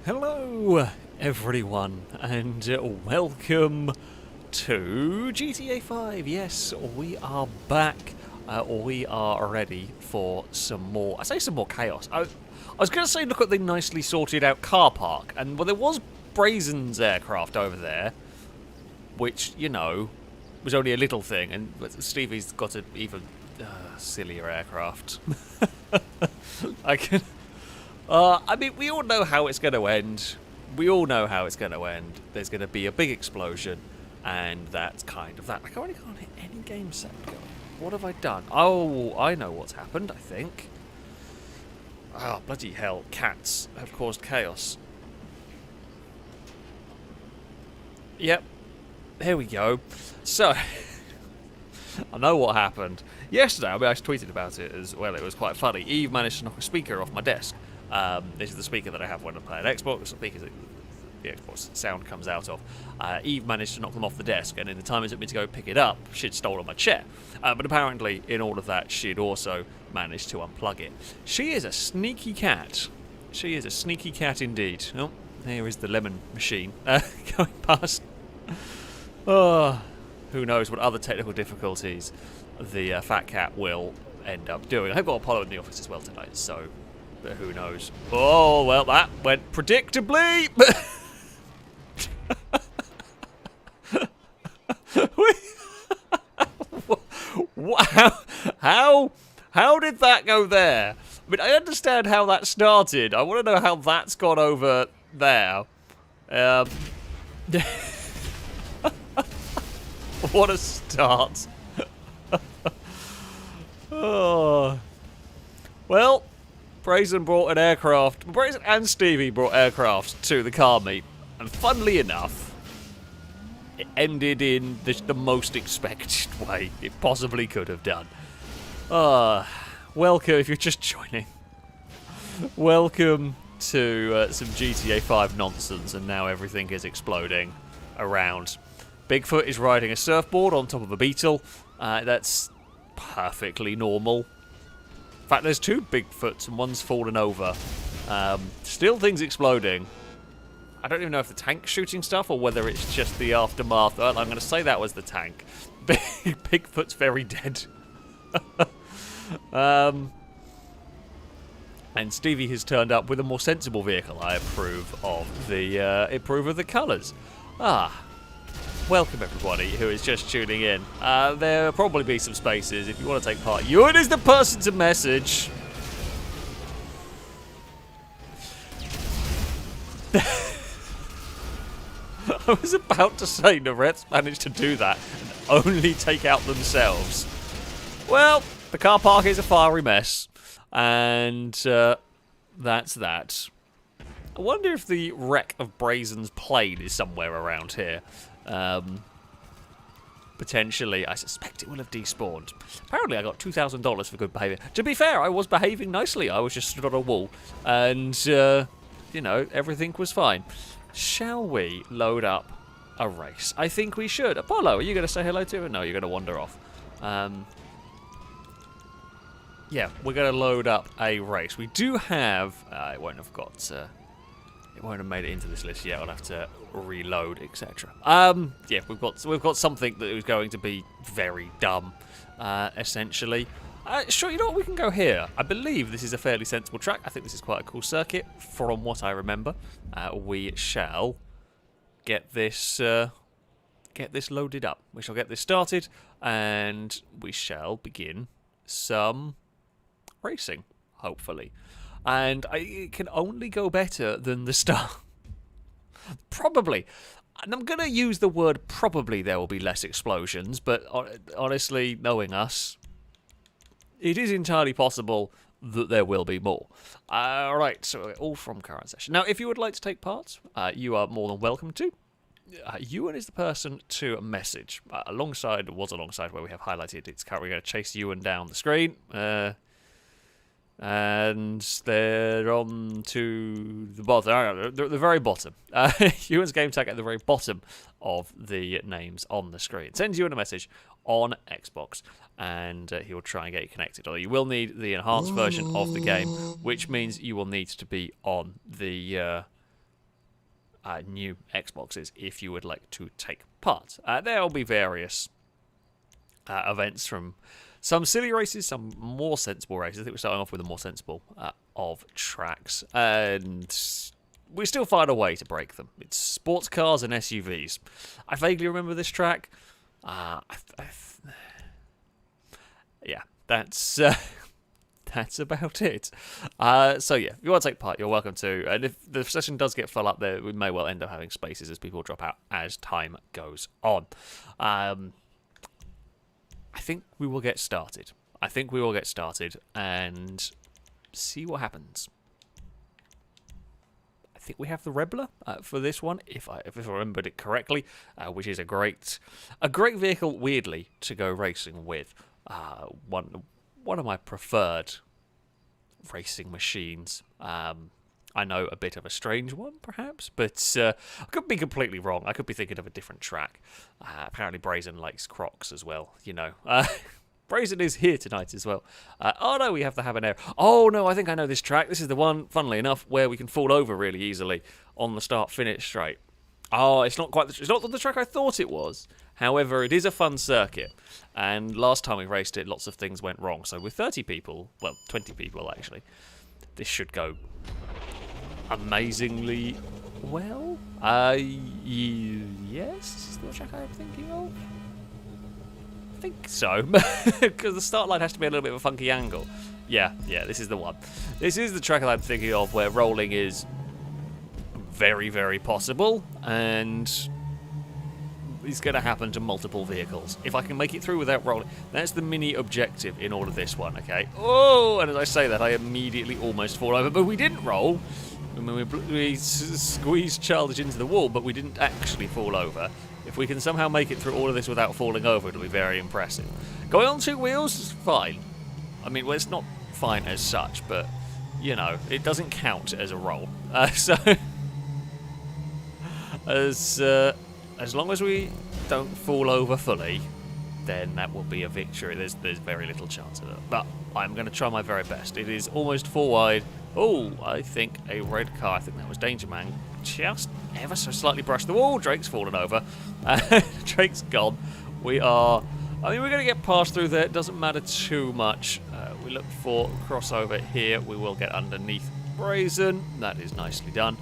Hello, everyone, and welcome to GTA 5. Yes, we are back. We are ready for some more. I say some more chaos. I was going to say, look at the nicely sorted out car park, and well, there was Brazen's aircraft over there, which was only a little thing, and Stevie's got an even sillier aircraft. I can. I mean, we all know how it's going to end. We all know how it's going to end. There's going to be a big explosion, and that's kind of that. I can't hit any game sound going. What have I done? Oh, I know what's happened, I think. Oh, bloody hell. Cats have caused chaos. Yep. Here we go. So, I know what happened. Yesterday, I tweeted about it as well. It was quite funny. Eve managed to knock a speaker off my desk. This is the speaker that I have when I play an Xbox. The speaker that the Xbox sound comes out of. Eve managed to knock them off the desk, and in the time it took me to go pick it up, she'd stolen my chair. But apparently, in all of that, she'd also managed to unplug it. She is a sneaky cat. She is a sneaky cat indeed. Oh, here is the lemon machine going past. Oh, who knows what other technical difficulties the fat cat will end up doing. I've got Apollo in the office as well tonight, so who knows. Oh, well, that went predictably. How did that go there? I mean, I understand how that started. I want to know how that's gone over there. What a start. Oh. Well, Brazen brought an aircraft. Brazen and Stevie brought aircraft to the car meet. And funnily enough, it ended in the most expected way it possibly could have done. Welcome if you're just joining. Welcome to some GTA 5 nonsense, and now everything is exploding around. Bigfoot is riding a surfboard on top of a beetle. That's perfectly normal. In fact, there's two Bigfoots and one's fallen over. Still things exploding. I don't even know if the tank's shooting stuff or whether it's just the aftermath. Well, I'm going to say that was the tank. Bigfoot's very dead. And Stevie has turned up with a more sensible vehicle. I approve of the colours. Welcome everybody who is just tuning in. There'll probably be some spaces if you want to take part. Ewan is the person to message. I was about to say Noret's managed to do that and only take out themselves. Well, the car park is a fiery mess, and that's that. I wonder if the wreck of Brazen's plane is somewhere around here. Potentially, I suspect it will have despawned. Apparently, I got $2,000 for good behaviour. To be fair, I was behaving nicely. I was just stood on a wall, and everything was fine. Shall we load up a race? I think we should. Apollo, are you going to say hello to him? No, you're going to wander off. Yeah, we're going to load up a race. We do have. It won't have got. It won't have made it into this list yet. I'll have to reload, etc. Yeah, we've got something that is going to be very dumb, essentially. Sure, you know what? We can go here. I believe this is a fairly sensible track. I think this is quite a cool circuit, from what I remember. We shall get this loaded up. We shall get this started, and we shall begin some racing, hopefully. And it can only go better than the start. Probably. And I'm going to use the word probably there will be less explosions, but honestly, knowing us, it is entirely possible that there will be more. Alright, so all from current session. Now, if you would like to take part, you are more than welcome to. Ewan is the person to message. Alongside where we have highlighted, it's currently going to chase Ewan down the screen. And they're on to the bottom. They're at the very bottom. Ewan's game tag at the very bottom of the names on the screen. Sends Ewan a message on Xbox, and he will try and get you connected. Although you will need the enhanced version of the game, which means you will need to be on the new Xboxes if you would like to take part. There will be various events from some silly races, some more sensible races. I think we're starting off with the more sensible of tracks, and we still find a way to break them. It's sports cars and SUVs. I vaguely remember this track. Yeah, that's about it. So yeah, if you want to take part, you're welcome to. And if the session does get full up there, we may well end up having spaces as people drop out as time goes on. I think we will get started. And see what happens. I think we have the Rebler for this one, if I remembered it correctly, which is a great vehicle, weirdly, to go racing with. One of my preferred racing machines. I know a bit of a strange one, perhaps, but I could be completely wrong. I could be thinking of a different track. Apparently Brazen likes Crocs as well, you know. Brazen is here tonight as well. Oh no, we have the habanero. Oh no, I think I know this track. This is the one, funnily enough, where we can fall over really easily on the start-finish straight. Oh, it's not the track I thought it was. However, it is a fun circuit, and last time we raced it, lots of things went wrong. So with 30 people, well, 20 people actually, this should go amazingly well. Yes, is this the track I'm thinking of? I think so, because the start line has to be a little bit of a funky angle. Yeah, this is the one. This is the track I'm thinking of where rolling is very, very possible, and it's going to happen to multiple vehicles. If I can make it through without rolling, that's the mini objective in all of this one, okay? Oh, and as I say that, I immediately almost fall over, but we didn't roll. I mean, we squeezed Childish into the wall, but we didn't actually fall over. If we can somehow make it through all of this without falling over, it'll be very impressive. Going on two wheels is fine. I mean, well, it's not fine as such, but, you know, it doesn't count as a roll. So, as long as we don't fall over fully, then that will be a victory. There's very little chance of it. But I'm going to try my very best. It is almost 4 wide. Oh, I think a red car. I think that was Danger Man. Just ever so slightly brushed the wall. Drake's fallen over. Drake's gone. We're going to get past through there. It doesn't matter too much. We look for crossover here. We will get underneath Brazen. That is nicely done.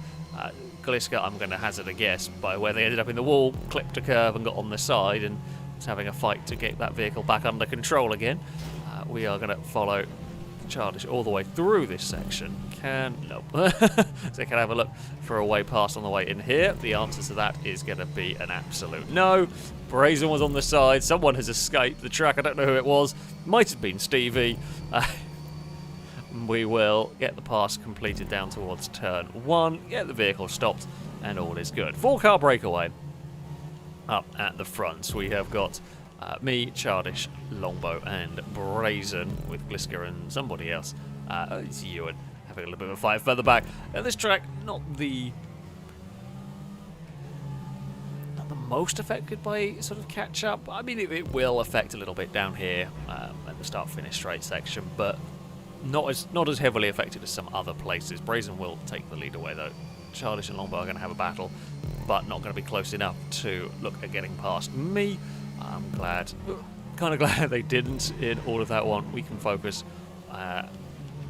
Gliska, I'm going to hazard a guess by where they ended up in the wall, clipped a curve and got on the side and was having a fight to get that vehicle back under control again. We are going to follow Childish all the way through this section. Nope. So can I have a look for a way past on the way in here? The answer to that is going to be an absolute no. Brazen was on the side. Someone has escaped the track. I don't know who it was. Might have been Stevie. We will get the pass completed down towards turn 1, get the vehicle stopped, and all is good. 4-car breakaway up at the front. We have got me, Childish, Longbow, and Brazen with Gliska and somebody else. It's Ewan having a little bit of a fight further back. This track, not the most affected by sort of catch up. I mean, it will affect a little bit down here at the start-finish straight section, but not as heavily affected as some other places. Brazen will take the lead away though. Childish and Longbow are going to have a battle, but not going to be close enough to look at getting past me. I'm kind of glad they didn't in all of that one. We can focus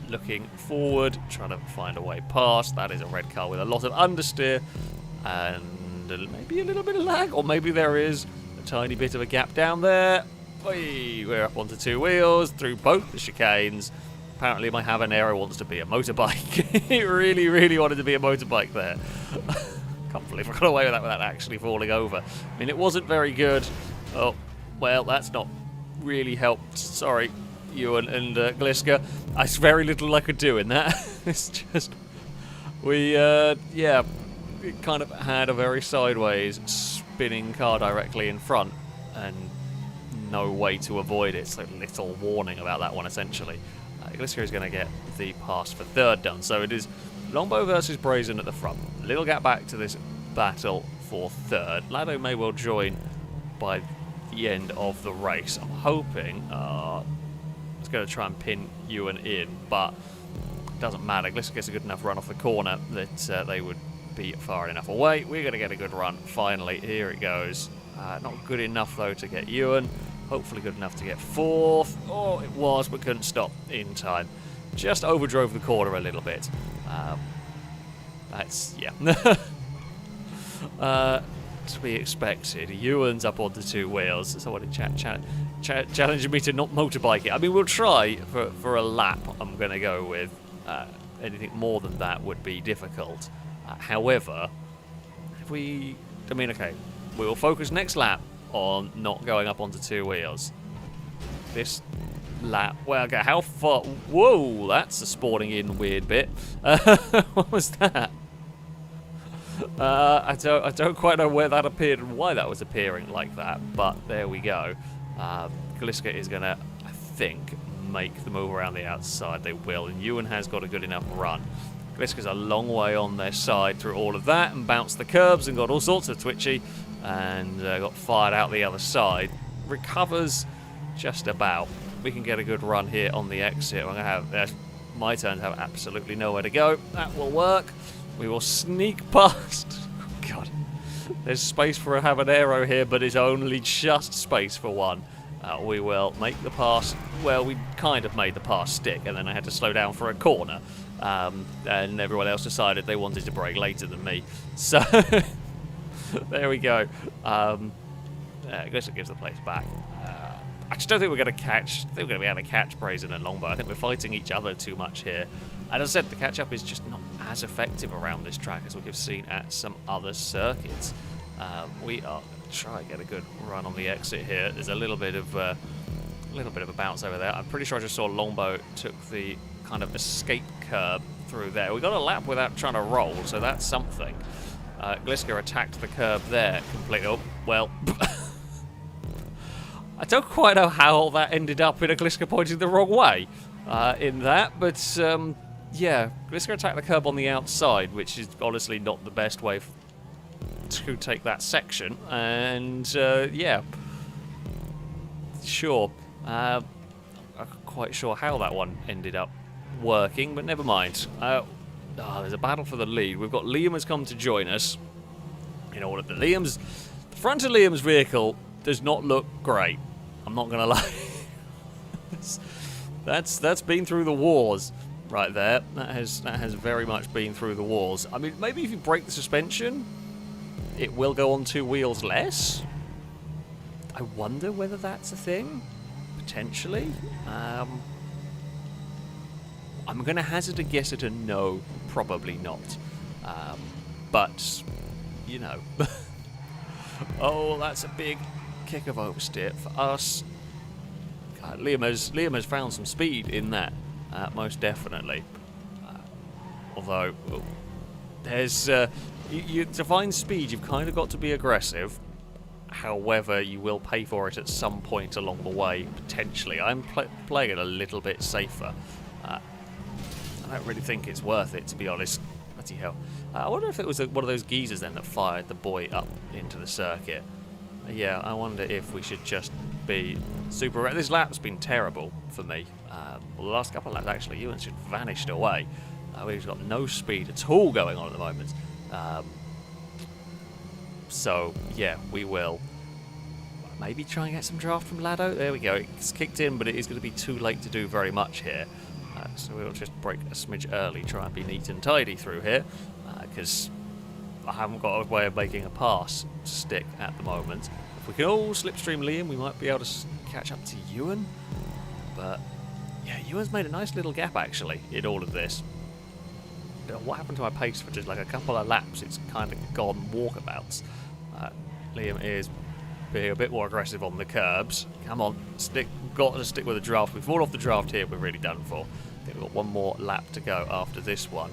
looking forward, trying to find a way past. That is a red car with a lot of understeer and maybe a little bit of lag, or maybe there is a tiny bit of a gap down there. We're up onto 2 wheels through both the chicanes. Apparently my habanero wants to be a motorbike. It really, really wanted to be a motorbike there. Can't believe I got away with that without actually falling over. I mean, it wasn't very good. Oh, well, that's not really helped. Sorry, Ewan and Gliska. There's very little I could do in that. It's just... it kind of had a very sideways spinning car directly in front and no way to avoid it. So little warning about that one, essentially. Gliska is going to get the pass for 3rd done. So it is Longbow versus Brazen at the front. A little gap back to this battle for 3rd. Lado may well join by the end of the race. I'm hoping it's going to try and pin Ewan in, but it doesn't matter. Gliska gets a good enough run off the corner that they would be far enough away. We're going to get a good run. Finally, here it goes. Not good enough, though, to get Ewan. Hopefully good enough to get 4th. Oh, it was, but couldn't stop in time. Just overdrove the corner a little bit. That's, yeah. To be expected. Ewan's up onto 2 wheels. Someone challenging me to not motorbike it. I mean, we'll try for a lap, I'm going to go with. Anything more than that would be difficult. However, if we... I mean, okay, we will focus next lap on not going up onto 2 wheels. This lap... Well, okay, how far... Whoa, that's a spawning in weird bit. What was that? I don't quite know where that appeared and why that was appearing like that, but there we go. Gliska is going to, I think, make the move around the outside. They will, and Ewan has got a good enough run. Gliska's a long way on their side through all of that and bounced the curbs and got all sorts of twitchy and got fired out the other side. Recovers just about. We can get a good run here on the exit. I'm going to have my turn to have absolutely nowhere to go. That will work. We will sneak past. Oh, God. There's space for a habanero here, but it's only just space for one. We will make the pass. Well, we kind of made the pass stick, and then I had to slow down for a corner. And everyone else decided they wanted to brake later than me. So, there we go. I guess it gives the place back. I just don't think we're going to catch. I think we're going to be able to catch Brazen and Longbow. I think we're fighting each other too much here. And as I said, the catch-up is just not as effective around this track as we've seen at some other circuits. We are going to try and get a good run on the exit here. There's a little bit of a bounce over there. I'm pretty sure I just saw Longbow took the kind of escape curb through there. We got a lap without trying to roll, so that's something. Gliska attacked the curb there completely. Oh, well. I don't quite know how that ended up in a Gliska pointing the wrong way in that, but yeah, Gliska attacked the curb on the outside, which is honestly not the best way to take that section, and yeah, sure. I'm not quite sure how that one ended up working, but never mind. There's a battle for the lead. We've got Liam has come to join us. You know what? The front of Liam's vehicle does not look great. I'm not gonna lie. that's been through the wars right there. That has very much been through the wars. I mean, maybe if you break the suspension, it will go on 2 wheels less. I wonder whether that's a thing. Potentially. I'm gonna hazard a guess at a no. Probably not. But you know. Oh, that's a big kick of oversteer for us. God, Liam has found some speed in that, most definitely. Although, there's to find speed, you've kind of got to be aggressive. However, you will pay for it at some point along the way, potentially. I'm playing it a little bit safer. I don't really think it's worth it, to be honest. Bloody hell. I wonder if it was one of those geezers then that fired the boy up into the circuit. Yeah, I wonder if we should just be super... This lap's been terrible for me. Well, the last couple of laps, actually, Ewan's just vanished away. We've got no speed at all going on at the moment. So, yeah, we will maybe try and get some draft from Lado. There we go. It's kicked in, but it is going to be too late to do very much here. So we'll just break a smidge early, try and be neat and tidy through here, because I haven't got a way of making a pass stick at the moment. If we can all slipstream Liam, we might be able to catch up to Ewan. But, yeah, Ewan's made a nice little gap, actually, in all of this. What happened to my pace for just like a couple of laps? It's kind of gone walkabouts. Liam is being a bit more aggressive on the curbs. Come on, got to stick with the draft. We've fallen off the draft here, we're really done for. I think we've got one more lap to go after this one.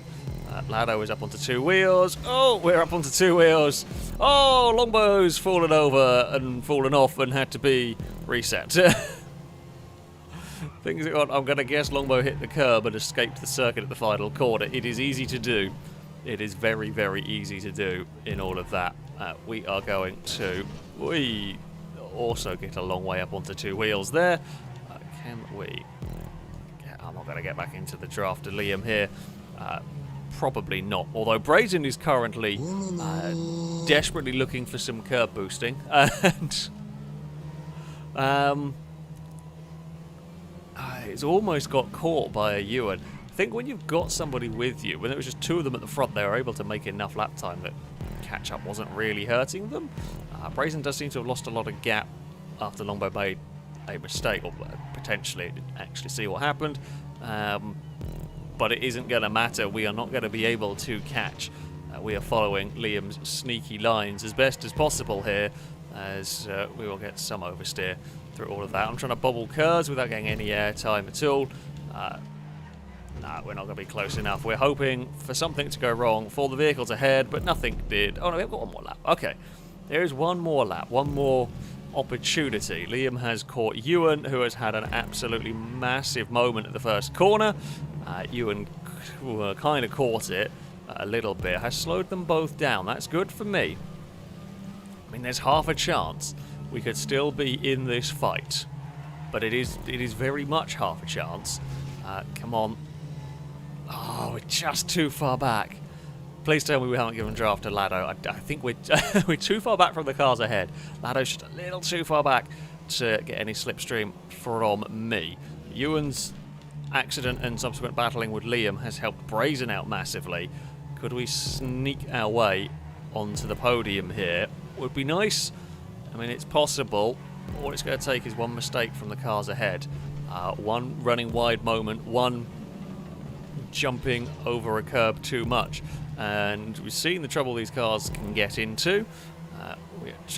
Lado is up onto 2 wheels. Oh, we're up onto 2 wheels. Oh, Longbow's fallen over and fallen off and had to be reset. Things are on. I'm going to guess Longbow hit the curb and escaped the circuit at the final corner. It is easy to do. It is very, very easy to do in all of that. We are going to... We also get a long way up onto 2 wheels there. Can we... I'm not going to get back into the draft of Liam here. probably not. Although Brazen is currently desperately looking for some curb boosting. And it's almost got caught by a Ewan. I think when you've got somebody with you, when there was just two of them at the front, they were able to make enough lap time that catch-up wasn't really hurting them. Brazen does seem to have lost a lot of gap after Longbow made a mistake, or potentially didn't actually see what happened. But it isn't going to matter. We are not going to be able to catch. We are following Liam's sneaky lines as best as possible here, as we will get some oversteer through all of that. I'm trying to bobble curves without getting any air time at all. No, we're not going to be close enough. We're hoping for something to go wrong for the vehicles ahead, but nothing did. Oh no, we've got one more lap. Okay, there is one more lap, one more opportunity. Liam has caught Ewan, who has had an absolutely massive moment at the first corner. Ewan kind of caught it a little bit, has slowed them both down. That's good for me. I mean, there's half a chance we could still be in this fight, but it is very much half a chance. Come on. Oh, we're just too far back. Please tell me we haven't given draft to Lado. I think we're we're too far back from the cars ahead. Lado's just a little too far back to get any slipstream from me. Ewan's accident and subsequent battling with Liam has helped Brazen out massively. Could we sneak our way onto the podium here? Would be nice. I mean, it's possible. All it's going to take is one mistake from the cars ahead. One running wide moment, one jumping over a curb too much. And we've seen the trouble these cars can get into.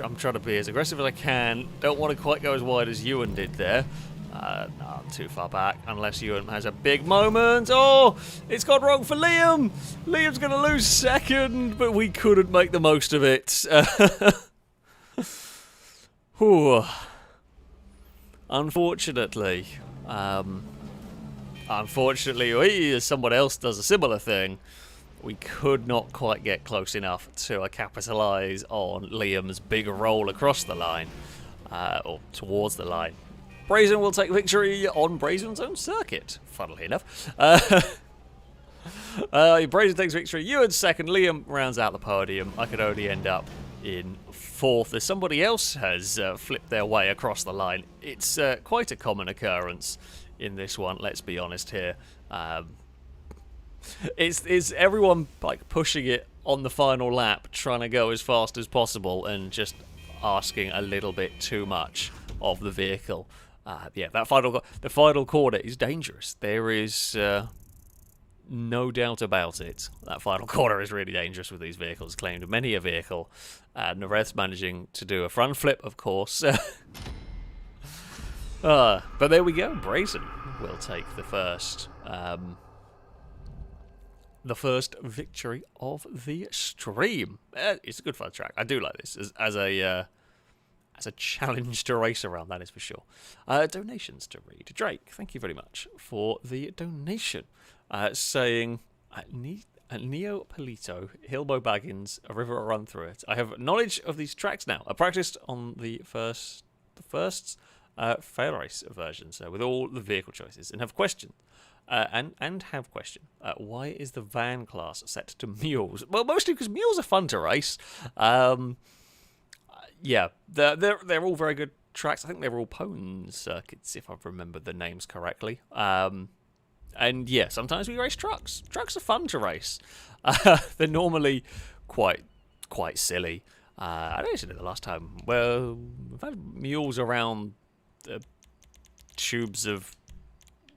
I'm trying to be as aggressive as I can. Don't want to quite go as wide as Ewan did there. No, I'm too far back, unless Ewan has a big moment. Oh, it's gone wrong for Liam. Liam's going to lose second, but we couldn't make the most of it. Whew. Unfortunately, as someone else does a similar thing, we could not quite get close enough to capitalise on Liam's big roll across the line, or towards the line. Brazen will take victory on Brazen's own circuit, funnily enough. Brazen takes victory, Ewan second, Liam rounds out the podium. I could only end up in fourth as somebody else has flipped their way across the line. It's quite a common occurrence in this one, let's be honest here. It's everyone like pushing it on the final lap, trying to go as fast as possible and just asking a little bit too much of the vehicle. Yeah, the final corner is dangerous. There is no doubt about it. That final corner is really dangerous with these vehicles. Claimed many a vehicle. Nareth's managing to do a front flip, of course. But there we go. Brazen will take the first victory of the stream. It's a good fun track. I do like this as a challenge to race around, that is for sure. Donations to read. Drake, thank you very much for the donation. Saying, Neo Polito, Hilbo Baggins, a river a run through it. I have knowledge of these tracks now. I practiced on the first FailRace version, so with all the vehicle choices, and have questioned. Why is the van class set to mules? Well, mostly because mules are fun to race. Yeah, they're all very good tracks. I think they're all Pone circuits, if I remember the names correctly. And yeah, sometimes we race trucks. Trucks are fun to race. They're normally quite silly. I don't know the last time. Well, we've had mules around the tubes of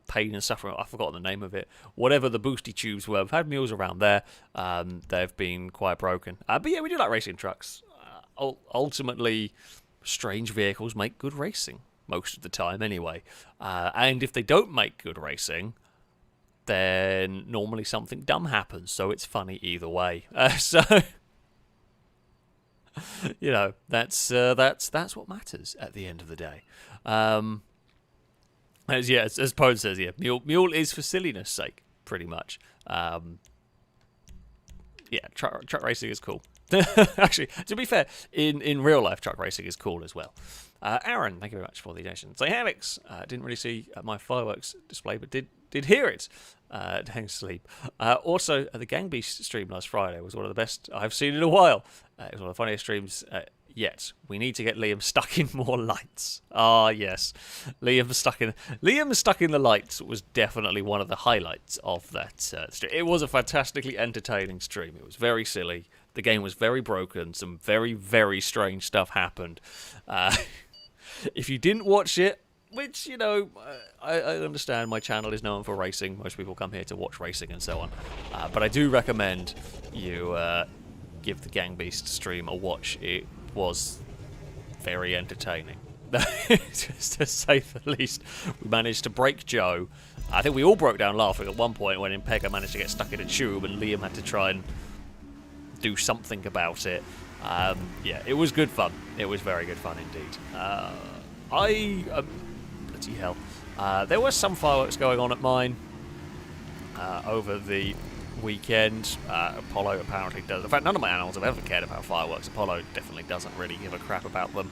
pain and suffering. I've forgotten the name of it. Whatever the boosty tubes were, we've had mules around there. They've been quite broken. But yeah, we do like racing trucks. Ultimately, strange vehicles make good racing most of the time anyway. And if they don't make good racing, then normally something dumb happens, so it's funny either way. So, you know, that's what matters at the end of the day. As Pone says, yeah, mule is for silliness' sake, pretty much. Yeah, truck racing is cool. Actually, to be fair, in real life, truck racing is cool as well. Aaron, thank you very much for the donation. Say, Alex, didn't really see my fireworks display, but did hear it. Dang sleep. Also, the Gang Beast stream last Friday was one of the best I've seen in a while. It was one of the funniest streams yet. We need to get Liam stuck in more lights. Ah, yes. Liam stuck in the lights was definitely one of the highlights of that stream. It was a fantastically entertaining stream. It was very silly. The game was very broken. Some very, very strange stuff happened. If you didn't watch it, which, I understand my channel is known for racing. Most people come here to watch racing and so on. But I do recommend you give the Gang Beast stream a watch. It was very entertaining, just to say the least. We managed to break Joe. I think we all broke down laughing at one point when Impega managed to get stuck in a tube and Liam had to try and do something about it. Yeah, it was good fun. It was very good fun indeed. Bloody hell. There were some fireworks going on at mine over the weekend. Apollo apparently does. In fact, none of my animals have ever cared about fireworks. Apollo definitely doesn't really give a crap about them.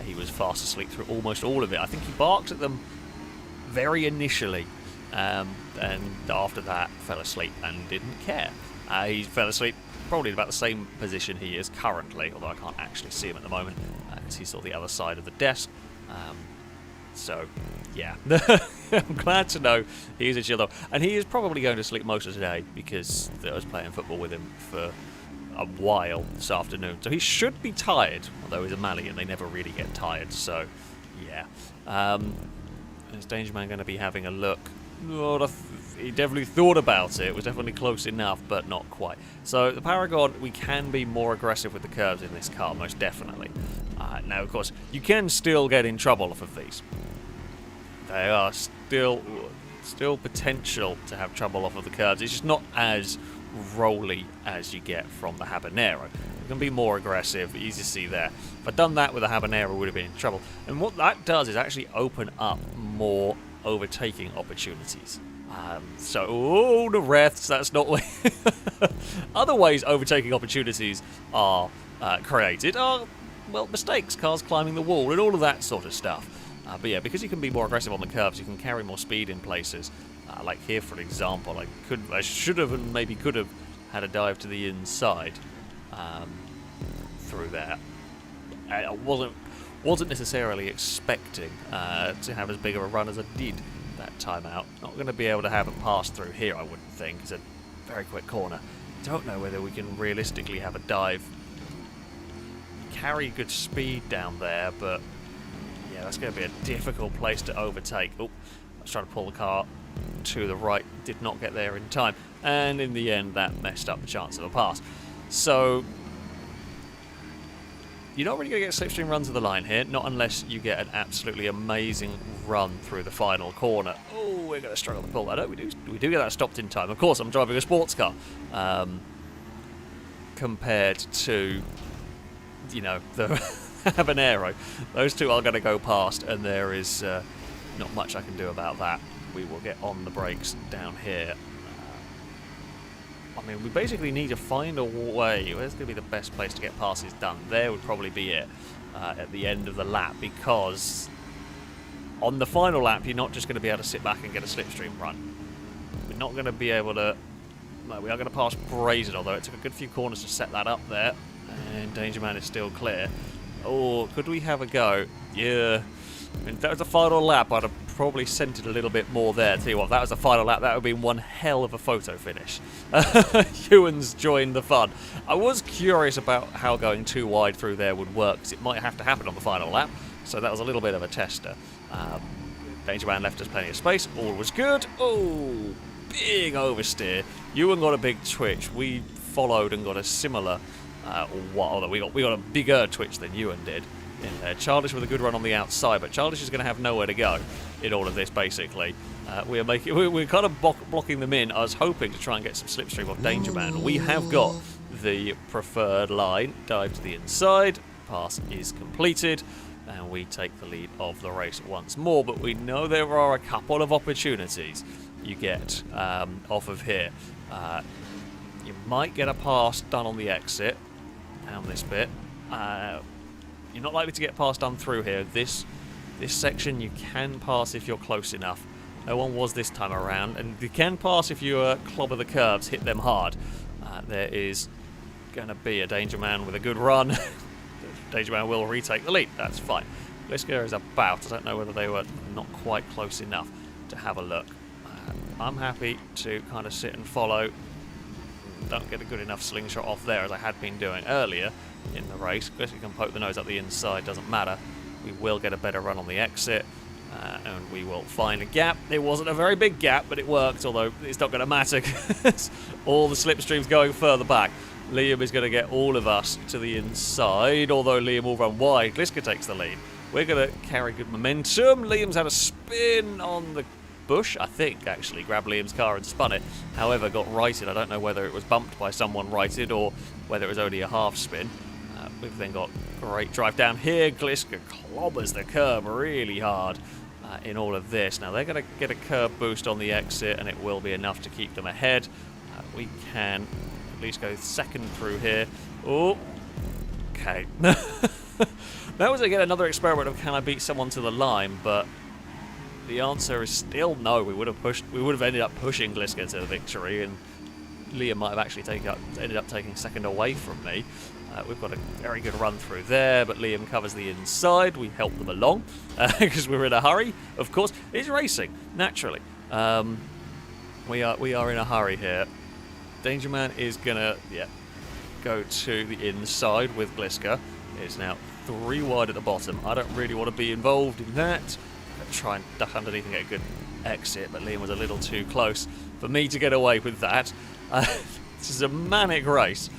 He was fast asleep through almost all of it. I think he barked at them very initially, and after that fell asleep and didn't care. He fell asleep probably in about the same position he is currently, although I can't actually see him at the moment because he's on the other side of the desk. So, yeah. I'm glad to know he's a chill dog. And he is probably going to sleep most of the day because I was playing football with him for a while this afternoon. So he should be tired, although he's a Mali and they never really get tired. So, yeah. Is Danger Man going to be having a look? He definitely thought about it. It was definitely close enough, but not quite. So the Paragon, we can be more aggressive with the curves in this car, most definitely. Now, of course, you can still get in trouble off of these. They are still potential to have trouble off of the curves. It's just not as rolly as you get from the Habanero. You can be more aggressive, easy to see there. If I'd done that with a Habanero, we would have been in trouble. And what that does is actually open up more overtaking opportunities. So, the refs, that's not way. Other ways overtaking opportunities are created are, well, mistakes, cars climbing the wall, and all of that sort of stuff. But yeah, because you can be more aggressive on the curves, you can carry more speed in places. Like here, for example, I should have and maybe could have had a dive to the inside through there. I wasn't necessarily expecting to have as big of a run as I did that time out. Not going to be able to have a pass through here, I wouldn't think. It's a very quick corner. Don't know whether we can realistically have a dive. Carry good speed down there, but yeah, that's going to be a difficult place to overtake. Oh, I was trying to pull the car to the right, did not get there in time, and in the end that messed up the chance of a pass. So you're not really going to get slipstream runs of the line here, not unless you get an absolutely amazing run through the final corner. Oh, we're going to struggle to pull that out. We do get that stopped in time. Of course, I'm driving a sports car compared to, the Habanero. Those two are going to go past, and there is not much I can do about that. We will get on the brakes down here. I mean, we basically need to find a way. Where's going to be the best place to get passes done? There would probably be it at the end of the lap, because on the final lap, you're not just going to be able to sit back and get a slipstream run. We're not going to be able to... No, we are going to pass Brazen, although it took a good few corners to set that up there. And Danger Man is still clear. Oh, could we have a go? Yeah. I mean, if that was the final lap, I'd have probably sent it a little bit more there. Tell you what, if that was the final lap, that would have been one hell of a photo finish. Ewan's joined the fun. I was curious about how going too wide through there would work, because it might have to happen on the final lap. So that was a little bit of a tester. Danger Man left us plenty of space. All was good. Oh, big oversteer. Ewan got a big twitch. We followed and got a similar... although we got a bigger twitch than Ewan did in there. Childish with a good run on the outside, but Childish is going to have nowhere to go in all of this, basically. We're kind of blocking them in. I was hoping to try and get some slipstream off Danger Man. We have got the preferred line. Dive to the inside. Pass is completed. And we take the lead of the race once more. But we know there are a couple of opportunities you get off of here. You might get a pass done on the exit down this bit. You're not likely to get pass done through here. This section you can pass if you're close enough. No one was this time around, and you can pass if you clobber the curbs, hit them hard. There is going to be a Danger Man with a good run. Danger Man will retake the lead, that's fine. Gliska is about, I don't know whether they were not quite close enough to have a look. I'm happy to kind of sit and follow. Don't get a good enough slingshot off there as I had been doing earlier in the race. Gliska can poke the nose up the inside, doesn't matter. We will get a better run on the exit. And we will find a gap. It wasn't a very big gap, but it worked, although it's not going to matter because all the slipstream's going further back. Liam is going to get all of us to the inside, although Liam will run wide. Gliska takes the lead. We're going to carry good momentum. Liam's had a spin on the bush, I think, actually. Grabbed Liam's car and spun it. However, got righted. I don't know whether it was bumped by someone righted or whether it was only a half spin. We've then got great drive down here. Gliska clobbers the curb really hard in all of this. Now they're going to get a curb boost on the exit and it will be enough to keep them ahead. We can at least go second through here. Oh, okay. That was again another experiment of can I beat someone to the line, but the answer is still no. We would have ended up pushing Gliska to the victory, and Liam might have actually ended up taking second away from me. We've got a very good run through there, but Liam covers the inside. We help them along because we're in a hurry. Of course, it's racing naturally. We are in a hurry here. Danger Man is gonna go to the inside with Gliska. It's now 3 wide at the bottom. I don't really want to be involved in that. I'll try and duck underneath and get a good exit, but Liam was a little too close for me to get away with that. This is a manic race.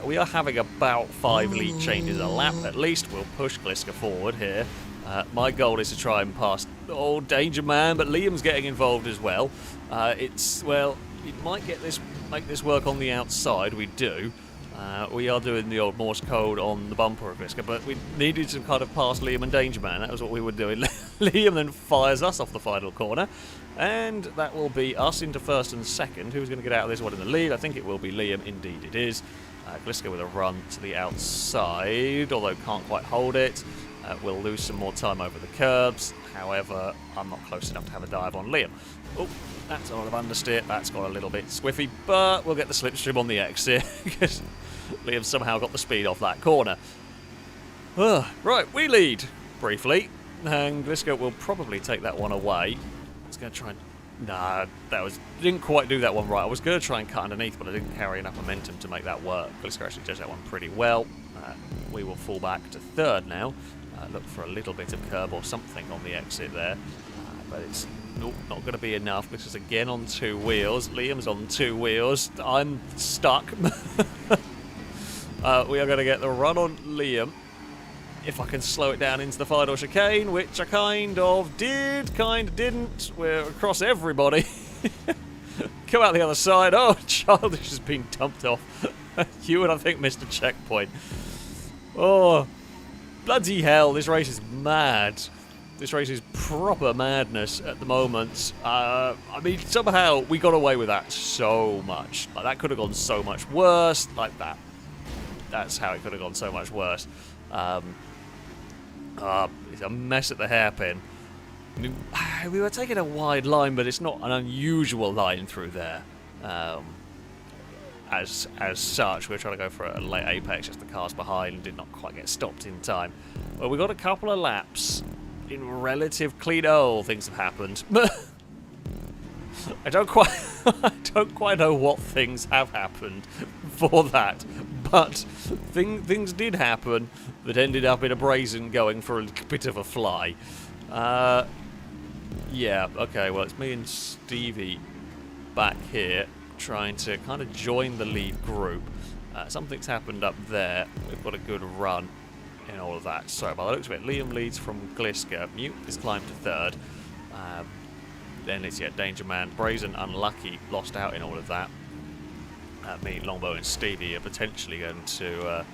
We are having about 5 lead changes a lap at least. We'll push Gliska forward here. My goal is to try and pass Danger Man, but Liam's getting involved as well. We might make this work on the outside. We do. We are doing the old Morse code on the bumper of Gliska, but we needed to kind of pass Liam and Danger Man. That was what we were doing. Liam then fires us off the final corner, and that will be us into first and second. Who's going to get out of this one in the lead? I think it will be Liam. Indeed it is. Gliska with a run to the outside, although can't quite hold it. We'll lose some more time over the curbs. However, I'm not close enough to have a dive on Liam. Oh, that's a lot of understeer. That's got a little bit squiffy, but we'll get the slipstream on the exit because Liam somehow got the speed off that corner. Right, we lead briefly, and Gliska will probably take that one away. It's going to try and... Nah, didn't quite do that one right. I was going to try and cut underneath, but I didn't carry enough momentum to make that work. Gliska actually does that one pretty well. We will fall back to third now. Look for a little bit of curb or something on the exit there. But it's not going to be enough. Gliska's again on 2 wheels. Liam's on 2 wheels. I'm stuck. We are going to get the run on Liam. If I can slow it down into the final chicane, which I kind of did, kind of didn't. We're across everybody. Come out the other side. Oh, Childish has been dumped off. Hewitt, I think, missed a checkpoint. Oh, bloody hell, this race is mad. This race is proper madness at the moment. I mean, somehow we got away with that so much. Like, that could have gone so much worse. Like that. That's how it could have gone so much worse. It's a mess at the hairpin. I mean, we were taking a wide line, but it's not an unusual line through there. As such, we were trying to go for a late apex, just the cars behind did not quite get stopped in time. Well, we got a couple of laps in relative clean. Oh, things have happened. I don't quite know what things have happened for that, but things did happen that ended up in a brazen going for a little bit of a fly. Yeah, okay, well, it's me and Stevie back here trying to kind of join the lead group. Something's happened up there. We've got a good run in all of that. So by the looks of it, Liam leads from Gliska. Mute is climbed to third. Then it's Danger Man. Brazen, unlucky, lost out in all of that. Me, Longbow and Stevie are potentially going to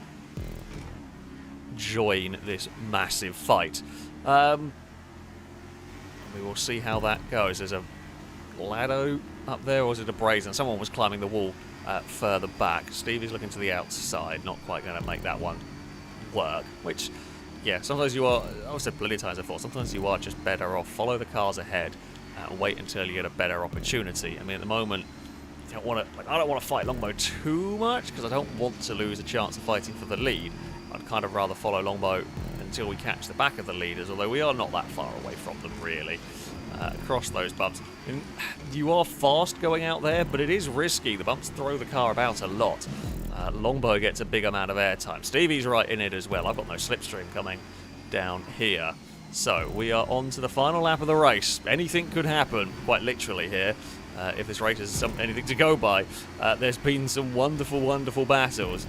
join this massive fight. We will see how that goes. There's a Lado up there, or is it a Brazen? Someone was climbing the wall further back. Stevie's looking to the outside, not quite going to make that one work, which, yeah, sometimes you are, I've said plenty of times before, sometimes you are just better off. Follow the cars ahead wait until you get a better opportunity. I mean, at the moment, I don't want to fight Longbow too much because I don't want to lose a chance of fighting for the lead. I'd kind of rather follow Longbow until we catch the back of the leaders, although we are not that far away from them, really, across those bumps. And you are fast going out there, but it is risky. The bumps throw the car about a lot. Longbow gets a big amount of airtime. Stevie's right in it as well. I've got no slipstream coming down here. So we are on to the final lap of the race. Anything could happen, quite literally here. If this race is anything to go by. There's been some wonderful, wonderful battles.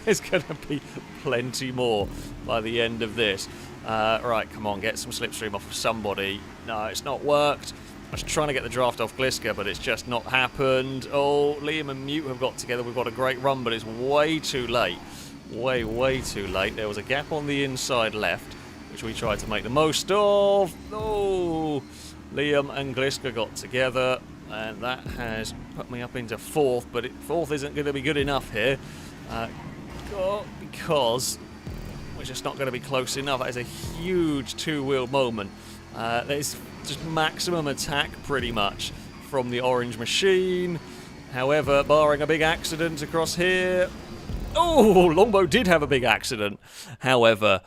There's going to be plenty more by the end of this. Right, come on, get some slipstream off of somebody. No, it's not worked. I was trying to get the draft off Gliska, but it's just not happened. Oh, Liam and Mute have got together. We've got a great run, but it's way too late. Way, way too late. There was a gap on the inside left, which we tried to make the most of. Oh, Liam and Gliska got together, and that has put me up into fourth, but fourth isn't going to be good enough here because we're just not going to be close enough. That is a huge two-wheel moment. There's just maximum attack pretty much from the orange machine. However, barring a big accident across here. Oh, Longbow did have a big accident. However,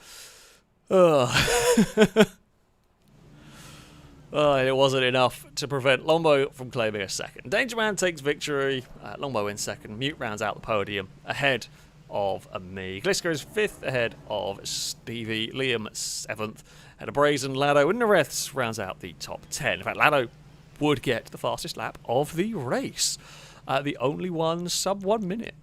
it wasn't enough to prevent Longbow from claiming a second. Dangerman takes victory. Longbow in second. Mute rounds out the podium ahead of me. Gliska is fifth ahead of Stevie. Liam seventh. And a Brazen, Lado, and Nareths rounds out the top 10. In fact, Lado would get the fastest lap of the race. The only one sub 1 minute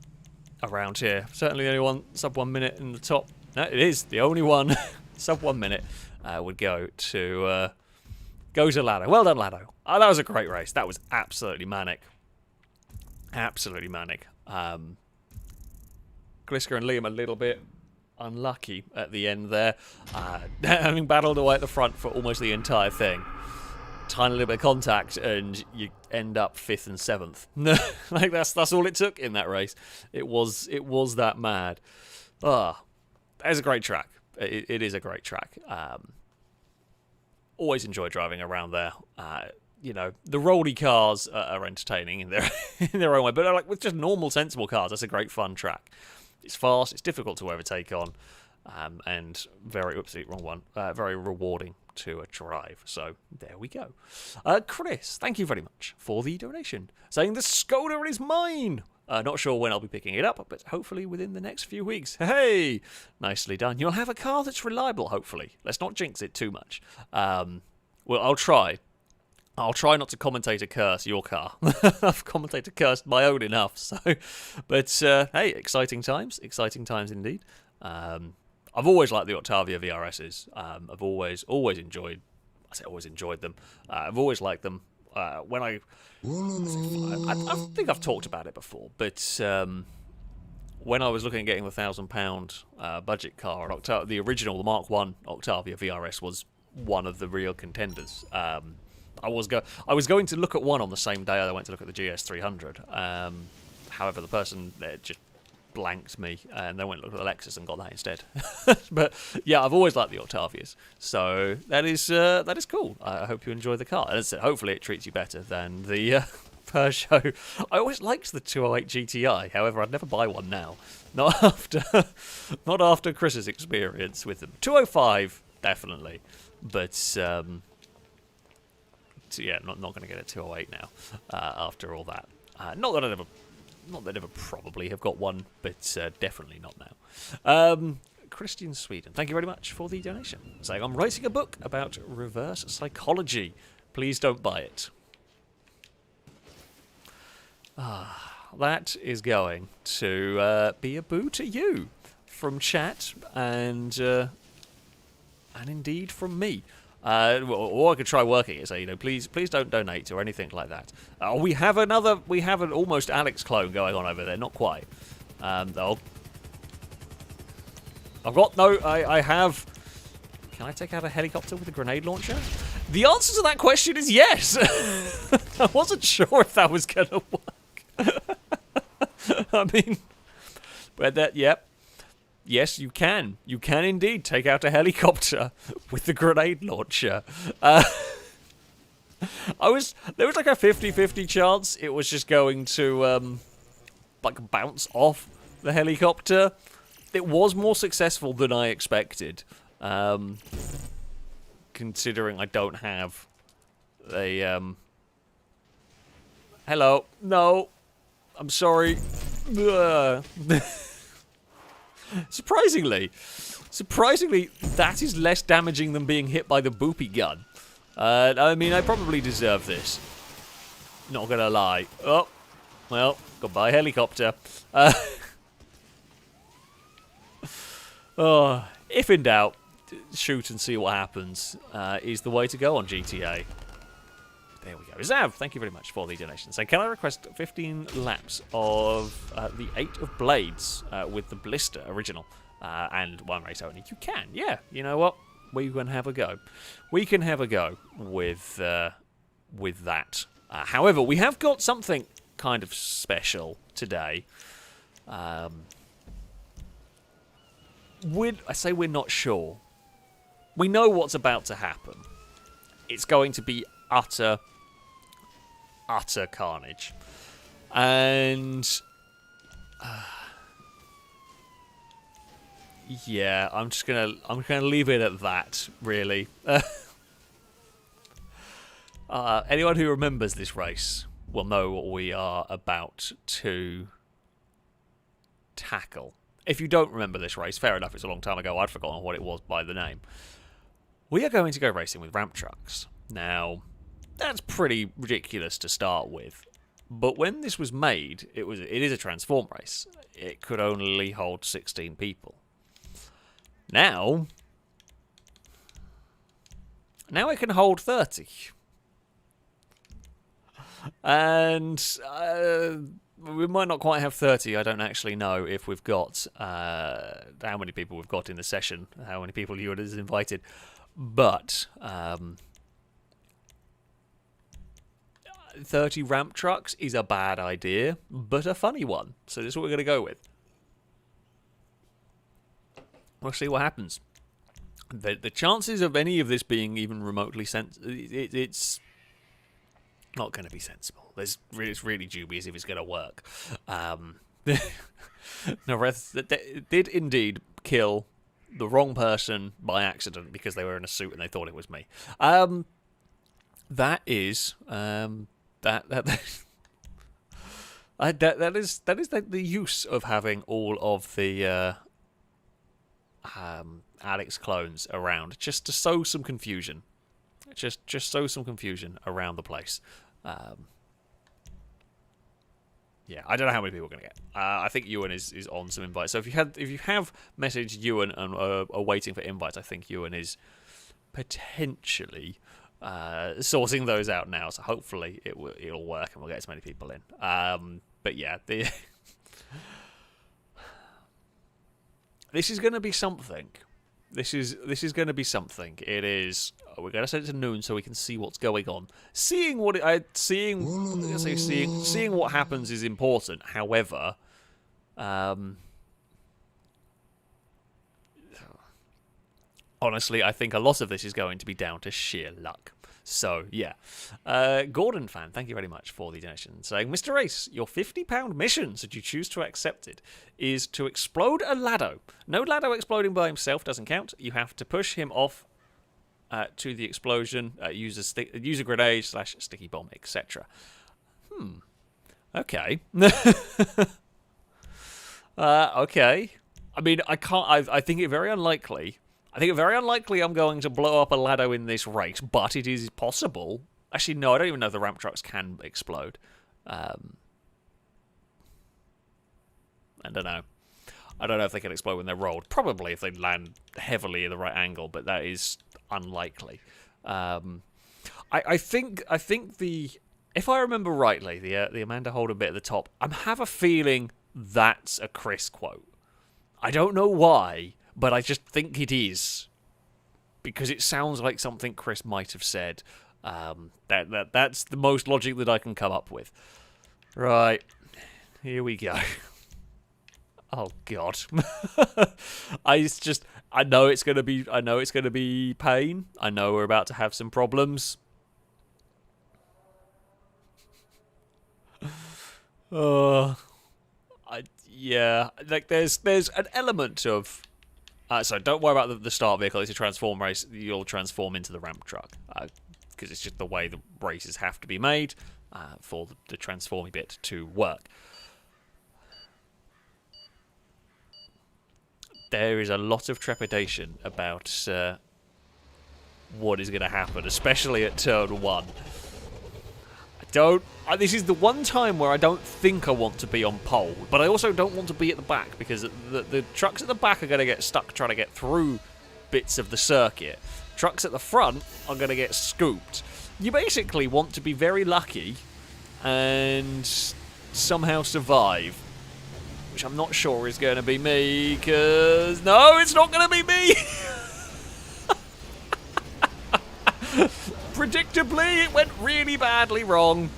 around here. Certainly the only one sub 1 minute in the top. No, it is the only one sub 1 minute would go to Lado. Well done, Lado. That was a great race. That was absolutely manic. Absolutely manic. Gliska and Liam a little bit unlucky at the end there. Having battled away at the front for almost the entire thing. Tiny little bit of contact and you end up 5th and 7th. Like that's all it took in that race. It was that mad. It's a great track. It is a great track. Always enjoy driving around there. You know, the rolly cars are entertaining in their own way, but like with just normal, sensible cars, that's a great fun track. It's fast, it's difficult to overtake on, and very rewarding to drive. So there we go. Chris, thank you very much for the donation, saying the Skoda is mine. Not sure when I'll be picking it up, but hopefully within the next few weeks. Hey, nicely done. You'll have a car that's reliable, hopefully. Let's not jinx it too much. Well, I'll try. I'll try not to commentate a curse your car. I've commentated cursed my own enough. So, but hey, exciting times indeed. I've always liked the Octavia VRSs. I've always enjoyed. I say always enjoyed them. I've always liked them. When I think I've talked about it before, but when I was looking at getting the £1,000 budget car, the original, the Mark 1 Octavia VRS was one of the real contenders. I was going to look at one on the same day I went to look at the GS300. However, the person there just blanked me, and they went and looked at the Lexus and got that instead. But yeah, I've always liked the Octavias, so that is cool. I hope you enjoy the car, and as I said, hopefully it treats you better than the Peugeot. I always liked the 208 GTI. However, I'd never buy one now. Not after Chris's experience with them. 205 definitely, but. Yeah, not going to get a 208 now after all that. Not that I'd ever probably have got one, but definitely not now. Christian Sweden, thank you very much for the donation. Saying, I'm writing a book about reverse psychology. Please don't buy it. That is going to be a boo to you from chat and indeed from me. Or I could try working it, say, please don't donate or anything like that. We have an almost Alex clone going on over there, not quite. I have. Can I take out a helicopter with a grenade launcher? The answer to that question is yes. I wasn't sure if that was gonna work. I mean, but yep. Yes, you can. You can indeed take out a helicopter with the grenade launcher. There was like a 50-50 chance it was just going to like bounce off the helicopter. It was more successful than I expected, considering I don't have a hello. No, I'm sorry. Surprisingly, that is less damaging than being hit by the boopy gun. I mean, I probably deserve this. Not gonna lie. Oh, well, goodbye helicopter. Oh, if in doubt, shoot and see what happens is the way to go on GTA. There we go. Zav, thank you very much for the donation. So can I request 15 laps of the 8 of Blades with the Blister original and one race only? You can, yeah. You know what? We can have a go. We can have a go with that. However, we have got something kind of special today. I say we're not sure. We know what's about to happen. It's going to be utter carnage. And yeah, I'm gonna leave it at that, really. Anyone who remembers this race will know what we are about to tackle. If you don't remember this race, fair enough, it's a long time ago, I'd forgotten what it was by the name. We are going to go racing with ramp trucks. Now, that's pretty ridiculous to start with. But when this was made, it is a transform race. It could only hold 16 people. Now it can hold 30. And we might not quite have 30. I don't actually know if we've got how many people we've got in the session, how many people you has invited. But 30 ramp trucks is a bad idea, but a funny one. So this is what we're going to go with. We'll see what happens. The chances of any of this being even remotely it's not going to be sensible. It's really dubious if it's going to work. Nareth did indeed kill the wrong person by accident because they were in a suit and they thought it was me. That is that is the use of having all of the Alex clones around, just to sow some confusion. Just sow some confusion around the place. Yeah, I don't know how many people we're going to get. I think Ewan is on some invites. So if you have messaged Ewan and are waiting for invites, I think Ewan is potentially sorting those out now. So hopefully it'll work and we'll get as many people in. But yeah, this is going to be something. This is going to be something. It is. We're going to set it to noon so we can see what's going on. Seeing what happens is important. However, honestly, I think a lot of this is going to be down to sheer luck. So, yeah. Gordon fan, thank you very much for the donation. Saying, Mr. Race, your £50 mission, should you choose to accept it, is to explode a Lado. No Lado exploding by himself doesn't count. You have to push him off to the explosion, use a grenade / sticky bomb, etc. Okay. Okay. I mean, I think it very unlikely. I'm going to blow up a Lado in this race, but it is possible. Actually, no, I don't even know if the ramp trucks can explode. I don't know. I don't know if they can explode when they're rolled. Probably if they land heavily in the right angle, but that is unlikely. I think if I remember rightly, the Amanda Holden bit at the top, I have a feeling that's a Chris quote. I don't know why, but I just think it is, because it sounds like something Chris might have said. That's the most logic that I can come up with. Right, here we go. Oh God, I know it's gonna be pain. I know we're about to have some problems. Yeah, like there's an element of. So don't worry about the start vehicle. It's a transform race. You'll transform into the ramp truck because it's just the way the races have to be made for the transforming bit to work. There is a lot of trepidation about what is going to happen, especially at turn 1. This is the one time where I don't think I want to be on pole, but I also don't want to be at the back because the trucks at the back are going to get stuck trying to get through bits of the circuit. Trucks at the front are going to get scooped. You basically want to be very lucky and somehow survive, which I'm not sure is going to be me, because... No, it's not going to be me! Predictably, it went really badly wrong.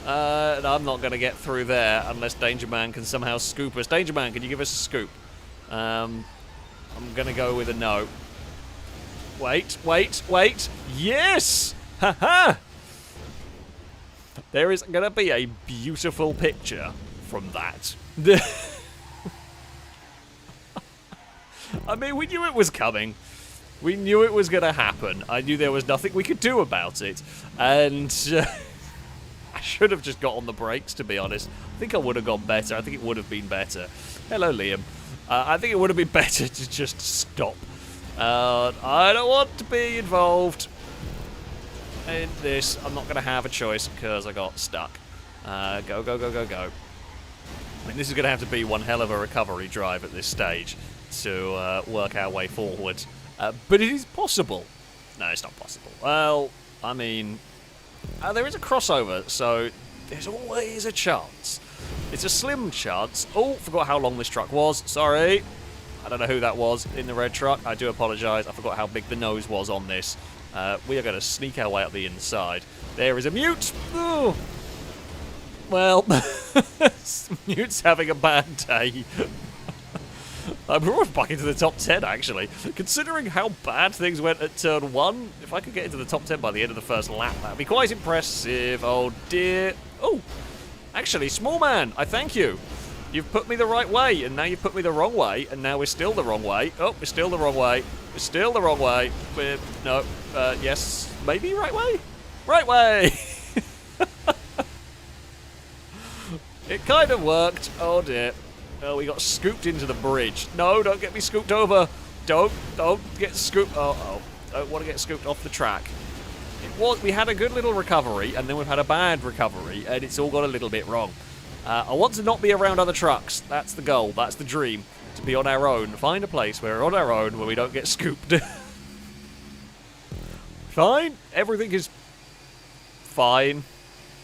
And I'm not going to get through there unless Danger Man can somehow scoop us. Danger Man, can you give us a scoop? I'm going to go with a no. Wait. Yes! Haha! There is going to be a beautiful picture from that. I mean, we knew it was coming. We knew it was going to happen. I knew there was nothing we could do about it. And I should have just got on the brakes, to be honest. I think I would have gone better. I think it would have been better. Hello, Liam. I think it would have been better to just stop. I don't want to be involved in this. I'm not going to have a choice because I got stuck. Go. I mean, this is going to have to be one hell of a recovery drive at this stage to work our way forward. But it is possible. No, it's not possible. Well, I mean, there is a crossover, so there's always a chance. It's a slim chance. Oh, forgot how long this truck was. Sorry. I don't know who that was in the red truck. I do apologise. I forgot how big the nose was on this. We are going to sneak our way up the inside. There is a mute. Ooh. Well, Mute's having a bad day. We're back into the top 10, actually. Considering how bad things went at turn 1, if I could get into the top 10 by the end of the first lap, that would be quite impressive. Oh, dear. Oh, actually, small man, I thank you. You've put me the right way, and now you've put me the wrong way, and now we're still the wrong way. Oh, we're still the wrong way. We're still the wrong way. No, yes, maybe right way? Right way! It kind of worked. Oh, dear. Oh, we got scooped into the bridge. No, don't get me scooped over. Don't get scooped. Don't want to get scooped off the track. We had a good little recovery, and then we've had a bad recovery, and it's all got a little bit wrong. I want to not be around other trucks. That's the goal. That's the dream. To be on our own. Find a place where we're on our own where we don't get scooped. Fine. Everything is fine.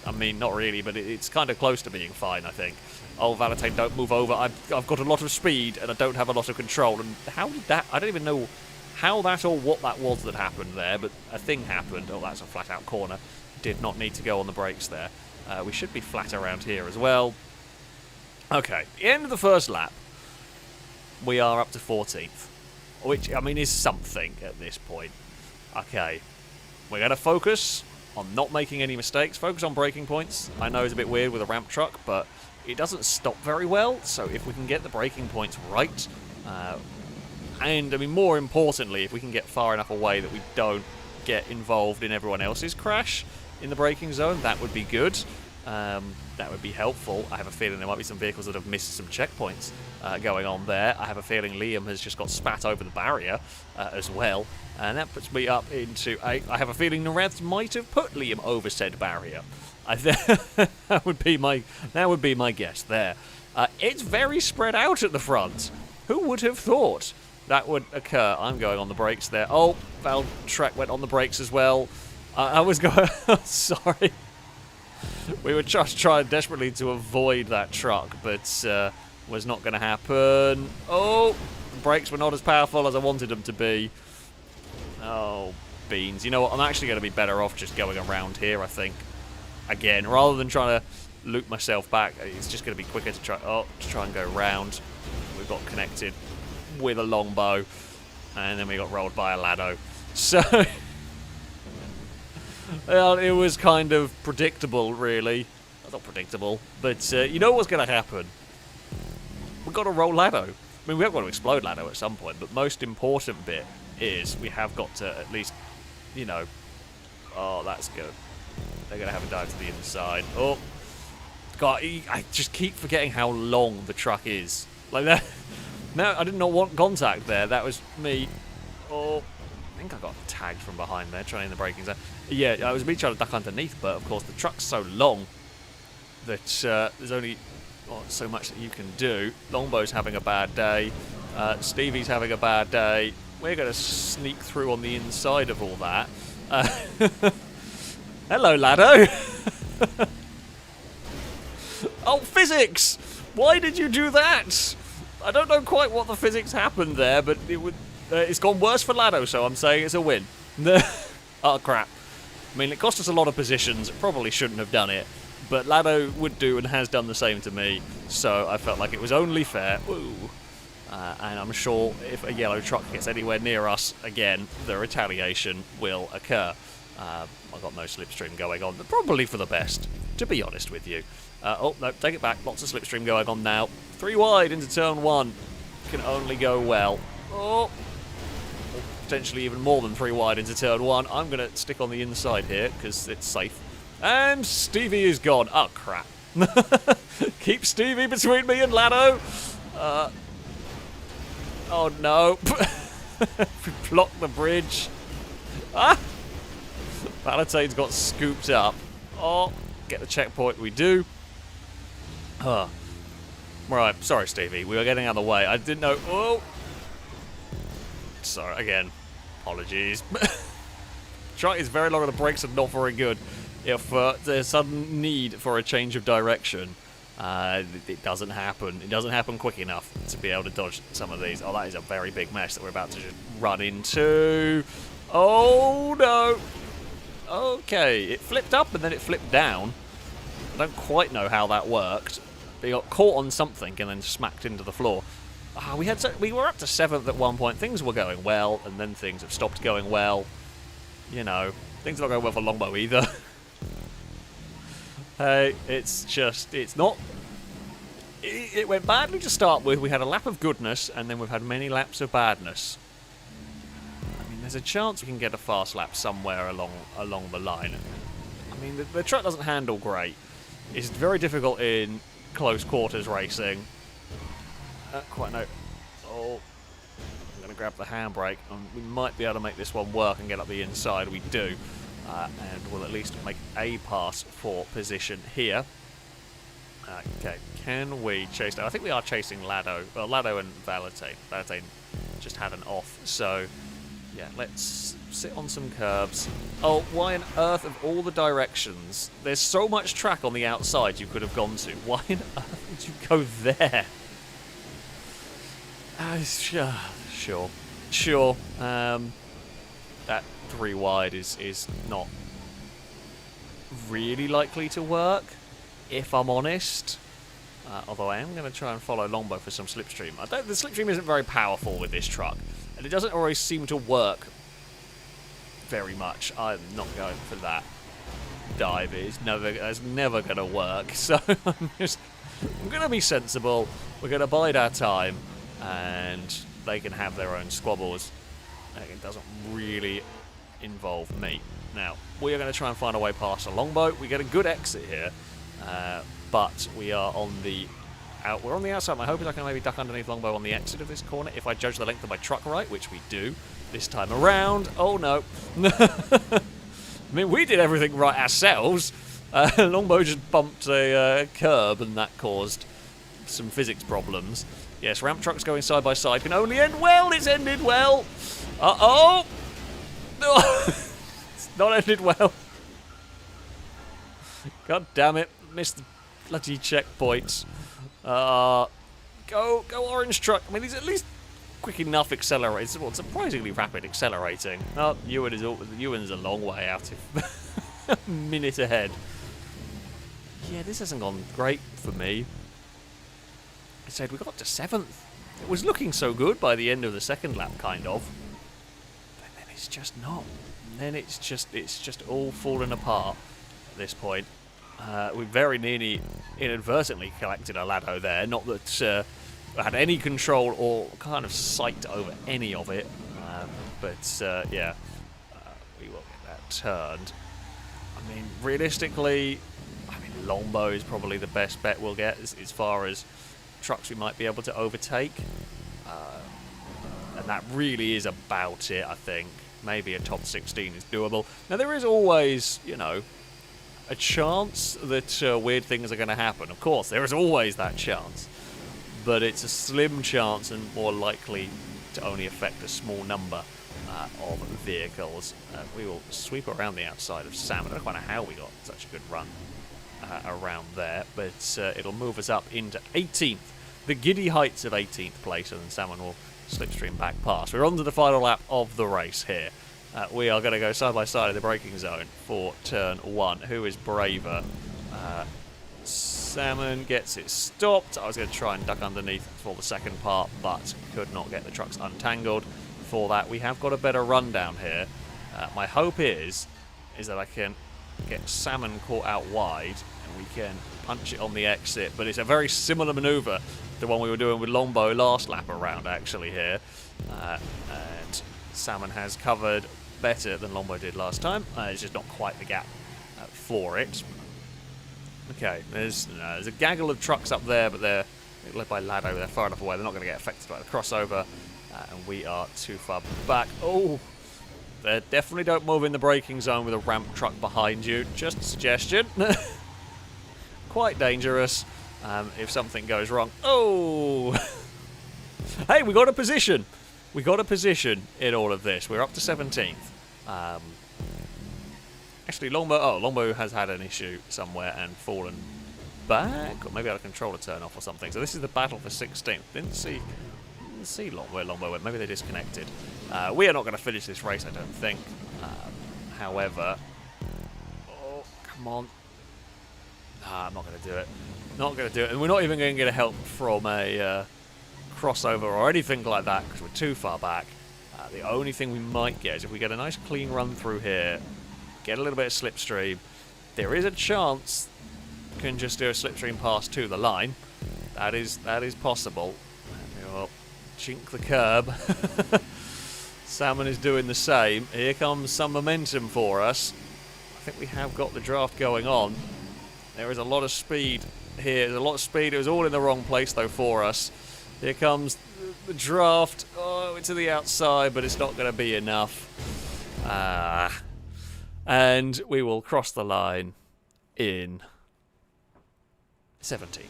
I mean, not really, but it's kind of close to being fine, I think. Oh, Valentine, don't move over. I've got a lot of speed, and I don't have a lot of control. And how did that... I don't even know how that or what that was that happened there, but a thing happened. Oh, that's a flat-out corner. Did not need to go on the brakes there. We should be flat around here as well. Okay, the end of the first lap. We are up to 14th, which, I mean, is something at this point. Okay, we're going to focus on not making any mistakes. Focus on braking points. I know it's a bit weird with a ramp truck, but it doesn't stop very well, so if we can get the braking points right, and, I mean, more importantly, if we can get far enough away that we don't get involved in everyone else's crash in the braking zone, that would be good. That would be helpful. I have a feeling there might be some vehicles that have missed some checkpoints going on there. I have a feeling Liam has just got spat over the barrier as well, and that puts me up into 8. I have a feeling Nareth might have put Liam over said barrier. That would be my guess there. It's very spread out at the front. Who would have thought that would occur? I'm going on the brakes there. Oh, Valtrek went on the brakes as well. I was going... Sorry. We were just trying desperately to avoid that truck, but was not going to happen. Oh, the brakes were not as powerful as I wanted them to be. Oh, beans. You know what? I'm actually going to be better off just going around here, I think. Again, rather than trying to loop myself back, it's just going to be quicker to try and go round. We've got connected with a longbow, and then we got rolled by a Lado. So... Well, it was kind of predictable, really. That's not predictable. But you know what's going to happen? We've got to roll Lado. I mean, we have got to explode Lado at some point, but most important bit is we have got to at least, you know... Oh, that's good. They're going to have a dive to the inside. Oh. God, I just keep forgetting how long the truck is. Like that. No, I did not want contact there. That was me. Oh. I think I got tagged from behind there, trying the braking zone. Yeah, I was me trying to duck underneath, but of course the truck's so long that there's only so much that you can do. Longbow's having a bad day. Stevie's having a bad day. We're going to sneak through on the inside of all that. Hello, Lado. Oh, physics! Why did you do that? I don't know quite what the physics happened there, but it would. It's gone worse for Lado, so I'm saying it's a win. Oh, crap. I mean, it cost us a lot of positions. Probably shouldn't have done it. But Lado would do and has done the same to me, so I felt like it was only fair. Ooh. And I'm sure if a yellow truck gets anywhere near us again, the retaliation will occur. I've got no slipstream going on, but probably for the best, to be honest with you. Oh, no, take it back. Lots of slipstream going on now. 3 wide into turn 1. Can only go well. Oh. Potentially even more than 3 wide into turn 1. I'm going to stick on the inside here because it's safe. And Stevie is gone. Oh, crap. Keep Stevie between me and Lado. Oh, no. We blocked the bridge. Ah! Palatane's got scooped up. Oh, get the checkpoint. We do. Right, sorry, Stevie. We were getting out of the way. I didn't know. Oh! Sorry, again. Apologies. Truck is very long and the brakes are not very good. If there's a sudden need for a change of direction, it doesn't happen. It doesn't happen quick enough to be able to dodge some of these. Oh, that is a very big mess that we're about to just run into. Oh, no. Okay, it flipped up and then it flipped down. I don't quite know how that worked. They got caught on something and then smacked into the floor. We were up to 7th at one point. Things were going well, and then things have stopped going well. You know, things are not going well for Longbow either. Hey, it's not... It went badly to start with. We had a lap of goodness, and then we've had many laps of badness. I mean, there's a chance we can get a fast lap somewhere along the line. I mean, the truck doesn't handle great. It's very difficult in close quarters racing. Quite no. Oh, I'm going to grab the handbrake. We might be able to make this one work and get up the inside. We do. And we'll at least make a pass for position here. Okay, can we chase down? I think we are chasing Lado. Well, Lado and Valentine. Valentine just had an off. So, yeah, let's sit on some curbs. Oh, why on earth of all the directions? There's so much track on the outside you could have gone to. Why on earth would you go there? Sure. That 3 wide is not really likely to work, if I'm honest. Although I am going to try and follow Longbow for some slipstream. The slipstream isn't very powerful with this truck, and it doesn't always seem to work very much. I'm not going for that dive. It's never going to work. So I'm going to be sensible. We're going to bide our time, and they can have their own squabbles. It doesn't really involve me. Now, we are going to try and find a way past a Longbow. We get a good exit here, but we are on the we're on the outside. My hope is I can maybe duck underneath Longbow on the exit of this corner if I judge the length of my truck right, which we do this time around. Oh no. I mean, we did everything right ourselves. Longbow just bumped a curb and that caused some physics problems. Yes, ramp trucks going side by side can only end well. It's ended well. Uh-oh. It's not ended well. God damn it. Missed the bloody checkpoint. Go orange truck. I mean, he's at least quick enough accelerating. Well, surprisingly rapid accelerating. Oh, Ewan's a long way out. A minute ahead. Yeah, this hasn't gone great for me. I said we got to 7th. It was looking so good by the end of the second lap, kind of. But then it's just not. And then it's just all falling apart at this point. We very nearly inadvertently collected a Lado there. Not that I had any control or kind of sight over any of it. But yeah, we will get that turned. I mean, realistically, Longbow is probably the best bet we'll get as far as trucks we might be able to overtake. And that really is about it, I think. Maybe a top 16 is doable. Now, there is always, you know, a chance that weird things are going to happen. Of course, there is always that chance. But it's a slim chance and more likely to only affect a small number of vehicles. We will sweep around the outside of Salmon. I don't quite know how we got such a good run around there, but it'll move us up into 18th. The giddy heights of 18th place, and then Salmon will slipstream back past. We're on to the final lap of the race here. We are going to go side by side in the braking zone for turn 1. Who is braver? Salmon gets it stopped. I was going to try and duck underneath for the second part, but could not get the trucks untangled. For that, we have got a better run down here. My hope is that I can get Salmon caught out wide and we can punch it on the exit, but it's a very similar manoeuvre to the one we were doing with Longbow last lap around actually here, and Salmon has covered better than Longbow did last time. It's just not quite the gap for it. Okay, there's a gaggle of trucks up there, but they're led by Lado. They're far enough away, they're not going to get affected by the crossover, and we are too far back. Oh, they definitely don't move in the braking zone with a ramp truck behind you. Just a suggestion. Quite dangerous if something goes wrong. Oh! Hey, we got a position. We got a position in all of this. We're up to 17th. Actually, Longbow has had an issue somewhere and fallen back. Or maybe I had a controller turn off or something. So this is the battle for 16th. Didn't see where Longbow went. Maybe they disconnected. We are not going to finish this race, I don't think. However... Oh, come on. Nah, I'm not going to do it. Not going to do it. And we're not even going to get help from a crossover or anything like that because we're too far back. The only thing we might get is if we get a nice clean run through here, get a little bit of slipstream, there is a chance we can just do a slipstream pass to the line. That is possible. And we'll chink the curb. Salmon is doing the same. Here comes some momentum for us. I think we have got the draft going on. There is a lot of speed here. There's a lot of speed. It was all in the wrong place, though, for us. Here comes the draft. Oh, to the outside, but it's not going to be enough. And we will cross the line in 17th.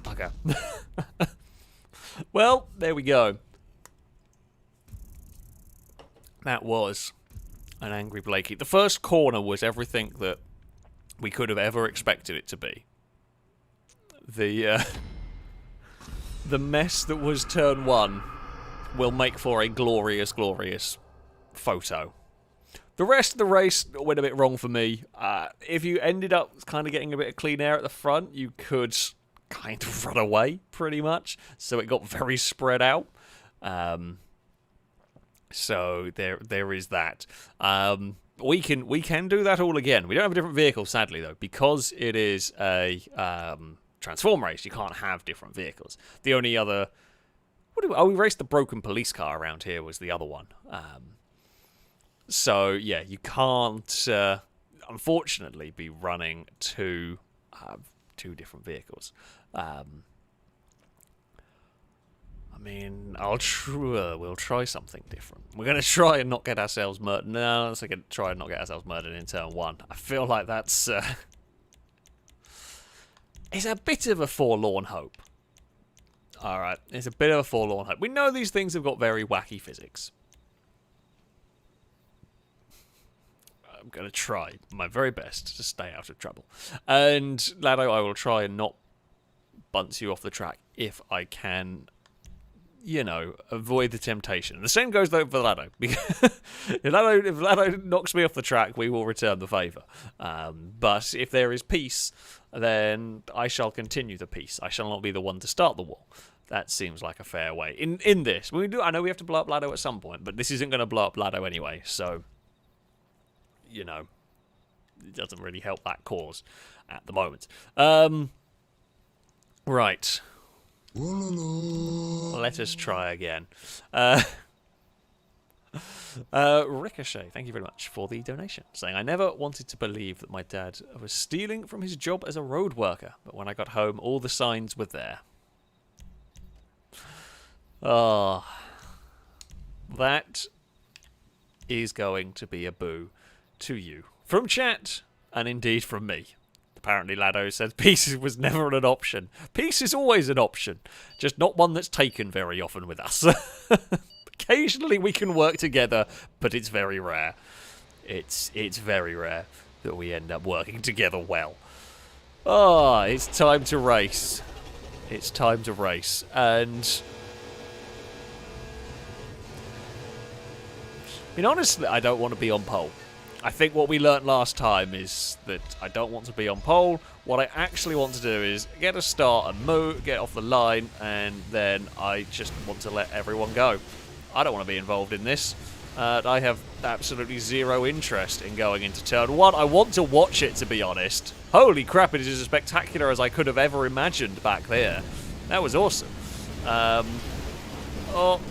Okay. Well, there we go. That was an angry Blakey. The first corner was everything that we could have ever expected it to be. The mess that was turn 1 will make for a glorious, glorious photo. The rest of the race went a bit wrong for me. If you ended up kind of getting a bit of clean air at the front, you could kind of run away, pretty much. So it got very spread out. So there is that. We can do that all again. We don't have a different vehicle, sadly, though, because it is a transform race. You can't have different vehicles. The only other... we raced the broken police car around here was the other one. So, yeah, you can't, unfortunately, be running two different vehicles. I mean, we'll try something different. We're going to try and not get ourselves murdered. No, let's try and not get ourselves murdered in turn 1. I feel like that's... it's a bit of a forlorn hope. Alright, it's a bit of a forlorn hope. We know these things have got very wacky physics. I'm going to try my very best to stay out of trouble. And, Lado, I will try and not bounce you off the track if I can you know, avoid the temptation. The same goes though for Lado. Because if Lado knocks me off the track, we will return the favour. But if there is peace, then I shall continue the peace. I shall not be the one to start the war. That seems like a fair way. In this, I know we have to blow up Lado at some point, but this isn't going to blow up Lado anyway. So, you know, it doesn't really help that cause at the moment. Right. Let us try again. Ricochet, thank you very much for the donation. Saying, I never wanted to believe that my dad was stealing from his job as a road worker, but when I got home, all the signs were there. Oh, that is going to be a boo to you. From chat, and indeed from me. Apparently Lado says peace was never an option. Peace is always an option, just not one that's taken very often with us. Occasionally we can work together, but it's very rare. It's very rare that we end up working together well. Ah, it's time to race. It's time to race. And I mean, honestly, I don't want to be on pole. I think what we learnt last time is that I don't want to be on pole. What I actually want to do is get a start and move, get off the line, and then I just want to let everyone go. I don't want to be involved in this. I have absolutely zero interest in going into turn one. I want to watch it, to be honest. Holy crap, it is as spectacular as I could have ever imagined back there. That was awesome. Oh,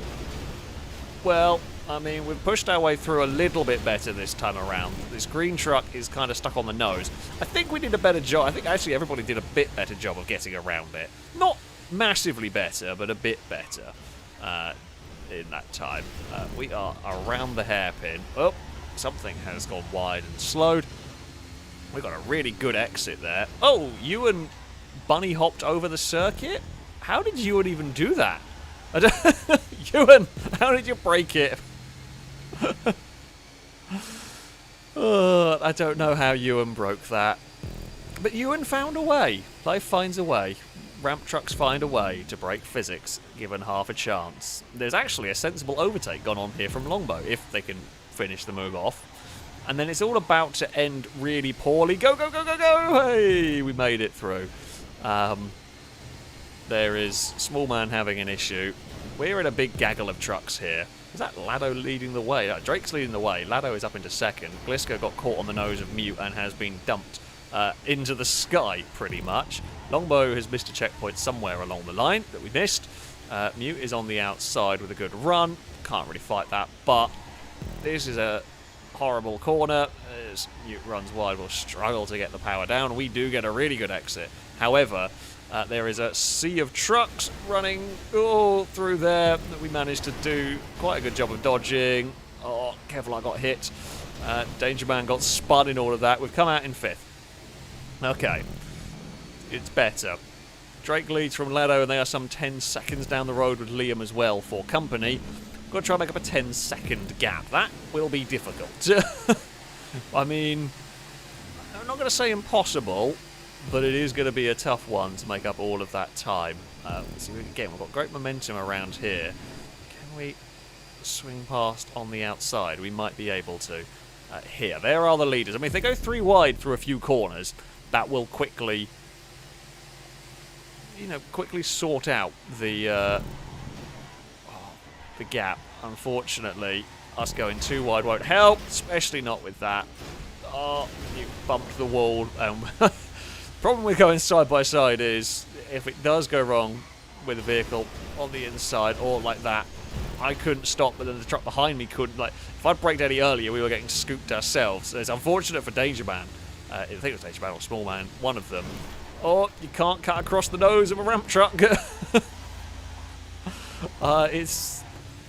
well, I mean, we've pushed our way through a little bit better this time around. This green truck is kind of stuck on the nose. I think we did a better job. I think actually everybody did a bit better job of getting around it. Not massively better, but a bit better in that time. We are around the hairpin. Oh, something has gone wide and slowed. We've got a really good exit there. Oh, Ewan bunny hopped over the circuit? How did Ewan even do that? Ewan, how did you break it? I don't know how Ewan broke that. But Ewan found a way. Life finds a way. Ramp trucks find a way to break physics, given half a chance. There's actually a sensible overtake gone on here from Longbow, if they can finish the move off. And then it's all about to end really poorly. Go, go, go, go, go! Hey, we made it through. There is Small Man having an issue. We're in a big gaggle of trucks here. Is that Lado leading the way? Drake's leading the way. Lado is up into second. Gliska got caught on the nose of Mute and has been dumped into the sky, pretty much. Longbow has missed a checkpoint somewhere along the line that we missed. Mute is on the outside with a good run. Can't really fight that, but this is a horrible corner. As Mute runs wide, we'll struggle to get the power down. We do get a really good exit. However, there is a sea of trucks running all through there that we managed to do quite a good job of dodging. Oh, Kevlar got hit. Danger Man got spun in all of that. We've come out in 5th. Okay. It's better. Drake leads from Lado, and they are some 10 seconds down the road with Liam as well for company. Got to try and make up a 10-second gap. That will be difficult. I mean, I'm not going to say impossible, but it is going to be a tough one to make up all of that time. So again, we've got great momentum around here. Can we swing past on the outside? We might be able to. Here, there are the leaders. I mean, if they go 3 wide through a few corners, that will quickly, quickly sort out the gap. Unfortunately, us going 2 wide won't help, especially not with that. Oh, you bumped the wall. Problem with going side by side is if it does go wrong with a vehicle on the inside or like that, I couldn't stop, but then the truck behind me couldn't. Like, if I'd braked any earlier, we were getting scooped ourselves. It's unfortunate for Danger Man. I think it was Danger Man or Small Man, one of them. Oh, you can't cut across the nose of a ramp truck.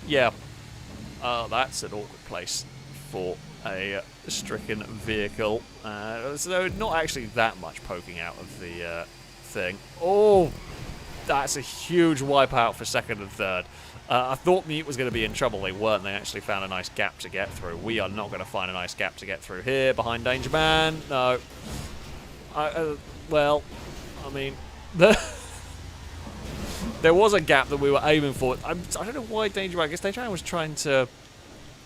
Yeah. That's an awkward place for a stricken vehicle. So not actually that much poking out of the thing. Oh, that's a huge wipeout for second and third. I thought Mute was going to be in trouble. They weren't. They actually found a nice gap to get through. We are not going to find a nice gap to get through here. Behind Danger Man. No. Well, I mean, there there was a gap that we were aiming for. I don't know why Danger. I guess Danger was trying to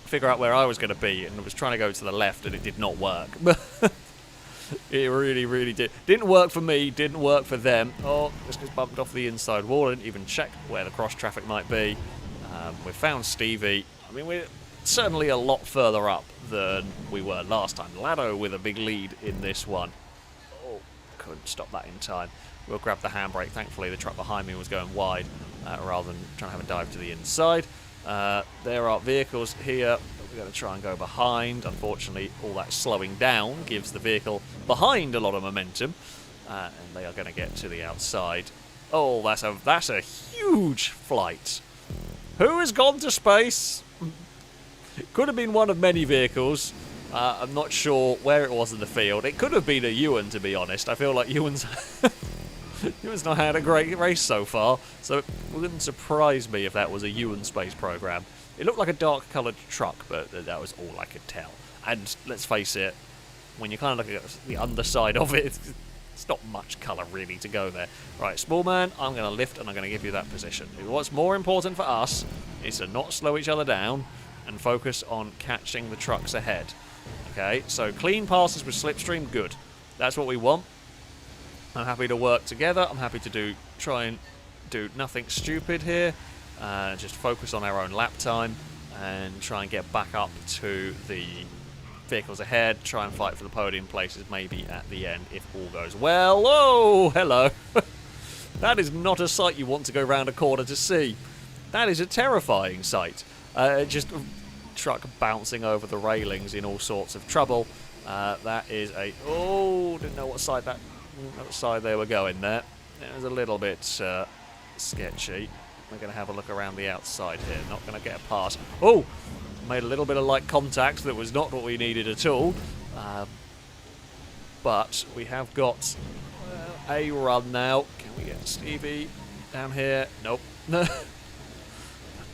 figure out where I was going to be, and was trying to go to the left, and it did not work. It really, really did. Didn't work for me. Didn't work for them. Oh, this gets bumped off the inside wall. I didn't even check where the cross traffic might be. We found Stevie. I mean, we're certainly a lot further up than we were last time. Lado with a big lead in this one. Oh, couldn't stop that in time. We'll grab the handbrake. Thankfully, the truck behind me was going wide rather than trying to have a dive to the inside. There are vehicles here that we're going to try and go behind. Unfortunately, all that slowing down gives the vehicle behind a lot of momentum, and they are going to get to the outside. Oh, that's a huge flight. Who has gone to space? Could have been one of many vehicles. I'm not sure where it was in the field. It could have been a Ewan, to be honest. I feel like Ewan's not had a great race so far, so it wouldn't surprise me if that was a Ewan space program. It looked like a dark-coloured truck, but that was all I could tell. And let's face it, when you kind of look at the underside of it, it's not much colour really to go there. Right, small man, I'm going to lift and I'm going to give you that position. What's more important for us is to not slow each other down and focus on catching the trucks ahead. Okay, so clean passes with slipstream, good. That's what we want. I'm happy to work together. I'm happy to try and do nothing stupid here. Just focus on our own lap time and try and get back up to the vehicles ahead. Try and fight for the podium places maybe at the end if all goes well. Whoa, hello. That is not a sight you want to go round a corner to see. That is a terrifying sight. Just a truck bouncing over the railings in all sorts of trouble. That is a... Oh, didn't know what side they were going there. It was a little bit sketchy. We're going to have a look around the outside here. Not going to get a pass. Oh! Made a little bit of light contact. That was not what we needed at all. But we have got a run now. Can we get Stevie down here? Nope.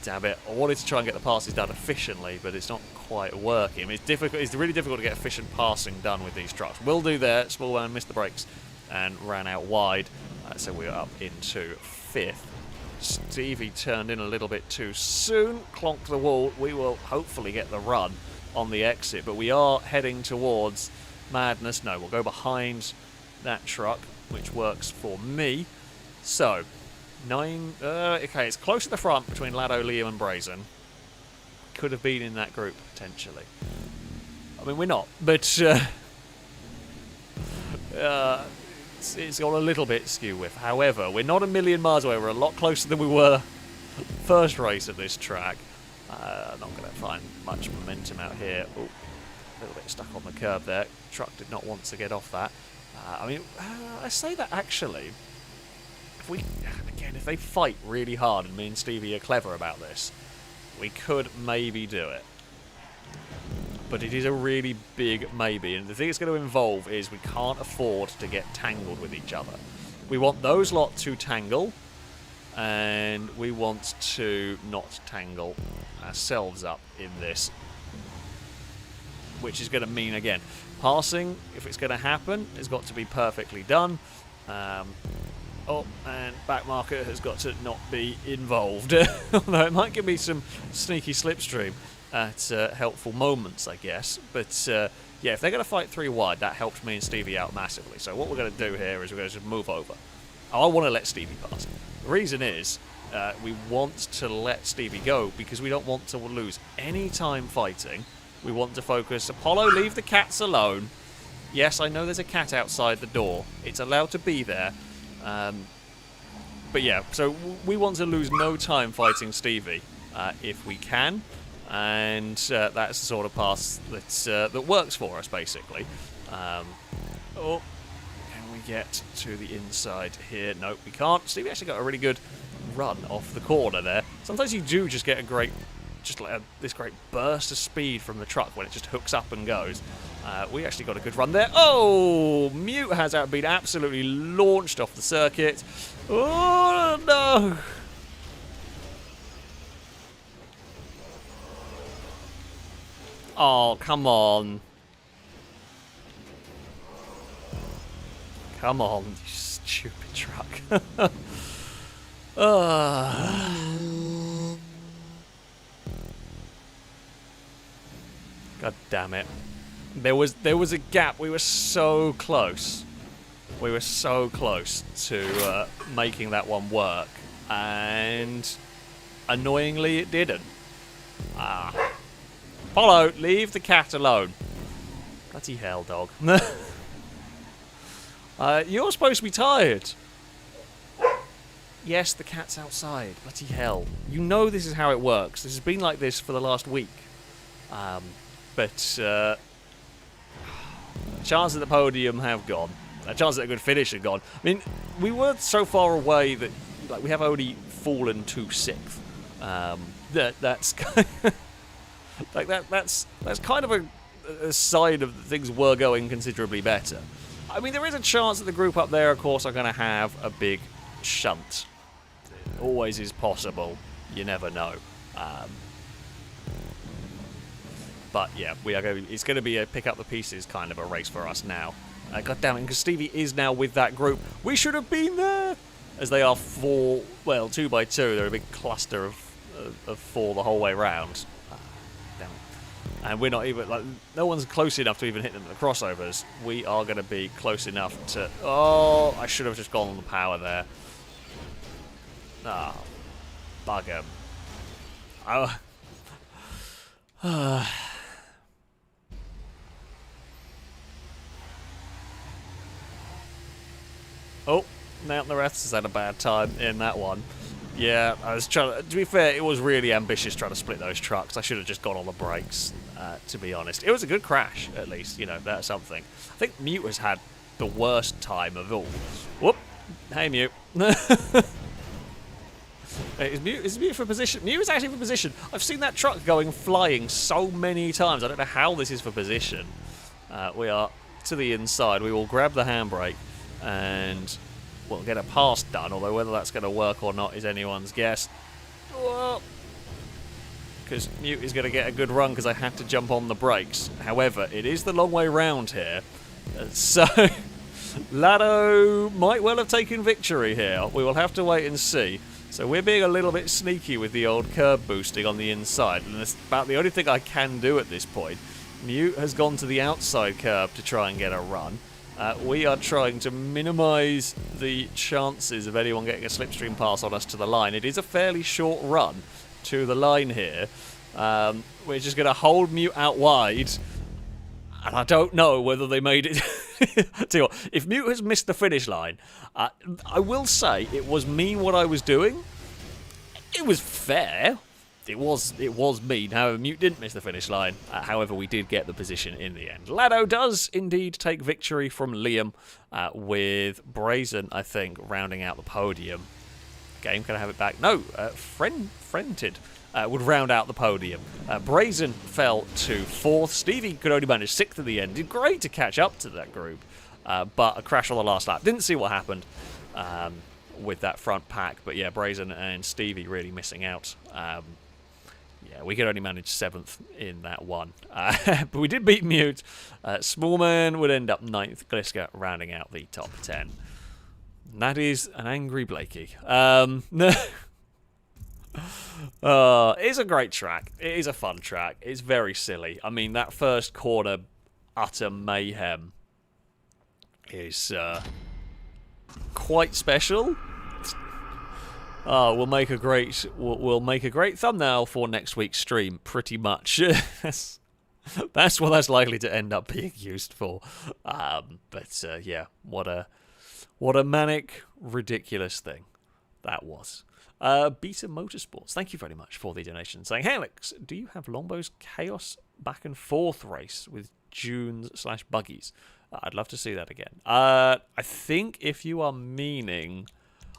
Damn it. I wanted to try and get the passes done efficiently, but it's not quite working. It's difficult. It's really difficult to get efficient passing done with these trucks. Will do there. Small man missed the brakes and ran out wide. So we're up into fifth. Stevie turned in a little bit too soon, clonked the wall. We will hopefully get the run on the exit, but we are heading towards madness. No, we'll go behind that truck, which works for me. So, okay, it's close to the front between Lado, Liam and Brazen. Could have been in that group, potentially. I mean, we're not, but it's got a little bit skew with. However, we're not a million miles away. We're a lot closer than we were first race at this track. Not going to find much momentum out here. Ooh, a little bit stuck on the curb there. Truck did not want to get off that. I mean, I say that actually. If they fight really hard, and me and Stevie are clever about this, we could maybe do it. But it is a really big maybe, and the thing it's going to involve is we can't afford to get tangled with each other. We want those lot to tangle, and we want to not tangle ourselves up in this. Which is going to mean, again, passing, if it's going to happen, has got to be perfectly done. Oh, and back marker has got to not be involved. Although it might give me some sneaky slipstream at helpful moments, I guess. But, yeah, if they're going to fight 3 wide, that helps me and Stevie out massively. So what we're going to do here is we're going to just move over. I want to let Stevie pass. The reason is we want to let Stevie go because we don't want to lose any time fighting. We want to focus. Apollo, leave the cats alone. Yes, I know there's a cat outside the door. It's allowed to be there. But yeah, so we want to lose no time fighting Stevie if we can. And that's the sort of pass that works for us, basically. Oh, can we get to the inside here? Nope, we can't. Stevie actually got a really good run off the corner there. Sometimes you do just get a great... just like this great burst of speed from the truck when it just hooks up and goes. We actually got a good run there. Oh, Mute has been absolutely launched off the circuit. Oh, no. Oh, come on. Come on, you stupid truck. God damn it. There was a gap. We were so close. We were so close to making that one work. And annoyingly it didn't. Apollo, leave the cat alone. Bloody hell, dog. You're supposed to be tired. Yes, the cat's outside. Bloody hell. You know this is how it works. This has been like this for the last week. But chances at the podium have gone. Chances at a good finish have gone. I mean, we were so far away that like we have only fallen to 6th. That's kind of, like that's kind of a sign of things were going considerably better. I mean, there is a chance that the group up there, of course, are going to have a big shunt. It always is possible. You never know. But yeah, we are going. It's going to be a pick up the pieces kind of a race for us now. God damn it, because Stevie is now with that group. We should have been there! As they are 2 by 2. They're a big cluster of 4 the whole way round. Damn it. And we're not even, like, no one's close enough to even hit them at the crossovers. We are going to be close enough to... Oh, I should have just gone on the power there. Ah, bugger. Oh. Oh, now the rest has had a bad time in that one. Yeah, I was trying to be fair, it was really ambitious trying to split those trucks. I should have just gone on the brakes, to be honest. It was a good crash, at least, you know, that's something. I think Mute has had the worst time of all. Whoop. Hey, Mute. Is Mute for position? Mute is actually for position. I've seen that truck going flying so many times. I don't know how this is for position. We are to the inside. We will grab the handbrake and we'll get a pass done, although whether that's going to work or not is anyone's guess. Because Mute is going to get a good run because I had to jump on the brakes. However, it is the long way round here. So, Lado might well have taken victory here. We will have to wait and see. So we're being a little bit sneaky with the old curb boosting on the inside. And that's about the only thing I can do at this point. Mute has gone to the outside curb to try and get a run. We are trying to minimise the chances of anyone getting a slipstream pass on us to the line. It is a fairly short run to the line here. We're just going to hold Mute out wide. And I don't know whether they made it... Tell you what, if Mute has missed the finish line, I will say it was mean what I was doing. It was fair. It was mean. However, Mute didn't miss the finish line. However, we did get the position in the end. Lado does indeed take victory from Liam, with Brazen, I think, rounding out the podium. Game, can I have it back? No, Friended would round out the podium. Brazen fell to 4th. Stevie could only manage 6th at the end. Did great to catch up to that group, but a crash on the last lap. Didn't see what happened with that front pack, but yeah, Brazen and Stevie really missing out. Yeah, we could only manage 7th in that one. But we did beat Mute. Smallman would end up 9th. Gliska rounding out the top 10. And that is an angry Blakey. It's a great track. It is a fun track. It's very silly. I mean, that first corner, utter mayhem, is quite special. We'll make a great thumbnail for next week's stream, pretty much. That's what that's likely to end up being used for. Yeah, what a manic, ridiculous thing that was. Beta Motorsports, thank you very much for the donation, saying, "Hey Alex, do you have Longbow's Chaos back and forth race with Dunes/buggies? I'd love to see that again." I think if you are meaning...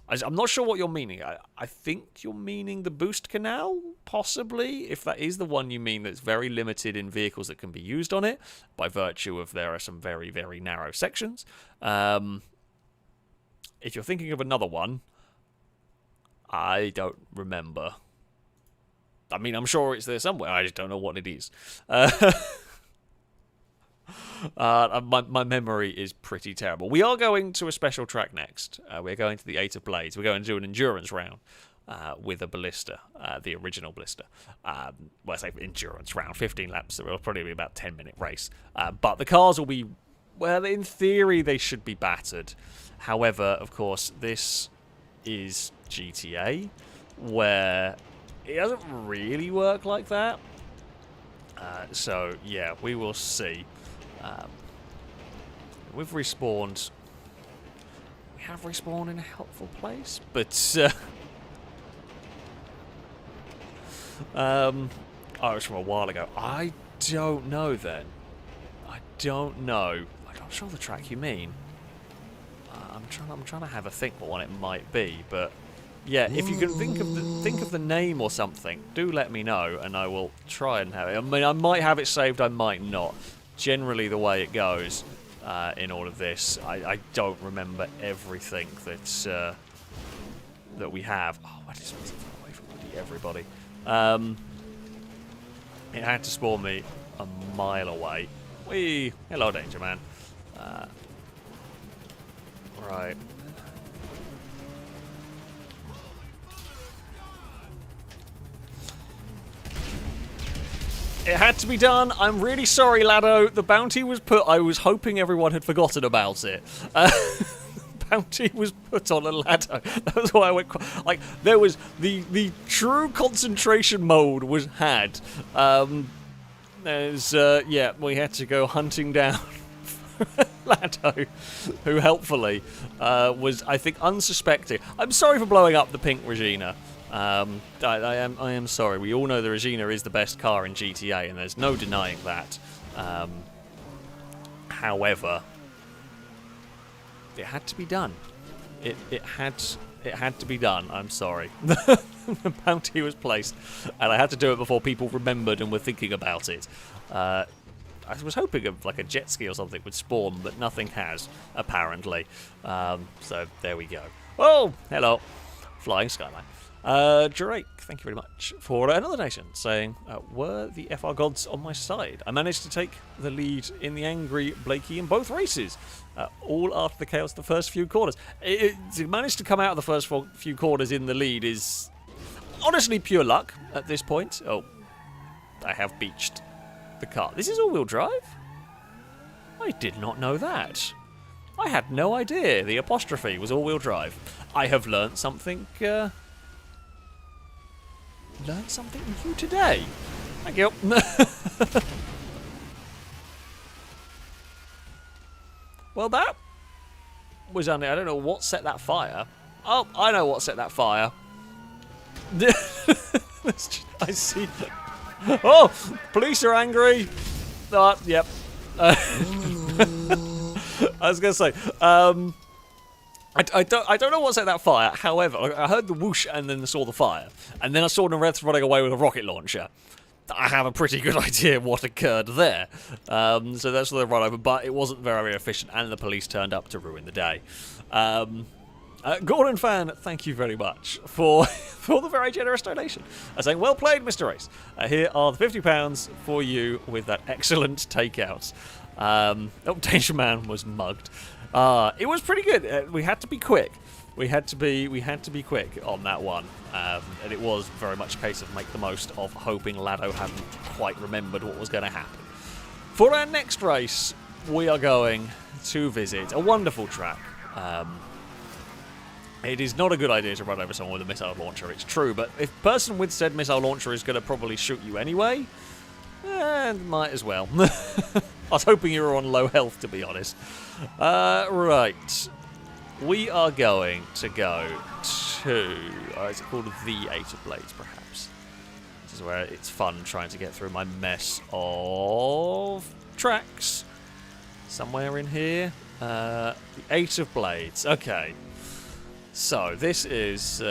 I'm not sure what you're meaning. I think you're meaning the boost canal, possibly, if that is the one you mean that's very limited in vehicles that can be used on it, by virtue of there are some very, very narrow sections. If you're thinking of another one, I don't remember. I mean, I'm sure it's there somewhere. I just don't know what it is. My memory is pretty terrible. We are going to a special track next. We're going to the Eight of Blades. We're going to do an endurance round with a ballista, the original ballista. Well, I say endurance round, 15 laps. So it'll probably be about 10-minute race. But the cars will be, well, in theory, they should be battered. However, of course, this is GTA, where it doesn't really work like that. So, yeah, we will see. We've respawned. We have respawned in a helpful place, but oh, it was from a while ago. I don't know then. I don't know. I'm not sure the track you mean. I'm trying to have a think what one it might be, but yeah, if you can think of the name or something, do let me know, and I will try and have it. I mean, I might have it saved, I might not. Generally, the way it goes in all of this, I don't remember everything that that we have. Oh, I just wasn't far away from bloody everybody. It had to spawn me a mile away. Whee! Hello, Danger Man. Right. It had to be done. I'm really sorry, Lado. The bounty was put. I was hoping everyone had forgotten about it. Bounty was put on a Lado. That was why I went. Like, there was the true concentration mode was had. There's yeah, we had to go hunting down Lado, who helpfully was, I think, unsuspecting. I'm sorry for blowing up the pink Regina. I am sorry. We all know the Regina is the best car in GTA, and there's no denying that. However, it had to be done. It had to be done. I'm sorry. The bounty was placed, and I had to do it before people remembered and were thinking about it. I was hoping of like a jet ski or something would spawn, but nothing has, apparently. So there we go. Oh, hello. Flying Skyline. Drake, thank you very much for another donation, saying, were the FR gods on my side? I managed to take the lead in the angry Blakey in both races, all after the chaos of the first few corners. To manage to come out of the first few corners in the lead is honestly pure luck at this point. Oh, I have beached the car. This is all-wheel drive? I did not know that. I had no idea the apostrophe was all-wheel drive. I have learnt something, new today. Thank you. Well, that was only, I don't know what set that fire. Oh, I know what set that fire. I see. Oh, police are angry. Yep. I was going to say, I don't know what set that fire. However, I heard the whoosh and then saw the fire, and then I saw Nareth running away with a rocket launcher. I have a pretty good idea what occurred there. So that's the run over, but it wasn't very efficient, and the police turned up to ruin the day. Gordon Fan, thank you very much for the very generous donation. Saying, well played, Mr. Race. Here are the £50 for you with that excellent takeout. Oh, Danger Man was mugged. It was pretty good. We had to be quick. We had to be quick on that one, and it was very much a case of make the most of hoping Lado hadn't quite remembered what was going to happen. For our next race, we are going to visit a wonderful track. It is not a good idea to run over someone with a missile launcher, it's true, but if the person with said missile launcher is going to probably shoot you anyway, might as well. I was hoping you were on low health, to be honest. Right. We are going to go to... is it called the Eight of Blades, perhaps? This is where it's fun trying to get through my mess of tracks. Somewhere in here. The Eight of Blades. Okay. So, this is...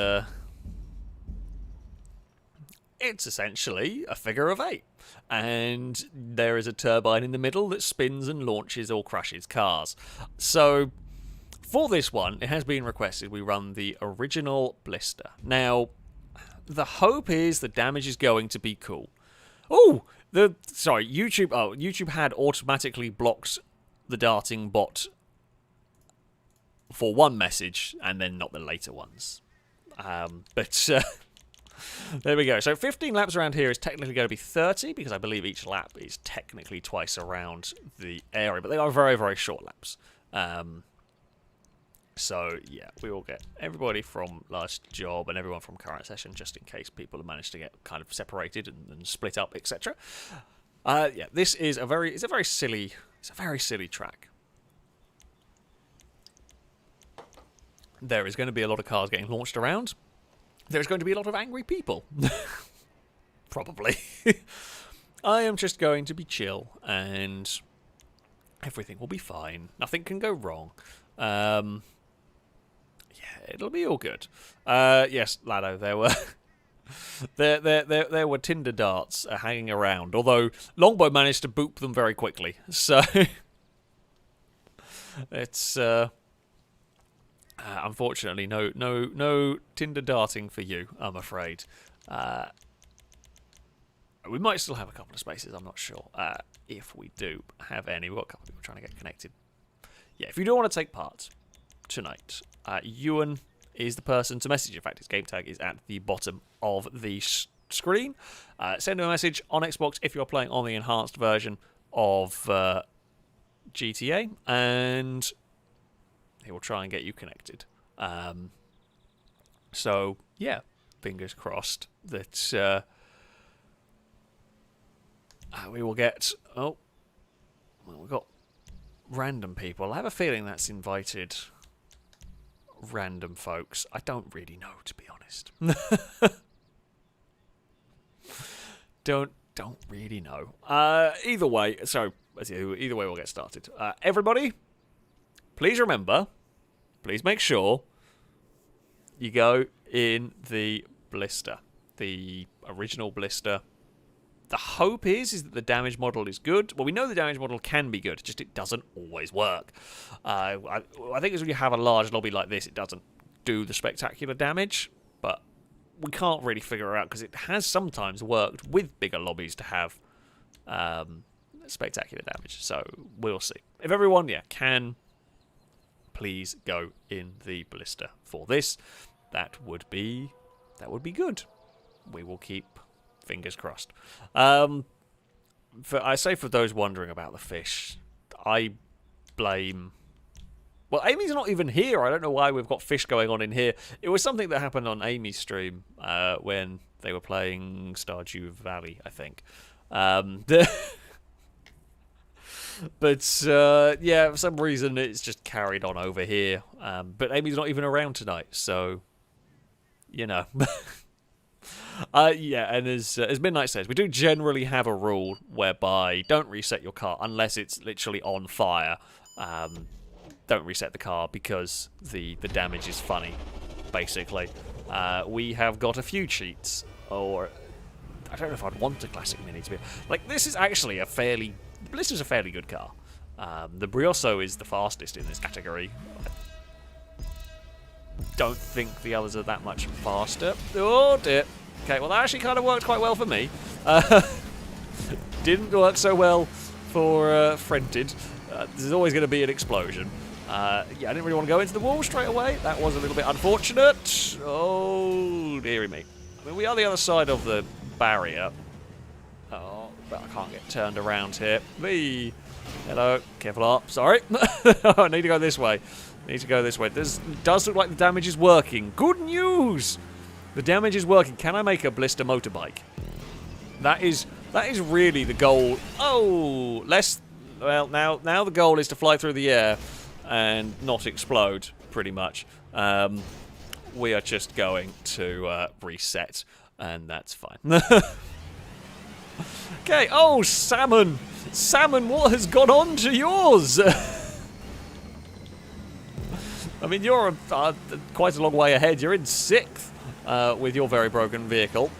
it's essentially a figure of 8. And there is a turbine in the middle that spins and launches or crashes cars. So, for this one, it has been requested we run the original blister. Now, the hope is the damage is going to be cool. Oh, Sorry, YouTube. Oh, YouTube had automatically blocked the darting bot for one message, and then not the later ones. But there we go. So 15 laps around here is technically going to be 30, because I believe each lap is technically twice around the area, but they are very, very short laps. So, yeah, we will get everybody from last job and everyone from current session, just in case people have managed to get kind of separated and split up, etc. Yeah, this is a very silly track. There is going to be a lot of cars getting launched around. There's going to be a lot of angry people. Probably. I am just going to be chill, and everything will be fine. Nothing can go wrong. Yeah, it'll be all good. Yes, Lado, there were there were Tinder darts hanging around. Although Longbow managed to boop them very quickly, so it's unfortunately no Tinder darting for you, I'm afraid. We might still have a couple of spaces. I'm not sure if we do have any. We've got a couple of people trying to get connected. Yeah, if you do want to take part tonight, Ewan is the person to message. In fact, his game tag is at the bottom of the screen. Send him a message on Xbox if you're playing on the enhanced version of GTA, and he will try and get you connected. So, yeah, fingers crossed that we will get... Oh, well, we've got random people. I have a feeling that's invited random folks. I don't really know, to be honest. don't really know. Either way, so either way we'll get started. Everybody, please remember, please make sure you go in the blister, the original blister. The hope is that the damage model is good. Well, we know the damage model can be good, just it doesn't always work. I think it's when you have a large lobby like this, it doesn't do the spectacular damage, but we can't really figure it out because it has sometimes worked with bigger lobbies to have spectacular damage. So we'll see. If everyone, can please go in the blister for this, that would be good. We will keep fingers crossed. I say for those wondering about the fish, I blame... Well, Amy's not even here. I don't know why we've got fish going on in here. It was something that happened on Amy's stream when they were playing Stardew Valley, I think. But, yeah, for some reason it's just carried on over here. But Amy's not even around tonight, so, you know... yeah, and as Midnight says, we do generally have a rule whereby don't reset your car unless it's literally on fire. Don't reset the car because the damage is funny, basically. We have got a few cheats, or I don't know if I'd want a Classic Mini to be... Like, this is actually a fairly... This is a fairly good car. The Brioso is the fastest in this category. Don't think the others are that much faster. Oh, dear. Okay, well, that actually kind of worked quite well for me. Didn't work so well for Frented. There's always going to be an explosion. Yeah, I didn't really want to go into the wall straight away. That was a little bit unfortunate. Oh, dearie me. I mean, we are the other side of the barrier. Oh, but I can't get turned around here. Hello, careful up. Sorry. I need to go this way. Need to go this way. This does look like the damage is working. Good news! The damage is working. Can I make a blister motorbike? That is really the goal. Oh, well, now the goal is to fly through the air and not explode, pretty much. We are just going to reset, and that's fine. Okay. Oh, Salmon! Salmon, what has gone on to yours? I mean, you're quite a long way ahead. You're in 6th with your very broken vehicle.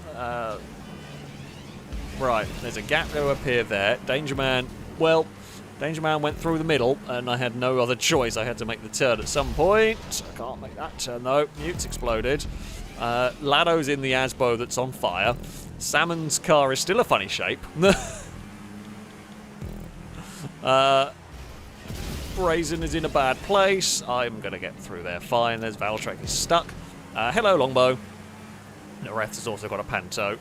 Right, there's a gap to appear there. Danger Man went through the middle, and I had no other choice. I had to make the turn at some point. I can't make that turn, though. Mute's exploded. Lado's in the Asbo that's on fire. Salmon's car is still a funny shape. Brazen is in a bad place. I'm going to get through there fine. There's Valtrek is stuck. Hello, Longbow. Nareth has also got a Panto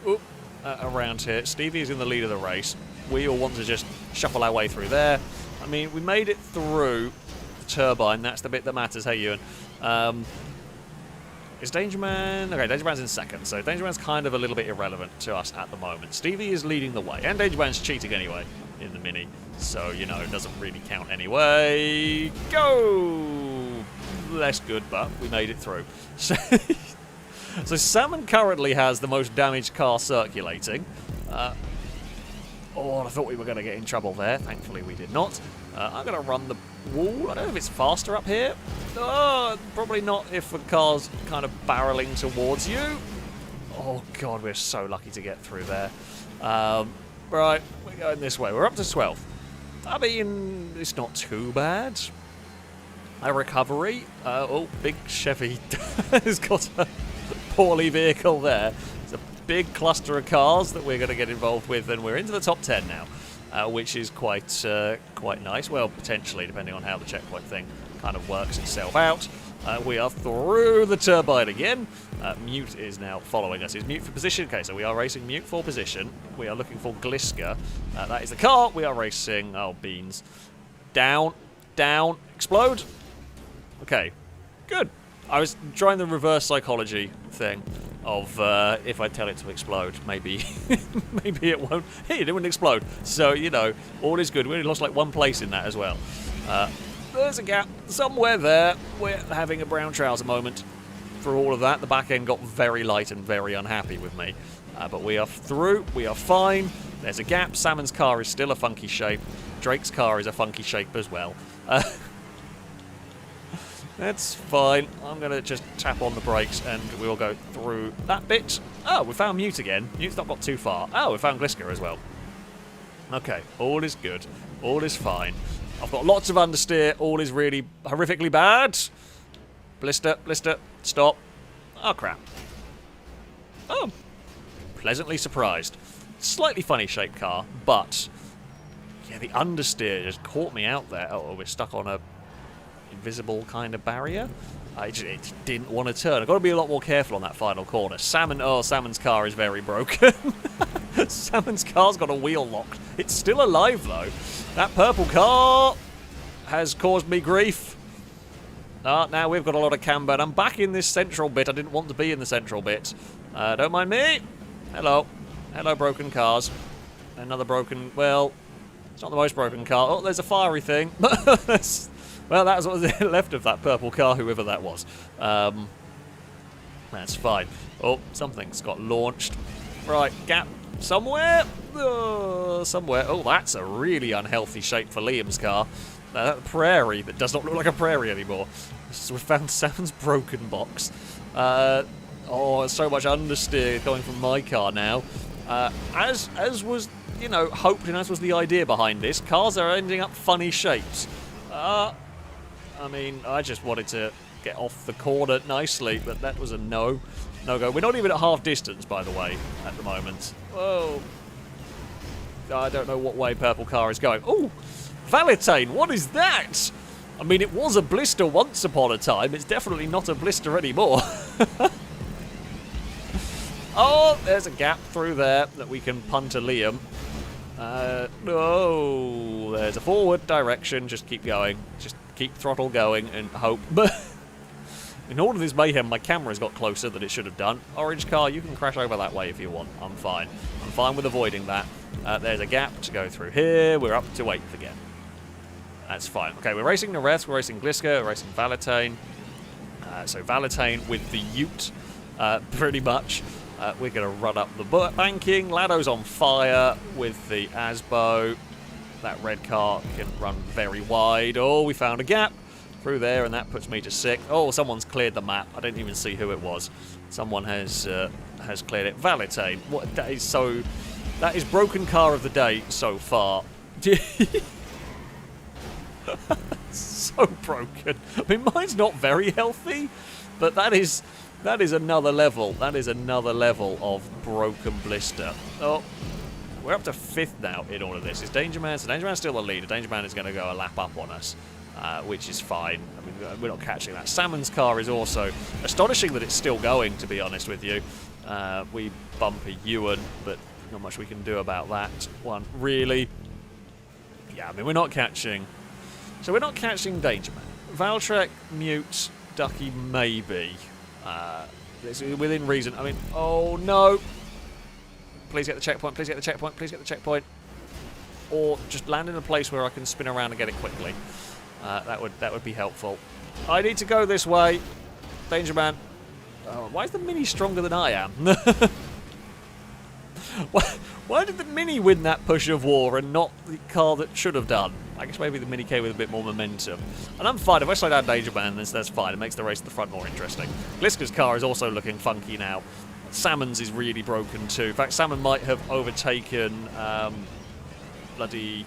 around here. Stevie is in the lead of the race. We all want to just shuffle our way through there. I mean, we made it through the turbine. That's the bit that matters. Hey, Ewan. Is Dangerman... Okay, Dangerman's in second, so Dangerman's kind of a little bit irrelevant to us at the moment. Stevie is leading the way, and Dangerman's cheating anyway in the Mini, so, you know, it doesn't really count anyway. Go! Less good, but we made it through. So Salmon currently has the most damaged car circulating. I thought we were going to get in trouble there. Thankfully, we did not. I'm going to run the wall. I don't know if it's faster up here. Probably not if the car's kind of barreling towards you. Oh, God, we're so lucky to get through there. Right, we're going this way. We're up to 12th. I mean, it's not too bad. A recovery. Big Chevy has got a poorly vehicle there. It's a big cluster of cars that we're going to get involved with, and we're into the top 10 now, which is quite nice. Well, potentially, depending on how the checkpoint thing kind of works itself out. We are through the turbine again. Mute is now following us. Is Mute for position? Okay, so we are racing Mute for position. We are looking for Gliska. That is the car. We are racing... Oh, beans. Down. Down. Explode. Okay. Good. I was trying the reverse psychology thing of if I tell it to explode, maybe maybe it won't. Hey, it wouldn't explode. So, you know, all is good. We only lost like one place in that as well. There's a gap somewhere there. We're having a brown trouser moment for all of that. The back end got very light and very unhappy with me. But we are through. We are fine. There's a gap. Salmon's car is still a funky shape. Drake's car is a funky shape as well. That's fine. I'm going to just tap on the brakes and we'll go through that bit. Oh, we found Mute again. Mute's not got too far. Oh, we found Gliska as well. Okay, all is good. All is fine. I've got lots of understeer. All is really horrifically bad. Blister, blister, stop. Oh, crap. Oh, pleasantly surprised. Slightly funny shaped car, but yeah, the understeer just caught me out there. Oh, we're stuck on a invisible kind of barrier. I just didn't want to turn. I've got to be a lot more careful on that final corner. Salmon's car is very broken. Salmon's car's got a wheel locked. It's still alive, though. That purple car has caused me grief. Now we've got a lot of camber, and I'm back in this central bit. I didn't want to be in the central bit. Don't mind me. Hello. Hello, broken cars. Another broken... Well, it's not the most broken car. Oh, there's a fiery thing. Well, that was what was left of that purple car, whoever that was. That's fine. Oh, something's got launched. Right, gap somewhere? Somewhere. Oh, that's a really unhealthy shape for Liam's car. That prairie that does not look like a prairie anymore. So we found Sam's broken box. Oh, so much understeer going from my car now. As was, you know, hoped and as was the idea behind this, cars are ending up funny shapes. I mean, I just wanted to get off the corner nicely, but that was a no-go. We're not even at half distance, by the way, at the moment. Whoa. I don't know what way purple car is going. Oh, Valentine, what is that? I mean, it was a blister once upon a time. It's definitely not a blister anymore. Oh, there's a gap through there that we can punt a Liam. No, there's a forward direction. Just keep going. Just keep throttle going and hope. But in all of this mayhem, my camera's got closer than it should have done. Orange car, you can crash over that way if you want. I'm fine. I'm fine with avoiding that. There's a gap to go through here. We're up to 8th again. That's fine. Okay, we're racing Nareth, we're racing Gliska, we're racing Valentine. So Valentine with the Ute, pretty much. We're going to run up the banking. Lado's on fire with the Asbo. That red car can run very wide. Oh, we found a gap through there, and that puts me to 6th. Oh, someone's cleared the map. I didn't even see who it was. Someone has cleared it. Valentine. What? That is broken car of the day so far. So broken. I mean, mine's not very healthy, but that is another level. That is another level of broken blister. Oh, We're up to 5th now in all of this. Is Danger Man? So Danger Man's still the leader. Danger Man is going to go a lap up on us, which is fine. I mean, we're not catching that. Salmon's car is also astonishing that it's still going, to be honest with you. We bump a Ewan, but not much we can do about that one, really. Yeah, I mean, we're not catching... So we're not catching Danger Man. Valtrek, Mute, Ducky, maybe. It's within reason. I mean, oh no! Please get the checkpoint, please get the checkpoint, please get the checkpoint. Or just land in a place where I can spin around and get it quickly. That would be helpful. I need to go this way. Danger Man. Oh, why is the Mini stronger than I am? Why did the Mini win that push of war and not the car that should have done? I guess maybe the Mini came with a bit more momentum. And I'm fine. If I slow down Danger Man, that's fine. It makes the race at the front more interesting. Gliska's car is also looking funky now. Salmon's is really broken too. In fact, Salmon might have overtaken bloody...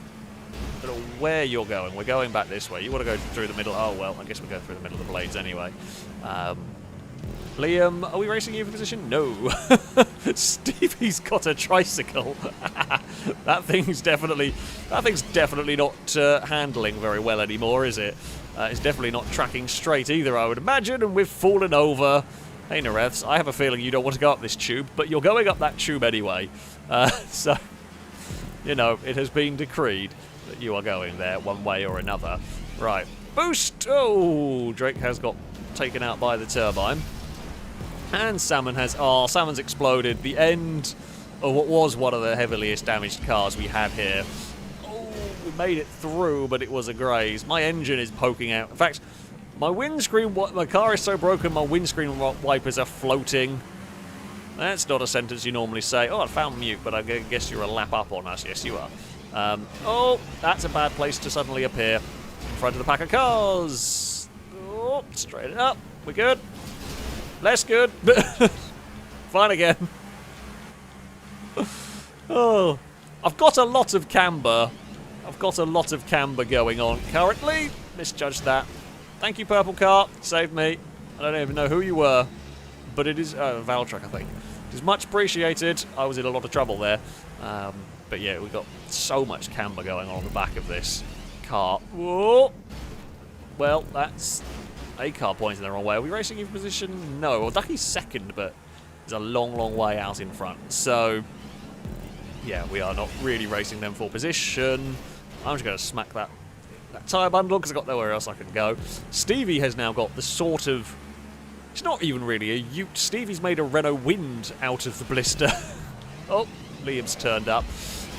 I don't know where you're going. We're going back this way. You want to go through the middle. Oh, well, I guess we're going through the middle of the blades anyway. Liam, are we racing you for position? No. Stevie's got a tricycle. that thing's definitely not handling very well anymore, is it? It's definitely not tracking straight either, I would imagine, and we've fallen over. Hey, Nareths, I have a feeling you don't want to go up this tube, but you're going up that tube anyway. So, you know, it has been decreed that you are going there one way or another. Right. Boost! Oh, Drake has got taken out by the turbine. And Salmon has... Oh, Salmon's exploded. The end of what was one of the heaviest damaged cars we had here. Oh, we made it through, but it was a graze. My engine is poking out. In fact, my windscreen... My car is so broken, my windscreen wipers are floating. That's not a sentence you normally say. Oh, I found Mute, but I guess you're a lap up on us. Yes, you are. Oh, that's a bad place to suddenly appear. In front of the pack of cars. Oh, straighten up. We're good. Less good. Fine again. Oh, I've got a lot of camber. I've got a lot of camber going on currently. Misjudged that. Thank you, purple car. Saved me. I don't even know who you were, but it is Valtrek, I think. It is much appreciated. I was in a lot of trouble there. But yeah, we've got so much camber going on the back of this car. Whoa. Well, that's a car pointing the wrong way. Are we racing in position? No. Well, Ducky's second, but there's a long, long way out in front. So, yeah, we are not really racing them for position. I'm just going to smack that tyre bundle because I've got nowhere else I can go. Stevie has now got the sort of... It's not even really a ute. Stevie's made a Renault Wind out of the blister. Oh, Liam's turned up.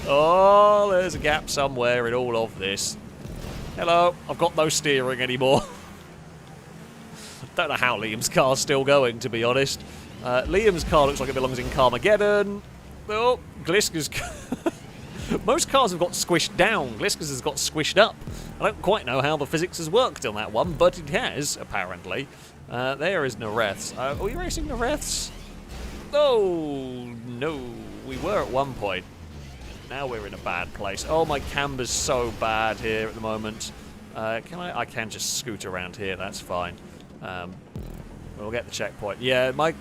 Oh, there's a gap somewhere in all of this. Hello, I've got no steering anymore. Don't know how Liam's car's still going, to be honest. Liam's car looks like it belongs in Carmageddon. Oh, Gliska's... Most cars have got squished down. Gliska's has got squished up. I don't quite know how the physics has worked on that one, but it has, apparently. There is Nareths. Are we racing Nareths? Oh, no. We were at one point. Now we're in a bad place. Oh, my camber's so bad here at the moment. I can just scoot around here. That's fine. We'll get the checkpoint. Yeah, my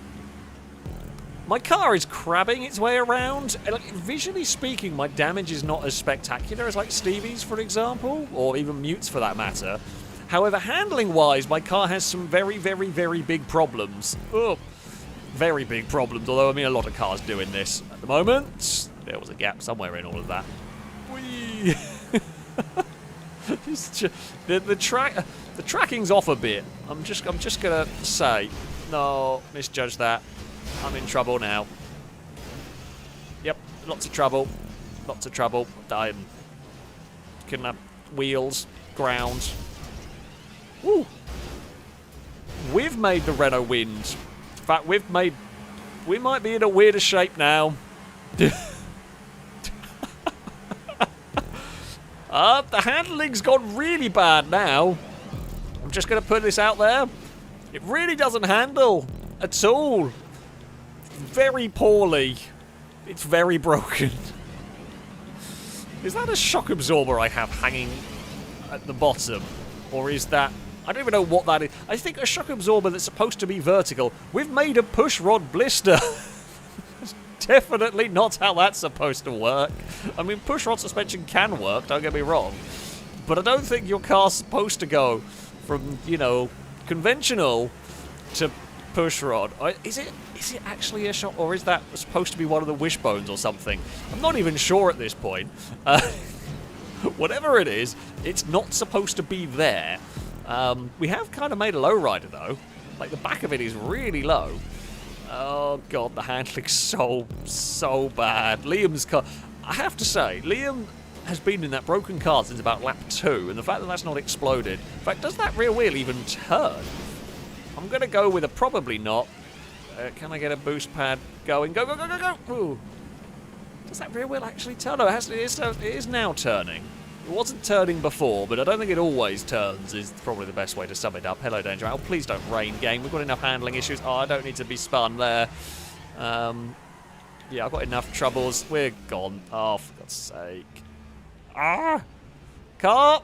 car is crabbing its way around. Like, visually speaking, my damage is not as spectacular as like Stevie's, for example, or even Mute's for that matter. However, handling-wise, my car has some very, very, very big problems. Oh, very big problems, although, I mean, a lot of cars doing this at the moment. There was a gap somewhere in all of that. Whee! The tracking's off a bit. I'm just gonna say, no, misjudged that. I'm in trouble now. Yep, lots of trouble. Lots of trouble. Dying. Couldn't have wheels, ground. Woo! We've made the Renault Wind. In fact, we might be in a weirder shape now. The handling's gone really bad now. I'm just going to put this out there. It really doesn't handle at all. Very poorly. It's very broken. Is that a shock absorber I have hanging at the bottom? Or is that... I don't even know what that is. I think a shock absorber that's supposed to be vertical. We've made a push rod blister. definitely not how that's supposed to work. I mean, push rod suspension can work, don't get me wrong. But I don't think your car's supposed to go from, you know, conventional to push rod. Is it actually a shot, or is that supposed to be one of the wishbones or something? I'm not even sure at this point. Whatever it is, it's not supposed to be there. We have kind of made a lowrider though. Like, the back of it is really low. Oh god, the handling's so bad. Liam's car, I have to say, Liam has been in that broken car since about lap 2, and the fact that that's not exploded. In fact, does that rear wheel even turn? I'm going to go with a probably not. Can I get a boost pad going? Go, go, go, go, go! Ooh. Does that rear wheel actually turn? No, it is now turning. It wasn't turning before, but I don't think it always turns, is probably the best way to sum it up. Hello, Danger. Oh, please don't rain, game. We've got enough handling issues. Oh, I don't need to be spun there. Yeah, I've got enough troubles. We're gone. Oh, for God's sake. Ah! Car!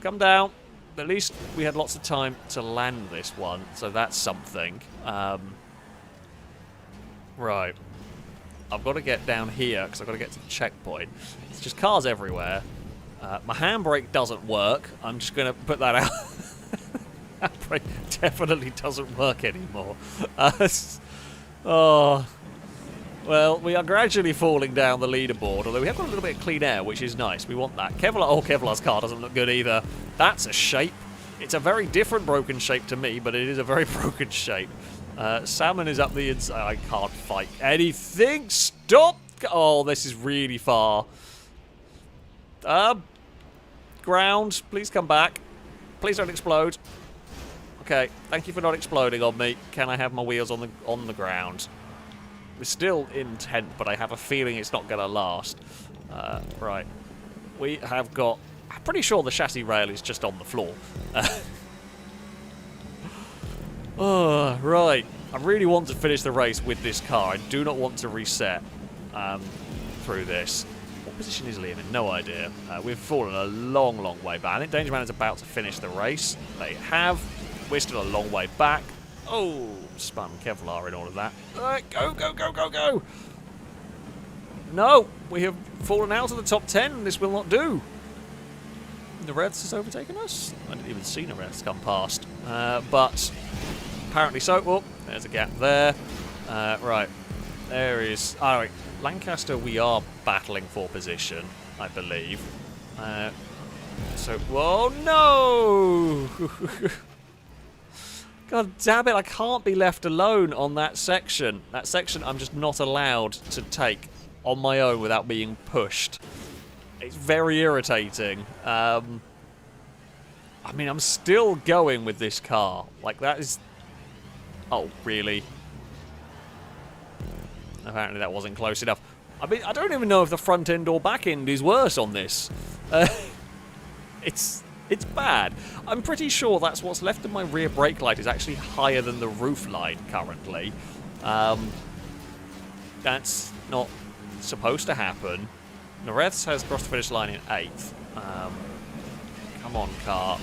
Come down. At least we had lots of time to land this one, so that's something. Right. I've got to get down here, because I've got to get to the checkpoint. It's just cars everywhere. My handbrake doesn't work. I'm just going to put that out. Handbrake definitely doesn't work anymore. Oh... Well, we are gradually falling down the leaderboard, although we have got a little bit of clean air, which is nice. We want that. Kevlar, oh, Kevlar's car doesn't look good either. That's a shape. It's a very different broken shape to me, but it is a very broken shape. Salmon is up the inside. I can't fight anything. Stop! Oh, this is really far. Ground, please come back. Please don't explode. Okay, thank you for not exploding on me. Can I have my wheels on the ground? We're still in 10th, but I have a feeling it's not going to last. Right. We have got... I'm pretty sure the chassis rail is just on the floor. Oh, right. I really want to finish the race with this car. I do not want to reset through this. What position is Liam in? No idea. We've fallen a long, long way back. I think Danger Man is about to finish the race. They have. We're still a long way back. Oh, spun Kevlar and all of that. Go, go, go, go, go! No, we have fallen out of the top 10. This will not do. Nareth has overtaken us. I didn't even see Nareth come past. But apparently so. Oh, there's a gap there. Right, there is... All right, Lancaster, we are battling for position, I believe. So, whoa, no! God damn it, I can't be left alone on that section. That section I'm just not allowed to take on my own without being pushed. It's very irritating. I mean, I'm still going with this car. Like, that is... Oh, really? Apparently that wasn't close enough. I mean, I don't even know if the front end or back end is worse on this. It's bad. I'm pretty sure that's what's left of my rear brake light is actually higher than the roof line currently. That's not supposed to happen. Nareth has crossed the finish line in 8th. Come on, car.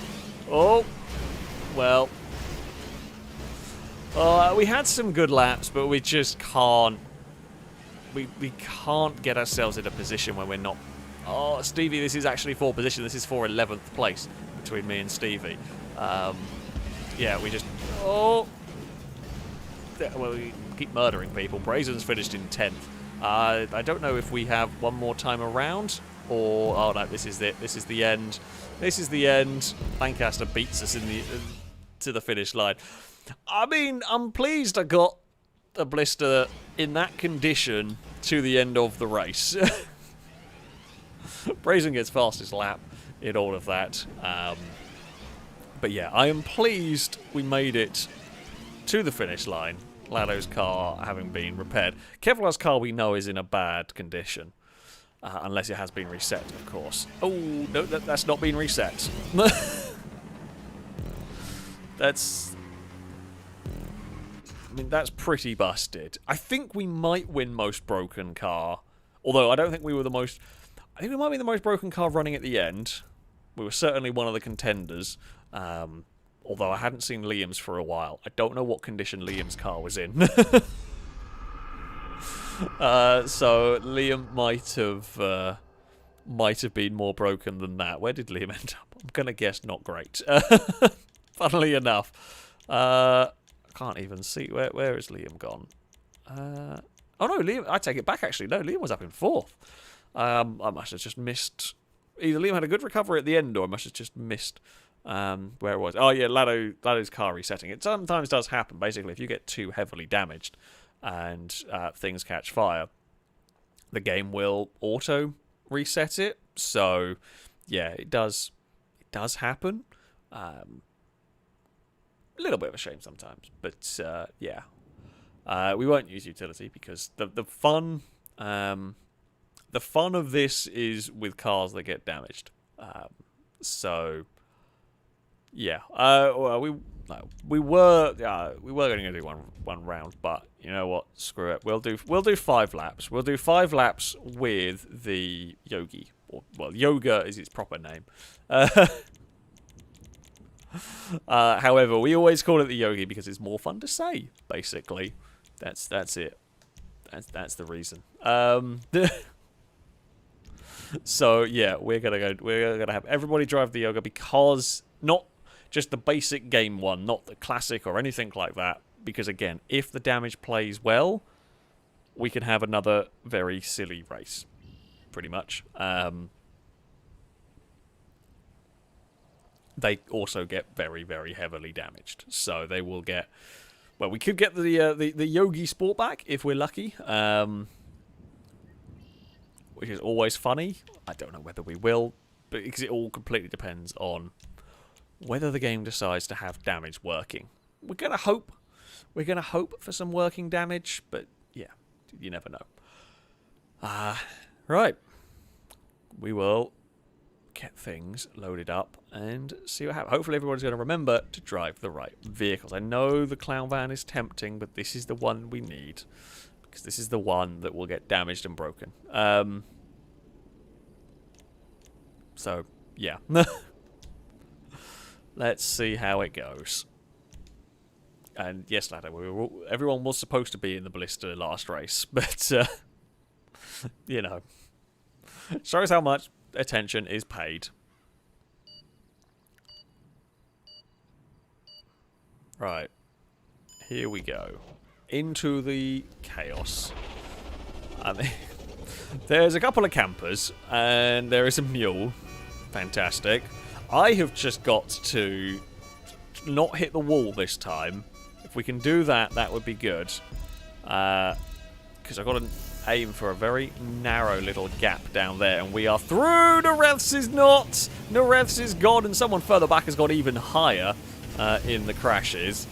Oh, well. We had some good laps, but we just can't. We can't get ourselves in a position where we're not. Oh, Stevie, this is actually for position. This is for 11th place between me and Stevie. Yeah, we just... Oh! Well, we keep murdering people. Brazen's finished in 10th. I don't know if we have one more time around, or... Oh, no, this is it. This is the end. This is the end. Lancaster beats us in the to the finish line. I mean, I'm pleased I got a blister in that condition to the end of the race. Brazen gets fastest lap in all of that. But yeah, I am pleased we made it to the finish line. Lado's car having been repaired. Kevlar's car we know is in a bad condition. Unless it has been reset, of course. Oh, no, that's not been reset. That's... I mean, that's pretty busted. I think we might win most broken car. Although, I don't think we were the most... I think we might be the most broken car running at the end. We were certainly one of the contenders. Although I hadn't seen Liam's for a while. I don't know what condition Liam's car was in. So Liam might have been more broken than that. Where did Liam end up? I'm gonna guess not great. Funnily enough, I can't even see where is Liam gone. Oh no, Liam. I take it back. Actually, no, Liam was up in 4th. I must have just missed. Either Liam had a good recovery at the end, or I must have just missed where it was. Oh yeah, Lado's car resetting. It sometimes does happen. Basically, if you get too heavily damaged and things catch fire, the game will auto reset it. So yeah, it does happen. A little bit of a shame sometimes, but yeah, we won't use utility because the fun of this is with cars that get damaged. So yeah, well, we were going to do one round, but you know what? Screw it. We'll do 5 laps. We'll do 5 laps with the Yogi, or well, Yoga is its proper name. However, we always call it the Yogi because it's more fun to say. Basically, that's it. That's the reason. So yeah, we're gonna have everybody drive the Yoga because not just the basic game one, not the classic or anything like that. Because again, if the damage plays well, we can have another very silly race, pretty much. They also get very, very heavily damaged, so they will get. Well, we could get the Yogi Sport back if we're lucky, which is always funny. I don't know whether we will, but because it all completely depends on whether the game decides to have damage working. We're gonna hope for some working damage, but yeah, you never know. Right, we will get things loaded up and see what happens. Hopefully everyone's going to remember to drive the right vehicles. I know the clown van is tempting, but this is the one we need because this is the one that will get damaged and broken. So yeah, let's see how it goes. And yes, ladder, everyone was supposed to be in the blister last race, but you know, shows how much attention is paid. Right, here we go into the chaos. I mean, there's a couple of campers and there is a mule. Fantastic. I have just got to not hit the wall this time. If we can do that, that would be good. Because I've got to aim for a very narrow little gap down there, and we are through. Nareths is not. Nareths is gone, and someone further back has got even higher in the crashes.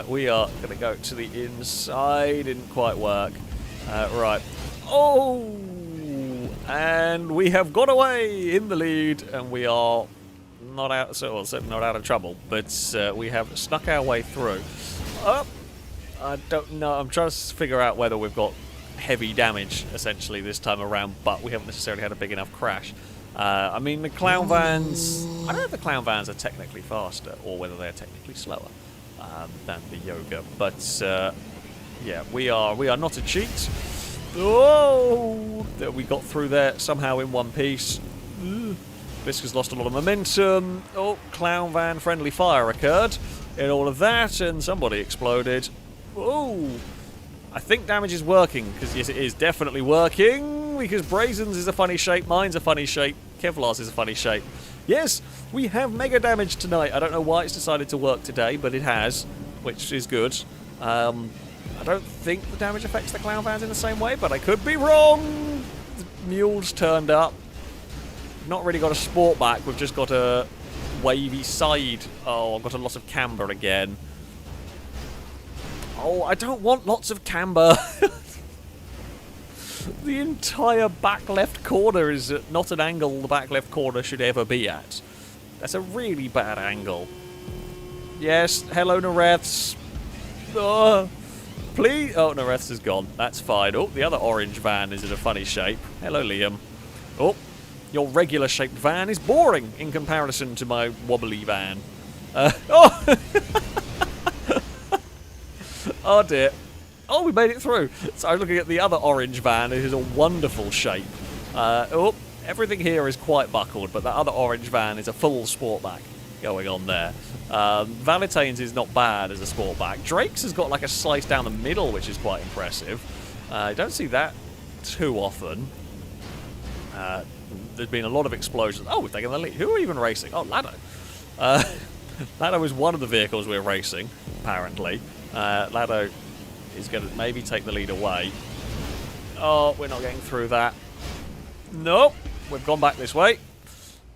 We are going to go to the inside. Didn't quite work. Right. Oh! And we have got away in the lead, and we are not out, certainly not out of trouble, but we have snuck our way through. I don't know. I'm trying to figure out whether we've got heavy damage, essentially, this time around, but we haven't necessarily had a big enough crash. I mean, the clown vans... I don't know if the clown vans are technically faster, or whether they're technically slower than the Yoga, but yeah, we are not a cheat. Oh! We got through there somehow in one piece. This has lost a lot of momentum. Oh, clown van friendly fire occurred in all of that, and somebody exploded. Oh! I think damage is working, because yes, it is definitely working, because Brazen's is a funny shape, mine's a funny shape, Kevlar's is a funny shape. Yes, we have mega damage tonight. I don't know why it's decided to work today, but it has, which is good. I don't think the damage affects the clown vans in the same way, but I could be wrong. The mule's turned up. Not really got a sport back, we've just got a wavy side. Oh, I've got a lot of camber again. Oh, I don't want lots of camber. The entire back left corner is not an angle the back left corner should ever be at. That's a really bad angle. Yes, hello Nareths. Please. Oh, Nareths is gone. That's fine. Oh, the other orange van is in a funny shape. Hello, Liam. Oh, your regular shaped van is boring in comparison to my wobbly van. Oh! Oh dear. Oh, we made it through. So I'm looking at the other orange van. It is a wonderful shape. Oh, everything here is quite buckled, but that other orange van is a full sportback going on there. Valetane's is not bad as a sportback. Drake's has got like a slice down the middle, which is quite impressive. I don't see that too often. There's been a lot of explosions. Oh, we've taken the lead. Who are we even racing? Oh, Lado. Lado is one of the vehicles we're racing, apparently. Lado is going to maybe take the lead away. Oh, we're not getting through that. Nope. We've gone back this way.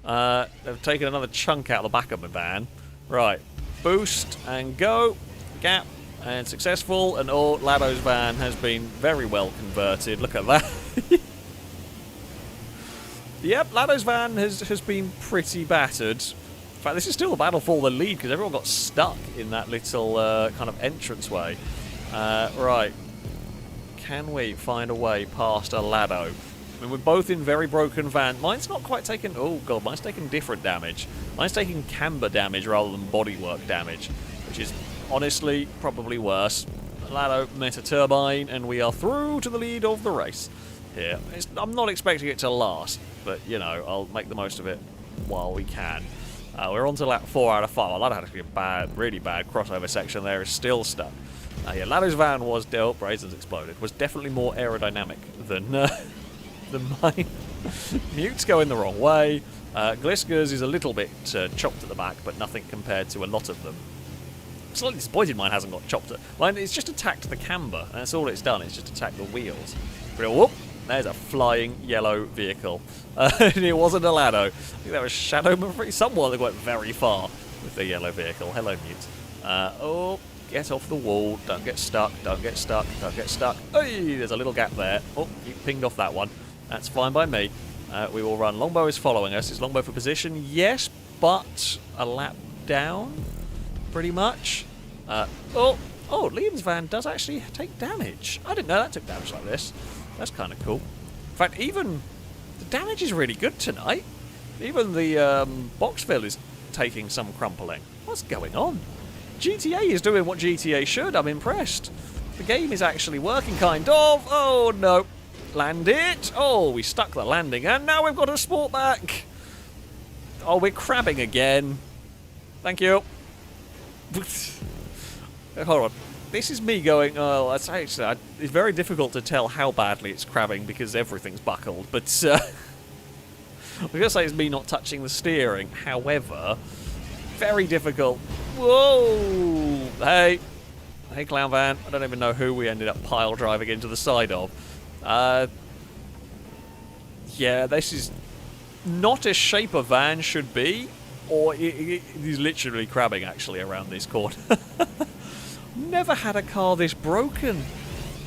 They've taken another chunk out of the back of my van. Right. Boost and go. Gap. And successful. And oh, Lado's van has been very well converted. Look at that. Yep, Lado's van has been pretty battered. In fact, this is still a battle for the lead because everyone got stuck in that little kind of entranceway. Right. Can we find a way past a Lado? I mean, we're both in very broken van. Mine's not quite taken... Oh, God, mine's taking different damage. Mine's taking camber damage rather than bodywork damage, which is honestly probably worse. Lado met a turbine, and we are through to the lead of the race here. I'm not expecting it to last, but, you know, I'll make the most of it while we can. We're on to lap 4 out of 5. Lado had a bad, really bad crossover section there. Is still stuck. Yeah, Lado's van was... Oh, Brazen's exploded. Was definitely more aerodynamic than mine. Mute's going the wrong way. Gliska's is a little bit chopped at the back, but nothing compared to a lot of them. I'm slightly disappointed mine hasn't got chopped. Mine, it's just attacked the camber, and that's all it's done. It's just attacked the wheels. But whoop! There's a flying yellow vehicle. It wasn't a Lado. I think that was Shadow Marie. Someone that went very far with the yellow vehicle. Hello, Mute. Oh, get off the wall. Don't get stuck. Don't get stuck. Don't get stuck. Hey, there's a little gap there. Oh, you pinged off that one. That's fine by me. We will run. Longbow is following us. Is Longbow for position? Yes, but a lap down, pretty much. Oh, Liam's van does actually take damage. I didn't know that took damage like this. That's kind of cool. In fact, even the damage is really good tonight. Even the box fill is taking some crumpling. What's going on? GTA is doing what GTA should. I'm impressed. The game is actually working, kind of. Oh, no. Land it. Oh, we stuck the landing, and now we've got a sport back. Oh, we're crabbing again. Thank you. Hold on. This is me going, oh, it's actually, it's very difficult to tell how badly it's crabbing because everything's buckled, but I was going to say it's me not touching the steering. However, very difficult. Whoa! Hey, Clown Van. I don't even know who we ended up pile driving into the side of. Yeah, this is not a shape a van should be, or it is literally crabbing actually around this corner. Never had a car this broken,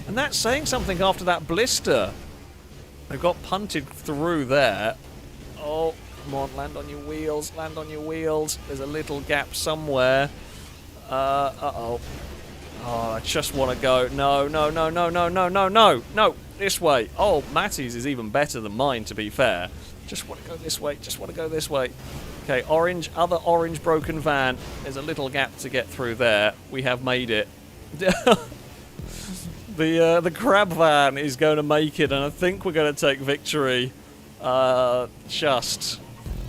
and that's saying something after that blister. I got punted through there. Oh, come on, land on your wheels, land on your wheels. There's a little gap somewhere. Uh-oh. Oh, I just want to go. No, no, no, no, no, no, no, no, no. This way. Oh, Matty's is even better than mine, to be fair. Just want to go this way. Just want to go this way. Okay, orange, other orange broken van. There's a little gap to get through there. We have made it. The crab van is going to make it, and I think we're going to take victory. Just.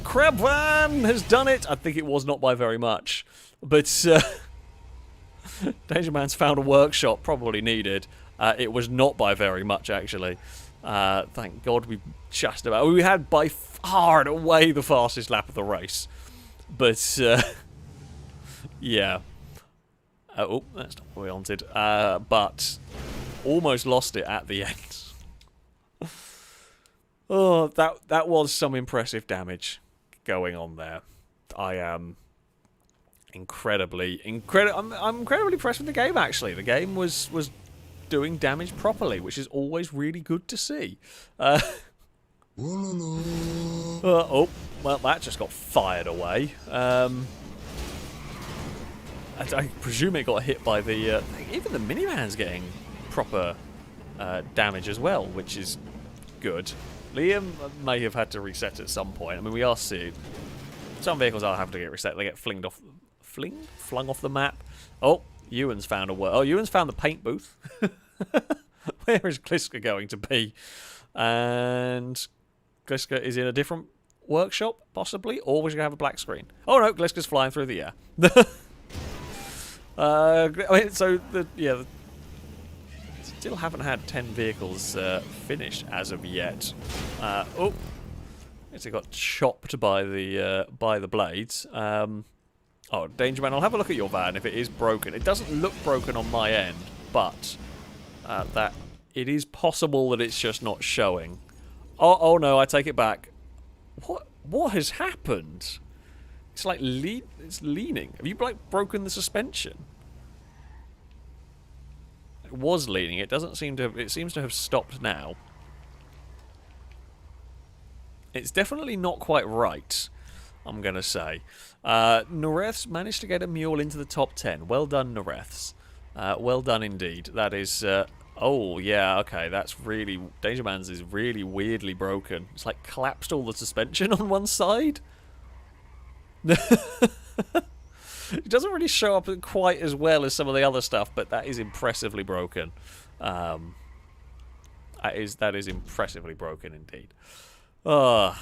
Crab van has done it. I think it was not by very much. But Danger Man's found a workshop, probably needed. It was not by very much, actually. Thank God we just about... We had by far and away the fastest lap of the race. But, yeah. Oh, that's not what we wanted. But almost lost it at the end. Oh, that was some impressive damage going on there. I am I'm incredibly impressed with the game, actually. The game was doing damage properly, which is always really good to see. Oh, well, that just got fired away. I presume it got hit by the... even the minivan's getting proper damage as well, which is good. Liam may have had to reset at some point. I mean, we are seeing... Some vehicles are having to get reset. They get flung off the map. Oh, Ewan's found a... Oh, Ewan's found the paint booth. Where is Gliska going to be? And Gliska is in a different workshop, possibly, or we're going to have a black screen. Oh no, Gliska's flying through the air. I mean, so still haven't had 10 vehicles finished as of yet. Oh, it got chopped by the blades. Oh, Danger Man, I'll have a look at your van if it is broken. It doesn't look broken on my end, but that it is possible that it's just not showing. Oh no, I take it back. What has happened? It's like it's leaning. Have you like broken the suspension? It was leaning. It doesn't seem to have, it seems to have stopped now. It's definitely not quite right, I'm going to say. Nareth's managed to get a mule into the top 10. Well done, Nareth's. Well done indeed. That is... oh, yeah, okay. That's really... Danger Man's is really weirdly broken. It's like collapsed all the suspension on one side. It doesn't really show up quite as well as some of the other stuff, but that is impressively broken. That is impressively broken indeed. And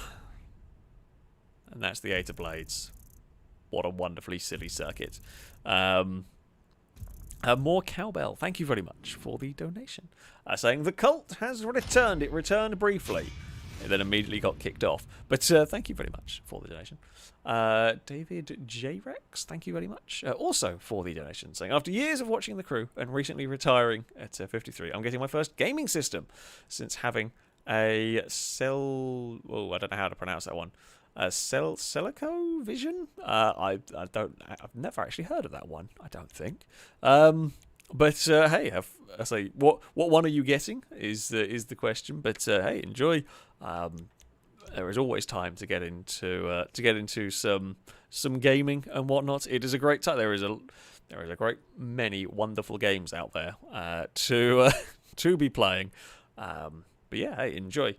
that's the 8 of Blades. What a wonderfully silly circuit. More cowbell. Thank you very much for the donation. Saying the cult has returned. It returned briefly. It then immediately got kicked off. But thank you very much for the donation. David J. Rex, thank you very much. Also for the donation, saying, after years of watching the crew and recently retiring at 53, I'm getting my first gaming system since having a Cell... Oh, I don't know how to pronounce that one. Celico Vision? I've never actually heard of that one, I don't think. But hey, I say, what one are you getting is the question. But hey, enjoy. There is always time to get into some gaming and whatnot. It is a great time. There is a great many wonderful games out there to be playing. But yeah, hey, enjoy.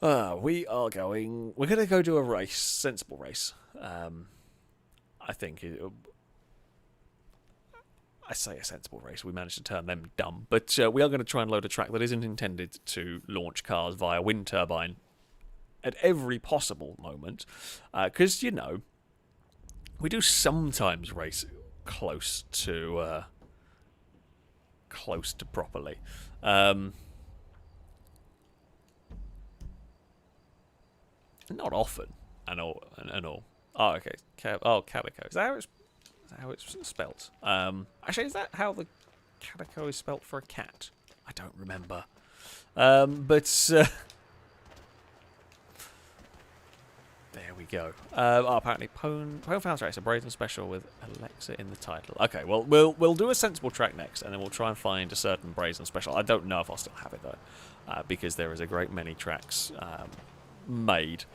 We're going to go do a race, sensible race. I think I say a sensible race. We managed to turn them dumb, but we are going to try and load a track that isn't intended to launch cars via wind turbine at every possible moment, because you know we do sometimes race close to properly. Not often, and all. Oh, okay. Calico. Is that how it's spelt? Actually, is that how the calico is spelt for a cat? I don't remember. But there we go. Apparently, Pone Found Race, a Brazen special with Alexa in the title. Okay, well, we'll do a sensible track next, and then we'll try and find a certain Brazen special. I don't know if I'll still have it though, because there is a great many tracks made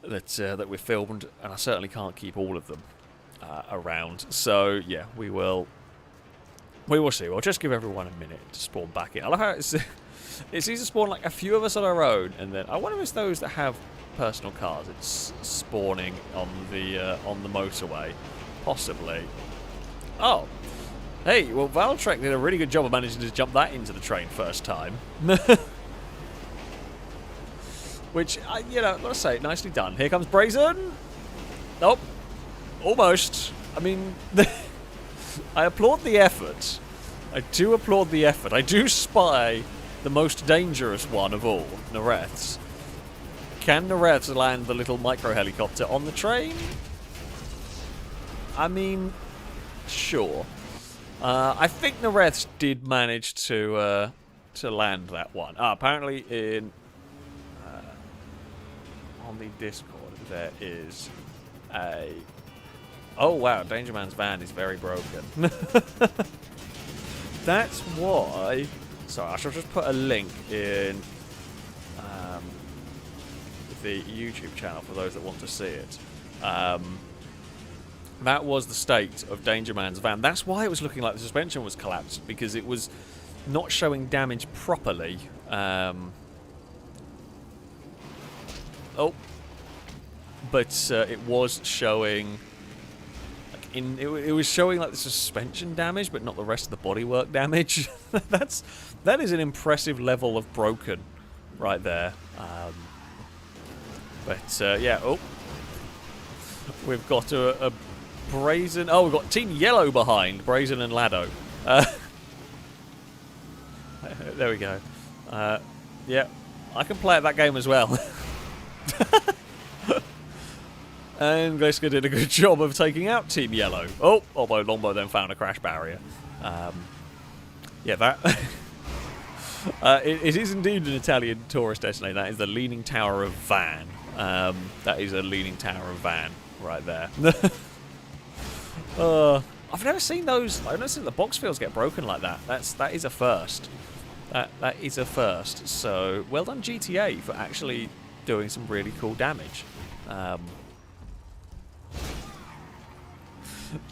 that we've filmed, and I certainly can't keep all of them around. So yeah, we will see. We'll just give everyone a minute to spawn back in. I love how it seems to spawn like a few of us on our own, and then I wonder if it's those that have personal cars. It's spawning on the motorway, possibly. Oh, hey, well, Valtrek did a really good job of managing to jump that into the train first time. Which, you know, let's say, nicely done. Here comes Brazen. Nope. Almost. I mean, I applaud the effort. I do applaud the effort. I do spy the most dangerous one of all, Nareth's. Can Nareth's land the little micro-helicopter on the train? I mean, sure. I think Nareth's did manage to land that one. Apparently in... on the Discord, there is a... Oh, wow, Danger Man's van is very broken. That's why... Sorry, I shall just put a link in the YouTube channel for those that want to see it. That was the state of Danger Man's van. That's why it was looking like the suspension was collapsed, because it was not showing damage properly. Oh. But it was showing like it was showing like the suspension damage, but not the rest of the bodywork damage. That is an impressive level of broken right there. Yeah, oh, we've got a Brazen. Oh, we've got Team Yellow behind Brazen and Lado. There we go. Yeah, I can play at that game as well. And Gliska did a good job of taking out Team Yellow. Oh, although Longbow then found a crash barrier. Yeah, that... it is indeed an Italian tourist destination. That is the Leaning Tower of Van. That is a Leaning Tower of Van right there. I've never seen those. I've never seen the box fields get broken like that. That is a first. That is a first. So well done GTA for actually doing some really cool damage.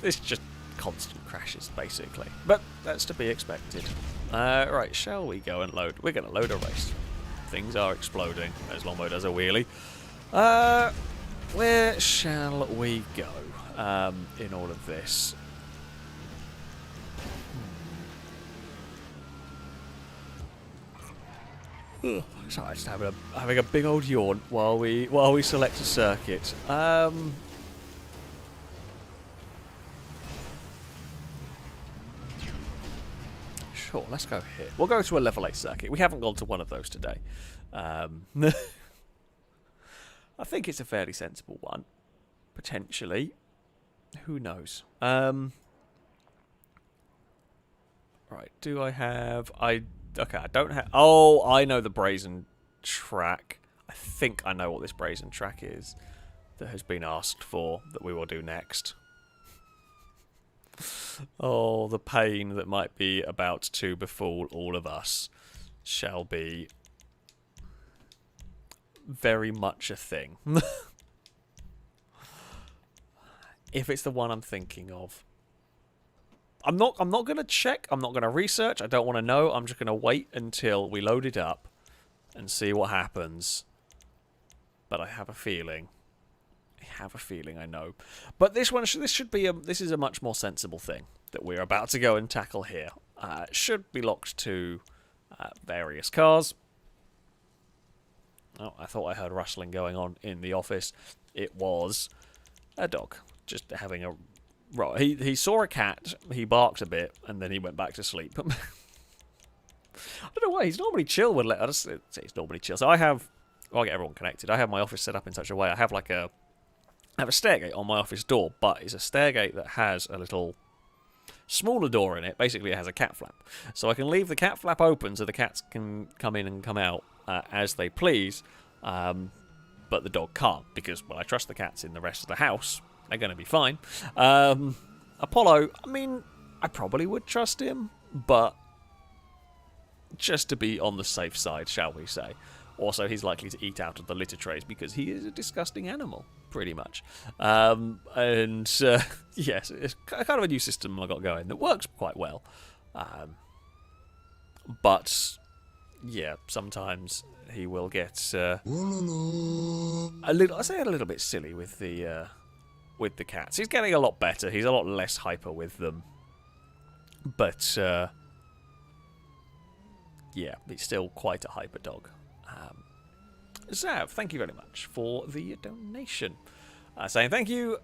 It's just constant crashes basically, but that's to be expected. Right, shall we go and load? We're going to load a race. Things are exploding as Longbow does a wheelie. Where shall we go in all of this? Sorry, just having a big old yawn while we select a circuit. Sure, let's go here. We'll go to a level 8 circuit. We haven't gone to one of those today. I think it's a fairly sensible one. Potentially. Who knows? Right, do I have... Okay, I don't have... Oh, I know the Brazen track. I think I know what this Brazen track is that has been asked for that we will do next. Oh, the pain that might be about to befall all of us shall be very much a thing. If it's the one I'm thinking of. I'm not going to check, I'm not going to research, I don't want to know, I'm just going to wait until we load it up and see what happens. But I have a feeling. I know. But this is a much more sensible thing that we're about to go and tackle here. Should be locked to various cars. Oh, I thought I heard rustling going on in the office. It was a dog just having a... Right, he saw a cat, he barked a bit, and then he went back to sleep. I don't know why, he's normally chill. I just say he's normally chill. So I have... Well, I'll get everyone connected. I have my office set up in such a way. I have like a... I have a stairgate on my office door, but it's a stairgate that has a little smaller door in it. Basically, it has a cat flap. So I can leave the cat flap open so the cats can come in and come out as they please, but the dog can't, because, well, I trust the cats in the rest of the house. They're going to be fine. Apollo, I mean, I probably would trust him, but just to be on the safe side, shall we say. Also, he's likely to eat out of the litter trays because he is a disgusting animal, pretty much. Yes, it's kind of a new system I got going that works quite well. But, yeah, sometimes he will get a little bit silly with the cats. He's getting a lot better. He's a lot less hyper with them. But, yeah, he's still quite a hyper dog. Zav, thank you very much for the donation. Saying thank you,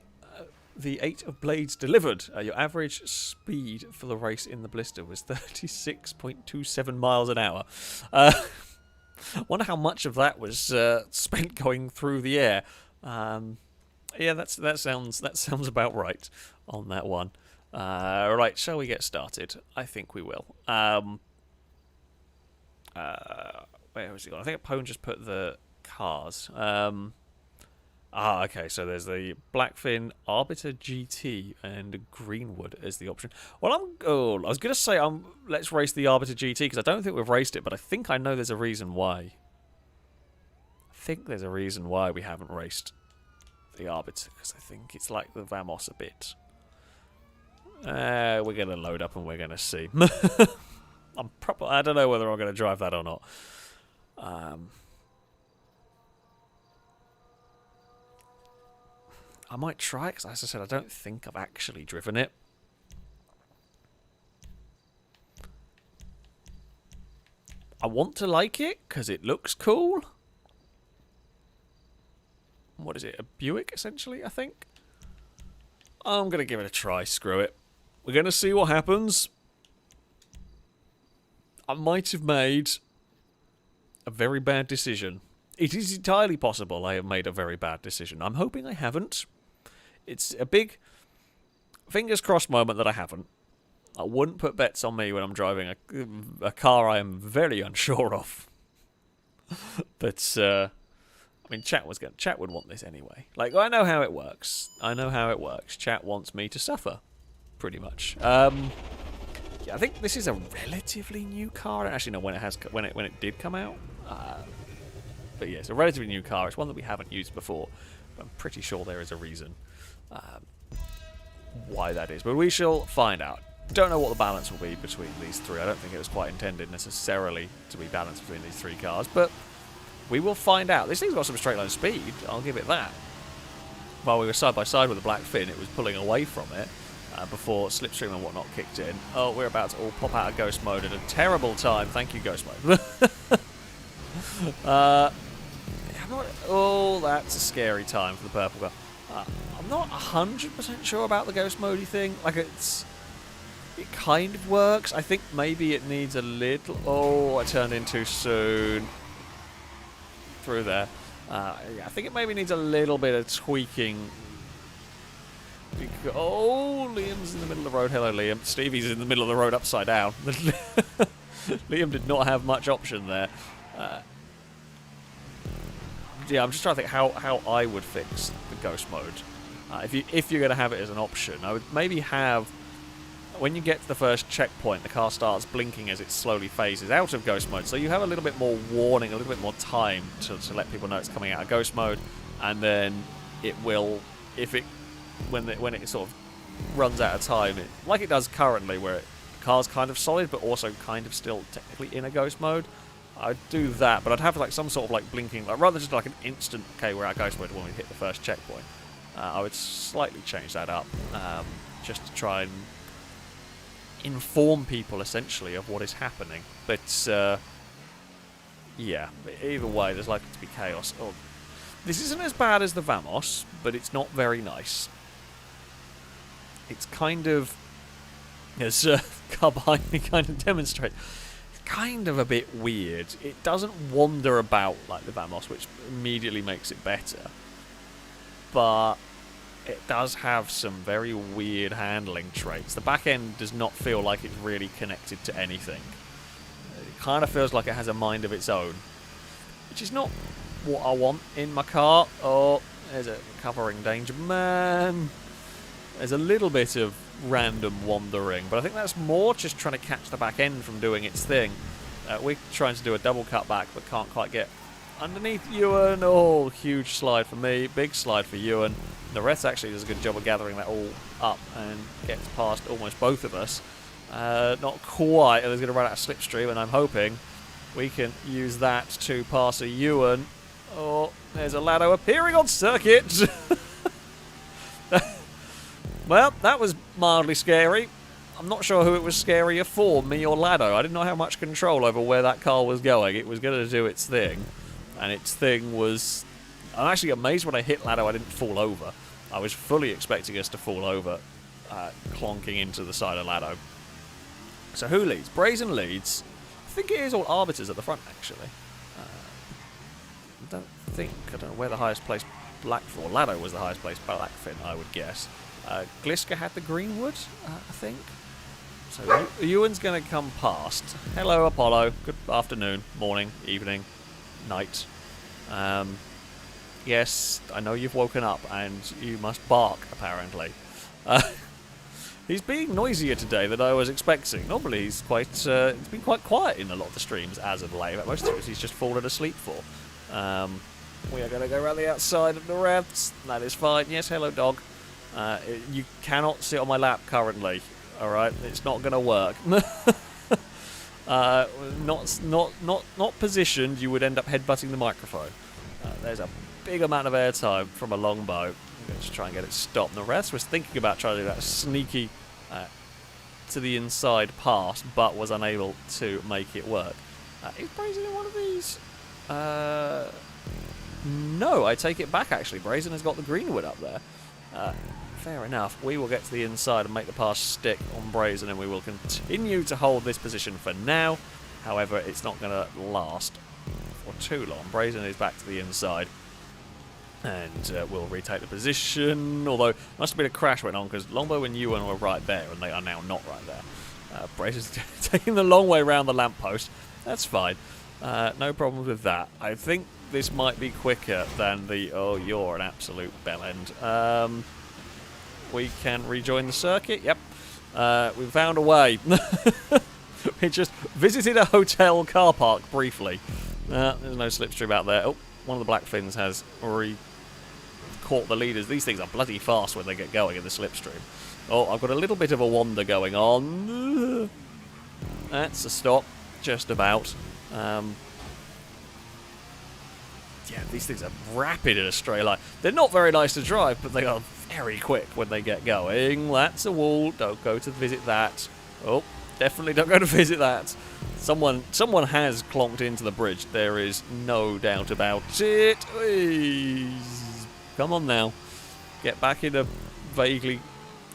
the 8 of Blades delivered. Your average speed for the race in the blister was 36.27 miles an hour. Wonder how much of that was spent going through the air. Yeah, that sounds about right on that one. Right, shall we get started? I think we will. Where was he gone? I think Pone just put the cars. Okay, so there's the Blackfin, Arbiter GT, and Greenwood as the option. Well, I was going to say, let's race the Arbiter GT, because I don't think we've raced it, but I think I know there's a reason why. I think there's a reason why we haven't raced the Arbiter, because I think it's like the Vamos a bit. We're going to load up and we're going to see. I don't know whether I'm going to drive that or not. I might try it, because as I said, I don't think I've actually driven it. I want to like it, because it looks cool. What is it? A Buick, essentially, I think? I'm going to give it a try. Screw it. We're going to see what happens. I might have made a very bad decision. It is entirely possible I have made a very bad decision. I'm hoping I haven't. It's a big fingers crossed moment that I haven't. I wouldn't put bets on me when I'm driving a car I am very unsure of. But, I mean, chat would want this anyway. Like, I know how it works. Chat wants me to suffer, pretty much. Yeah, I think this is a relatively new car. I don't actually know when it did come out. But yeah, it's a relatively new car. It's one that we haven't used before. But I'm pretty sure there is a reason why that is. But we shall find out. Don't know what the balance will be between these three. I don't think it was quite intended necessarily to be balanced between these three cars. But we will find out. This thing's got some straight line speed. I'll give it that. While we were side by side with the Black Fin, it was pulling away from it before Slipstream and whatnot kicked in. Oh, we're about to all pop out of Ghost Mode at a terrible time. Thank you, Ghost Mode. Oh, that's a scary time for the purple car. I'm not 100% sure about the Ghost Mode thing. Like, it kind of works. I think maybe it needs a little... Oh, I turned in too soon. Through there. Yeah, I think it maybe needs a little bit of tweaking. Oh, Liam's in the middle of the road. Hello, Liam. Stevie's in the middle of the road upside down. Liam did not have much option there. Yeah, I'm just trying to think how I would fix the Ghost Mode. If you're going to have it as an option, I would maybe have... When you get to the first checkpoint, the car starts blinking as it slowly phases out of Ghost Mode. So you have a little bit more warning, a little bit more time to let people know it's coming out of Ghost Mode. And then it will, when it sort of runs out of time, like it does currently, where the car's kind of solid, but also kind of still technically in a Ghost Mode. I'd do that, but I'd have like some sort of like blinking, like rather just like an instant, okay, we're out of Ghost Mode when we hit the first checkpoint. I would slightly change that up, just to try and inform people essentially of what is happening. But yeah, either way, there's likely to be chaos. Oh, this isn't as bad as the Vamos, but it's not very nice. It's kind of, as car behind me kind of demonstrates, it's kind of a bit weird. It doesn't wander about like the Vamos, which immediately makes it better, but it does have some very weird handling traits. The back end does not feel like it's really connected to anything. It kind of feels like it has a mind of its own, which is not what I want in my car. Oh, there's a covering danger man. There's a little bit of random wandering, but I think that's more just trying to catch the back end from doing its thing. We're trying to do a double cut back, but can't quite get underneath Ewan. Oh, huge slide for me, big slide for Ewan. The rest actually does a good job of gathering that all up and gets past almost both of us. Not quite. He's going to run out of slipstream, and I'm hoping we can use that to pass a Ewan. Oh, there's a Lado appearing on circuit. Well, that was mildly scary. I'm not sure who it was scarier for, me or Lado. I didn't know how much control over where that car was going. It was going to do its thing, and its thing was... I'm actually amazed when I hit Lado I didn't fall over. I was fully expecting us to fall over, clonking into the side of Lado. So who leads? Brazen leads. I think it is all Arbiters at the front, actually. I don't know where the highest placed Black... Or Lado was the highest placed Black Fin, I would guess. Gliska had the Greenwood, I think. So Ewan's going to come past. Hello, Apollo. Good afternoon, morning, evening, night. Yes, I know you've woken up and you must bark, apparently. He's being noisier today than I was expecting. Normally he's he's been quite quiet in a lot of the streams as of late. Most of it he's just fallen asleep for. We are going to go around the outside of the revs. That is fine. Yes, hello, dog. You cannot sit on my lap currently. All right, it's not going to work. Not positioned. You would end up headbutting the microphone. There's a big amount of airtime from a longbow. Let's try and get it stopped. And the rest was thinking about trying to do that sneaky to the inside pass, but was unable to make it work. Is Brazen in one of these? No, I take it back actually. Brazen has got the greenwood up there. Fair enough. We will get to the inside and make the pass stick on Brazen, and we will continue to hold this position for now. However, it's not going to last for too long. Brazen is back to the inside, and we'll retake the position. Although, must have been a crash went on, because Longbow and Ewan were right there, and they are now not right there. Brazen's taking the long way around the lamppost. That's fine. No problems with that. I think this might be quicker than the... Oh, you're an absolute bellend. We can rejoin the circuit. Yep. We found a way. We just visited a hotel car park briefly. There's no slipstream out there. Oh, one of the Blackfins has already caught the leaders. These things are bloody fast when they get going in the slipstream. Oh, I've got a little bit of a wander going on. That's a stop. Just about. Yeah, these things are rapid in a straight line. They're not very nice to drive, but they are very quick when they get going. That's a wall. Don't go to visit that. Oh, definitely don't go to visit that. Someone has clonked into the bridge. There is no doubt about it. Come on now. Get back in a vaguely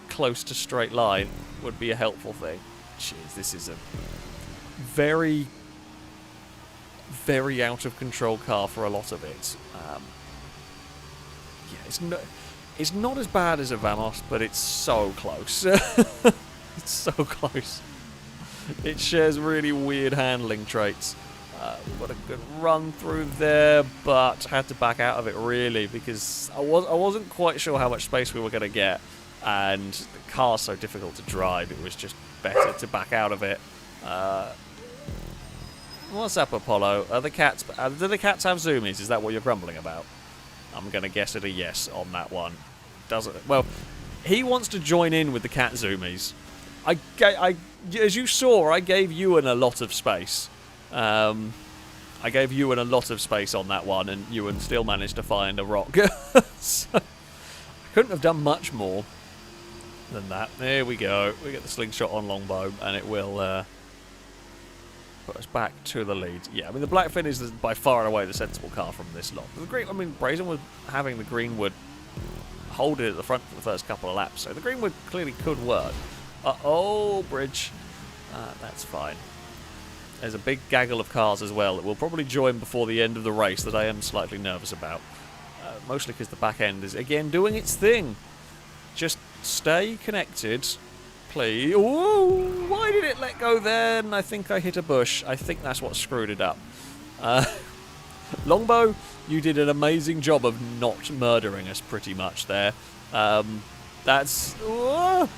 close to straight line would be a helpful thing. Jeez, this is a very, very out of control car for a lot of it. Yeah, it's not as bad as a Vamos, but it's so close. It's so close. It shares really weird handling traits. We've got a good run through there, but had to back out of it really because I wasn't quite sure how much space we were going to get, and the car's so difficult to drive. It was just better to back out of it. What's up, Apollo? Do the cats have zoomies? Is that what you're grumbling about? I'm going to guess it a yes on that one. Doesn't? Well, he wants to join in with the cat zoomies. As you saw, I gave Ewan a lot of space. I gave Ewan a lot of space on that one, and Ewan still managed to find a rock. So, I couldn't have done much more than that. There we go. We get the slingshot on Longbow, and it will put us back to the lead. Yeah, I mean, the Blackfin is by far and away the sensible car from this lot. Brazen was having the Greenwood hold it at the front for the first couple of laps, so the Greenwood clearly could work. Oh, bridge. That's fine. There's a big gaggle of cars as well that will probably join before the end of the race that I am slightly nervous about. Mostly because the back end is, again, doing its thing. Just stay connected, please. Ooh, why did it let go then? I think I hit a bush. I think that's what screwed it up. Longbow, you did an amazing job of not murdering us pretty much there. That's... well,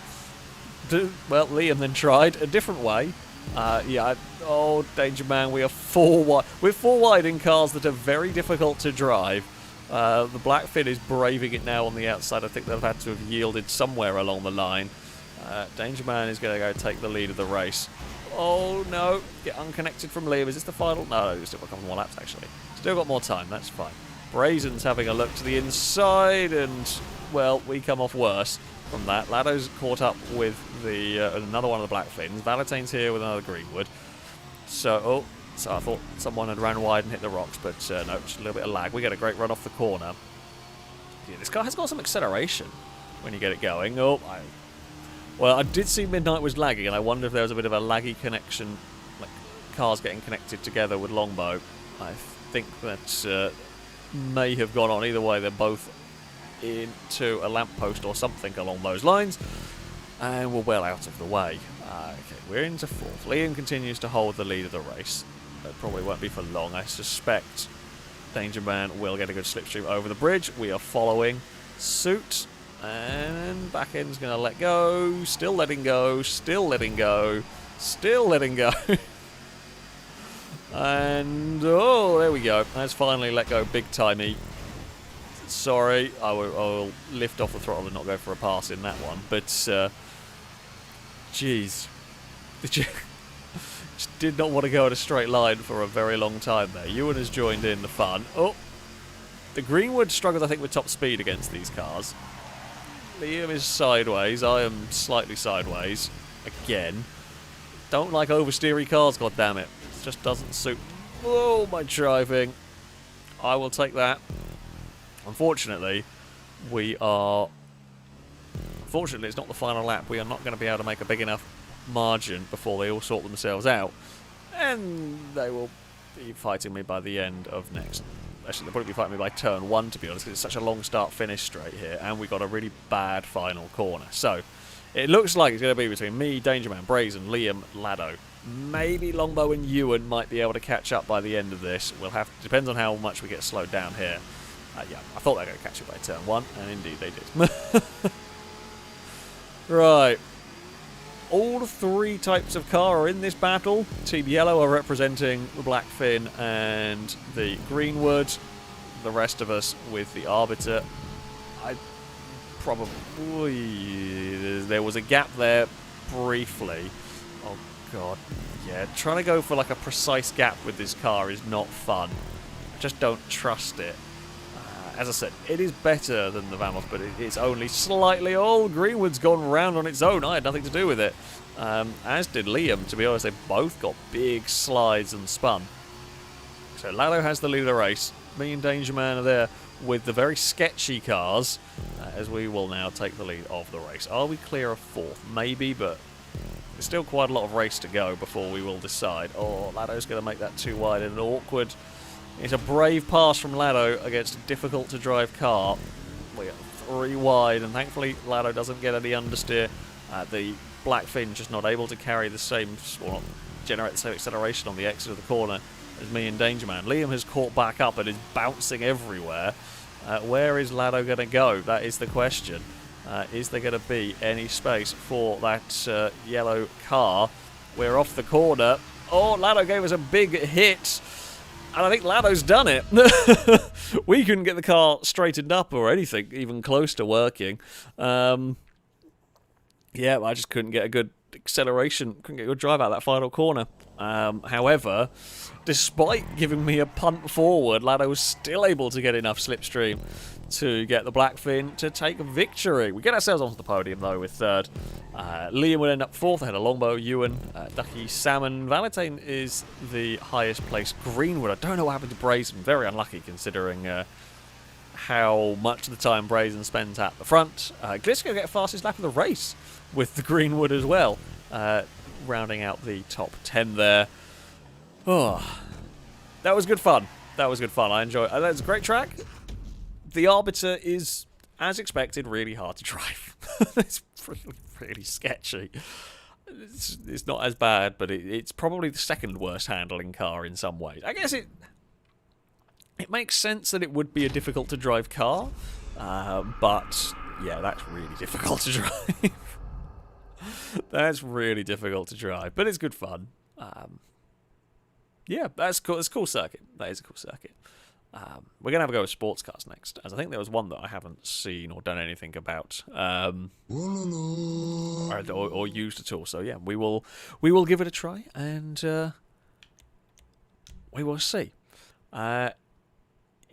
Liam then tried a different way. Oh, Danger Man, we are 4 wide. We're 4 wide in cars that are very difficult to drive. The Blackfin is braving it now on the outside. I think they've had to have yielded somewhere along the line. Danger Man is going to go take the lead of the race. Oh, no. Get unconnected from Liam. Is this the final? No, we've still got a couple more laps, actually. Still got more time. That's fine. Brazen's having a look to the inside, and, well, we come off worse from that. Lado's caught up with the another one of the Blackfins. Valentane's here with another Greenwood. So I thought someone had ran wide and hit the rocks, but no, just a little bit of lag. We get a great run off the corner. Yeah, this car has got some acceleration when you get it going. Well, I did see Midnight was lagging, and I wonder if there was a bit of a laggy connection, like cars getting connected together with Longbow. I think that may have gone on. Either way, they're both into a lamppost or something along those lines, and we're well out of the way. Okay, we're into 4th. Liam continues to hold the lead of the race. That probably won't be for long. I suspect Danger Man will get a good slipstream over the bridge. We are following suit, and back end's going to let go. Still letting go. Still letting go. Still letting go. And oh, there we go. That's finally let go big timey. Sorry, I will lift off the throttle and not go for a pass in that one. But, jeez. Just did not want to go in a straight line for a very long time there. Ewan has joined in the fun. Oh, The Greenwood struggles, I think, with top speed against these cars. Liam is sideways. I am slightly sideways. Again. Don't like oversteery cars, goddammit. It just doesn't suit. Oh, my driving. I will take that. Unfortunately, Unfortunately, it's not the final lap. We are not going to be able to make a big enough margin before they all sort themselves out. And they will be fighting me by the end of next. Actually, they'll probably be fighting me by turn 1, to be honest, because it's such a long start-finish straight here. And we got a really bad final corner. So, it looks like it's going to be between me, Dangerman, Brazen, Liam, Lado. Maybe Longbow and Ewan might be able to catch up by the end of this. We'll have to, depends on how much we get slowed down here. Yeah, I thought they were going to catch it by turn 1, and indeed they did. Right. All 3 types of car are in this battle. Team Yellow are representing the Blackfin and the Greenwood. The rest of us with the Arbiter. There was a gap there briefly. Oh god. Yeah, trying to go for like a precise gap with this car is not fun. I just don't trust it. As I said, it is better than the Vamos, but it's only slightly. Oh, Greenwood's gone round on its own. I had nothing to do with it. As did Liam, to be honest. They both got big slides and spun. So Lado has the lead of the race. Me and Dangerman are there with the very sketchy cars, as we will now take the lead of the race. Are we clear of 4th? Maybe, but there's still quite a lot of race to go before we will decide. Oh, Lado's going to make that too wide and awkward. It's a brave pass from Lado against a difficult-to-drive car. We are 3 wide, and thankfully Lado doesn't get any understeer. The Blackfin just not able to carry the same, or not generate the same acceleration on the exit of the corner as me and Dangerman. Liam has caught back up and is bouncing everywhere. Where is Lado going to go? That is the question. Is there going to be any space for that yellow car? We're off the corner. Oh, Lado gave us a big hit. And I think Lado's done it. We couldn't get the car straightened up or anything, even close to working. Yeah, I just couldn't get a good acceleration, couldn't get a good drive out of that final corner. However, despite giving me a punt forward, Lado was still able to get enough slipstream to get the Blackfin to take a victory. We get ourselves onto the podium, though, with 3rd. Liam would end up 4th ahead of Longbow, Ewan, Ducky, Salmon. Valentine is the highest placed Greenwood. I don't know what happened to Brazen. Very unlucky, considering how much of the time Brazen spends at the front. Glitzko get fastest lap of the race with the Greenwood as well, rounding out the top 10 there. Oh, that was good fun. That was good fun. I enjoyed it. That's a great track. The Arbiter is, as expected, really hard to drive. It's really sketchy. It's not as bad, but it's probably the 2nd worst handling car in some ways. I guess it makes sense that it would be a difficult to drive car, but yeah, that's really difficult to drive. That's really difficult to drive, but it's good fun. Yeah, that's cool. It's a cool circuit. That is a cool circuit. We're going to have a go with sports cars next, as I think there was one that I haven't seen or done anything about, or used at all. So yeah, we will give it a try, and we will see.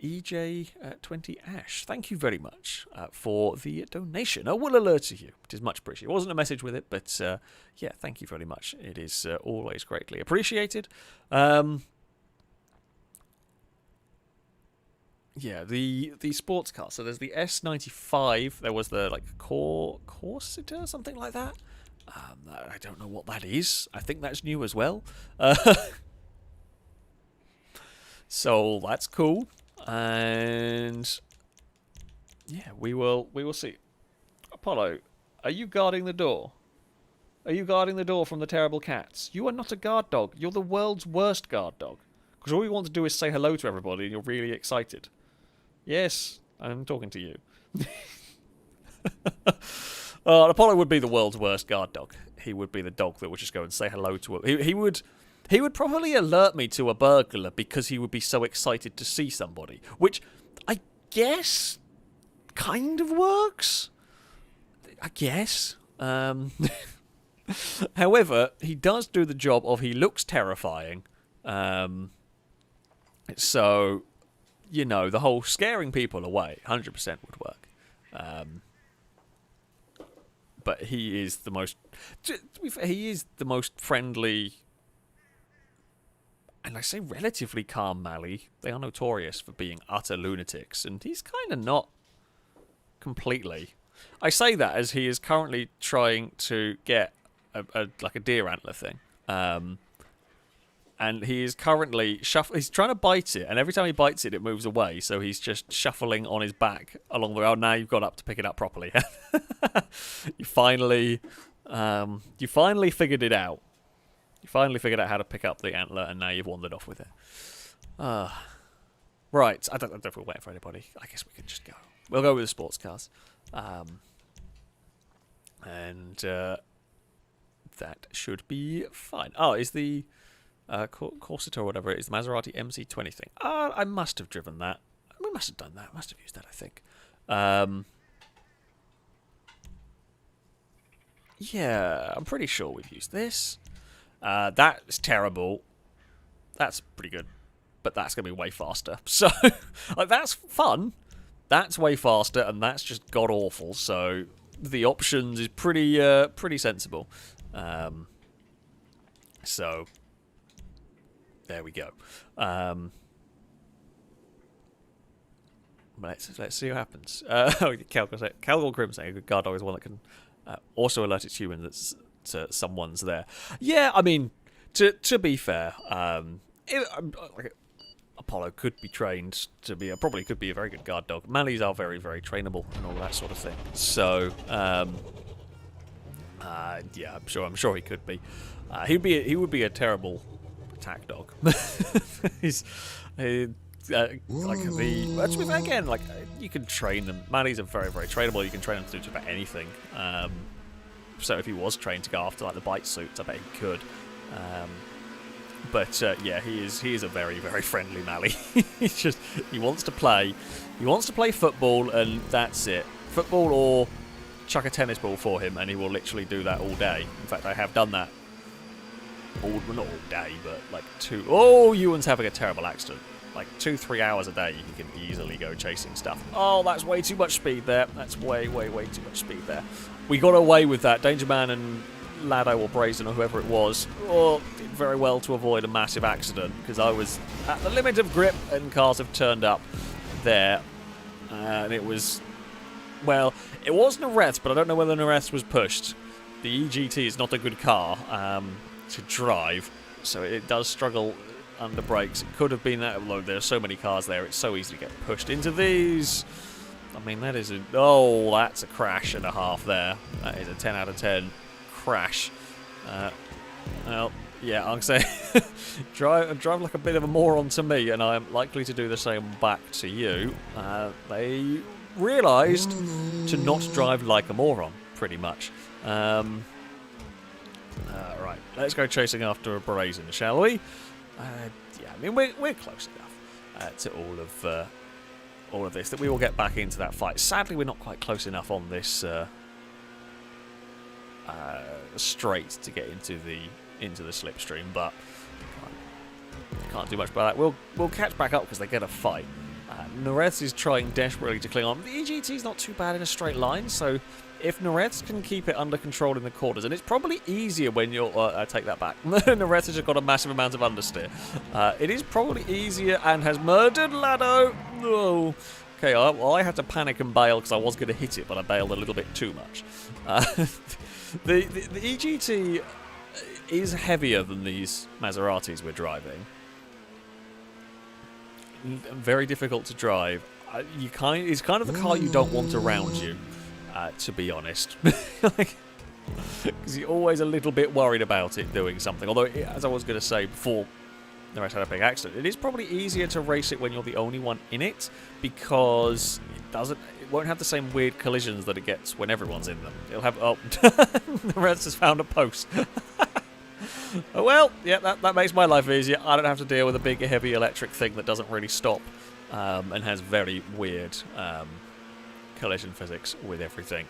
EJ20 Ash, thank you very much for the donation. I will alert you. It is much appreciated. It wasn't a message with it, but yeah, thank you very much. It is always greatly appreciated. Yeah, the sports car. So there's the S95. There was the Corsica, something like that. I don't know what that is. I think that's new as well. So that's cool. And yeah, we will see. Apollo, are you guarding the door? Are you guarding the door from the terrible cats? You are not a guard dog. You're the world's worst guard dog. Because all you want to do is say hello to everybody and you're really excited. Yes, I'm talking to you. Apollo would be the world's worst guard dog. He would be the dog that would just go and say hello to him. He would probably alert me to a burglar because he would be so excited to see somebody. Which, I guess, kind of works. I guess. However, he does do the job of he looks terrifying. So... you know, the whole scaring people away 100% would work. But he is the most, to be fair, he is the most friendly, and I say relatively calm Mali. They are notorious for being utter lunatics, and he's kind of not completely. I say that as he is currently trying to get a deer antler thing. And he is currently he's trying to bite it, and every time he bites it, it moves away. So he's just shuffling on his back along the road. Oh, now you've got up to pick it up properly. You finally figured it out. You finally figured out how to pick up the antler, and now you've wandered off with it. Right, I don't know if we're waiting for anybody. I guess we can just go. We'll go with the sports cars. And that should be fine. Oh, is the Corsitor or whatever it is, the Maserati MC20 thing. I must have driven that. We must have done that. I must have used that, I think. Yeah, I'm pretty sure we've used this. That's terrible. That's pretty good. But that's going to be way faster. So, like, that's fun. That's way faster, and that's just god-awful. So, the options is pretty sensible. So, there we go. Let's see what happens. Calgore Grim saying a good guard dog is one that can also alert its humans that someone's there. Yeah, I mean, to be fair, Apollo could be trained to be probably could be a very good guard dog. Malis are very, very trainable and all that sort of thing. So, yeah, I'm sure he could be. He would be a terrible attack dog. Again, like, you can train them. Malis are very, very trainable. You can train them to do just about anything. So if he was trained to go after like the bite suits, I bet he could. But yeah, he is a very, very friendly Mali. He wants to play. He wants to play football, and that's it. Football or chuck a tennis ball for him, and he will literally do that all day. In fact, I have done that. Not all day, but like two. Oh, Ewan's having a terrible accident. Like 2-3 hours a day, he can easily go chasing stuff. Oh, that's way too much speed there. That's way, way, way too much speed there. We got away with that. Danger Man and Lado or Brazen or whoever it was, did very well to avoid a massive accident because I was at the limit of grip and cars have turned up there. And it was, well, it was Nareth, but I don't know whether Nareth was pushed. The EGT is not a good car to drive, so it does struggle under brakes. It could have been that, although there are so many cars there, it's so easy to get pushed into these. I mean, that is that's a crash and a half there. That is a 10 out of 10 crash. Well, yeah, I'm saying drive like a bit of a moron to me, and I'm likely to do the same back to you. They realised to not drive like a moron, pretty much. Right, let's go chasing after a Brazen, shall we? Yeah, I mean, we're close enough to all of this that we will get back into that fight. Sadly, we're not quite close enough on this straight to get into the slipstream, but can't do much about that. We'll catch back up because they get a fight. Nareth is trying desperately to cling on. The EGT is not too bad in a straight line, so if Nareth can keep it under control in the corners, and it's probably easier when you're... I take that back. Nareth has got a massive amount of understeer. It is probably easier and has murdered Lado. Oh. Okay, well, I had to panic and bail because I was going to hit it, but I bailed a little bit too much. The EGT is heavier than these Maseratis we're driving. Very difficult to drive. It's kind of the car you don't want around you, to be honest. Because you're always a little bit worried about it doing something. Although, as I was going to say before the rest had a big accident, it is probably easier to race it when you're the only one in it, because it won't have the same weird collisions that it gets when everyone's in them. It'll have... Oh, the rest has found a post. Well, yeah, that makes my life easier. I don't have to deal with a big, heavy electric thing that doesn't really stop and has very weird collision physics with everything.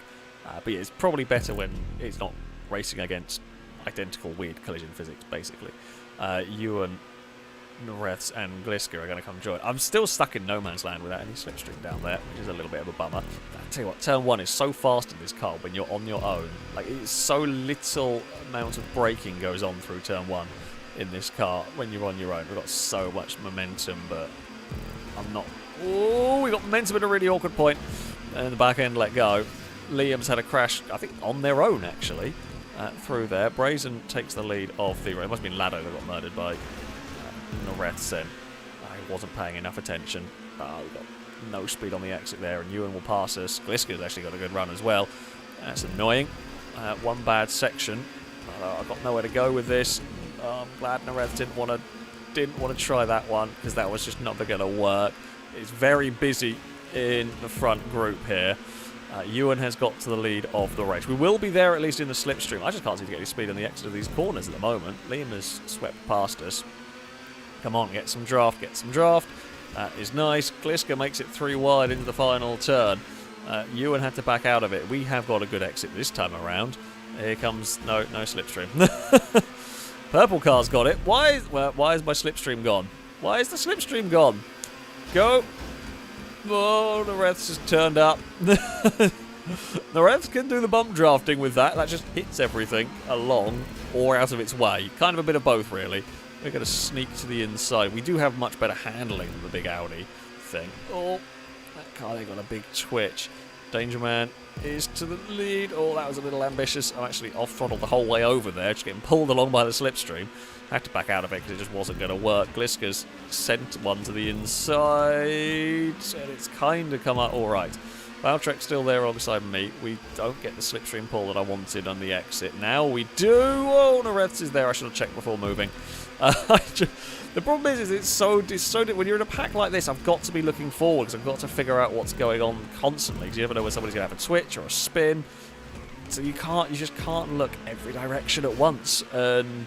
But yeah, it's probably better when it's not racing against identical weird collision physics, basically. Ewan Noreths and Gliska are going to come join. I'm still stuck in no man's land without any slipstream down there, which is a little bit of a bummer. I tell you what, turn 1 is so fast in this car when you're on your own. Like, it's so little amount of braking goes on through turn 1 in this car when you're on your own. We've got so much momentum, but I'm not... Oh, we got momentum at a really awkward point, and the back end let go. Liam's had a crash, I think, on their own, actually, through there. Brazen takes the lead of the... It must have been Lado that got murdered by Noreths then. He wasn't paying enough attention. We've got no speed on the exit there, and Ewan will pass us. Gliska's actually got a good run as well. That's annoying. One bad section. I've got nowhere to go with this. I'm glad Noreths didn't want to try that one, because that was just not going to work. It's very busy in the front group here. Ewan has got to the lead of the race. We will be there at least in the slipstream. I just can't seem to get any speed on the exit of these corners at the moment. Liam has swept past us. Come on, get some draft, get some draft. That is nice. Gliska makes it 3 wide into the final turn. Ewan had to back out of it. We have got a good exit this time around. Here comes... No slipstream. Purple car's got it. Why is my slipstream gone? Why is the slipstream gone? Go. Oh, the Noreths just turned up. The Noreths can do the bump drafting with that. That just hits everything along or out of its way. Kind of a bit of both, really. We're going to sneak to the inside. We do have much better handling than the big Audi thing. Oh, that car, they got a big twitch. Danger Man is to the lead. Oh, that was a little ambitious. I'm actually off-throttled the whole way over there, just getting pulled along by the slipstream. Had to back out of it because it just wasn't going to work. Gliska's sent one to the inside, and it's kind of come out all right. Valtrek's still there alongside me. We don't get the slipstream pull that I wanted on the exit. Now we do. Oh, Noreths is there. I should have checked before moving. The problem is it's so when you're in a pack like this, I've got to be looking forward because I've got to figure out what's going on constantly because you never know when somebody's going to have a switch or a spin. So you just can't look every direction at once. And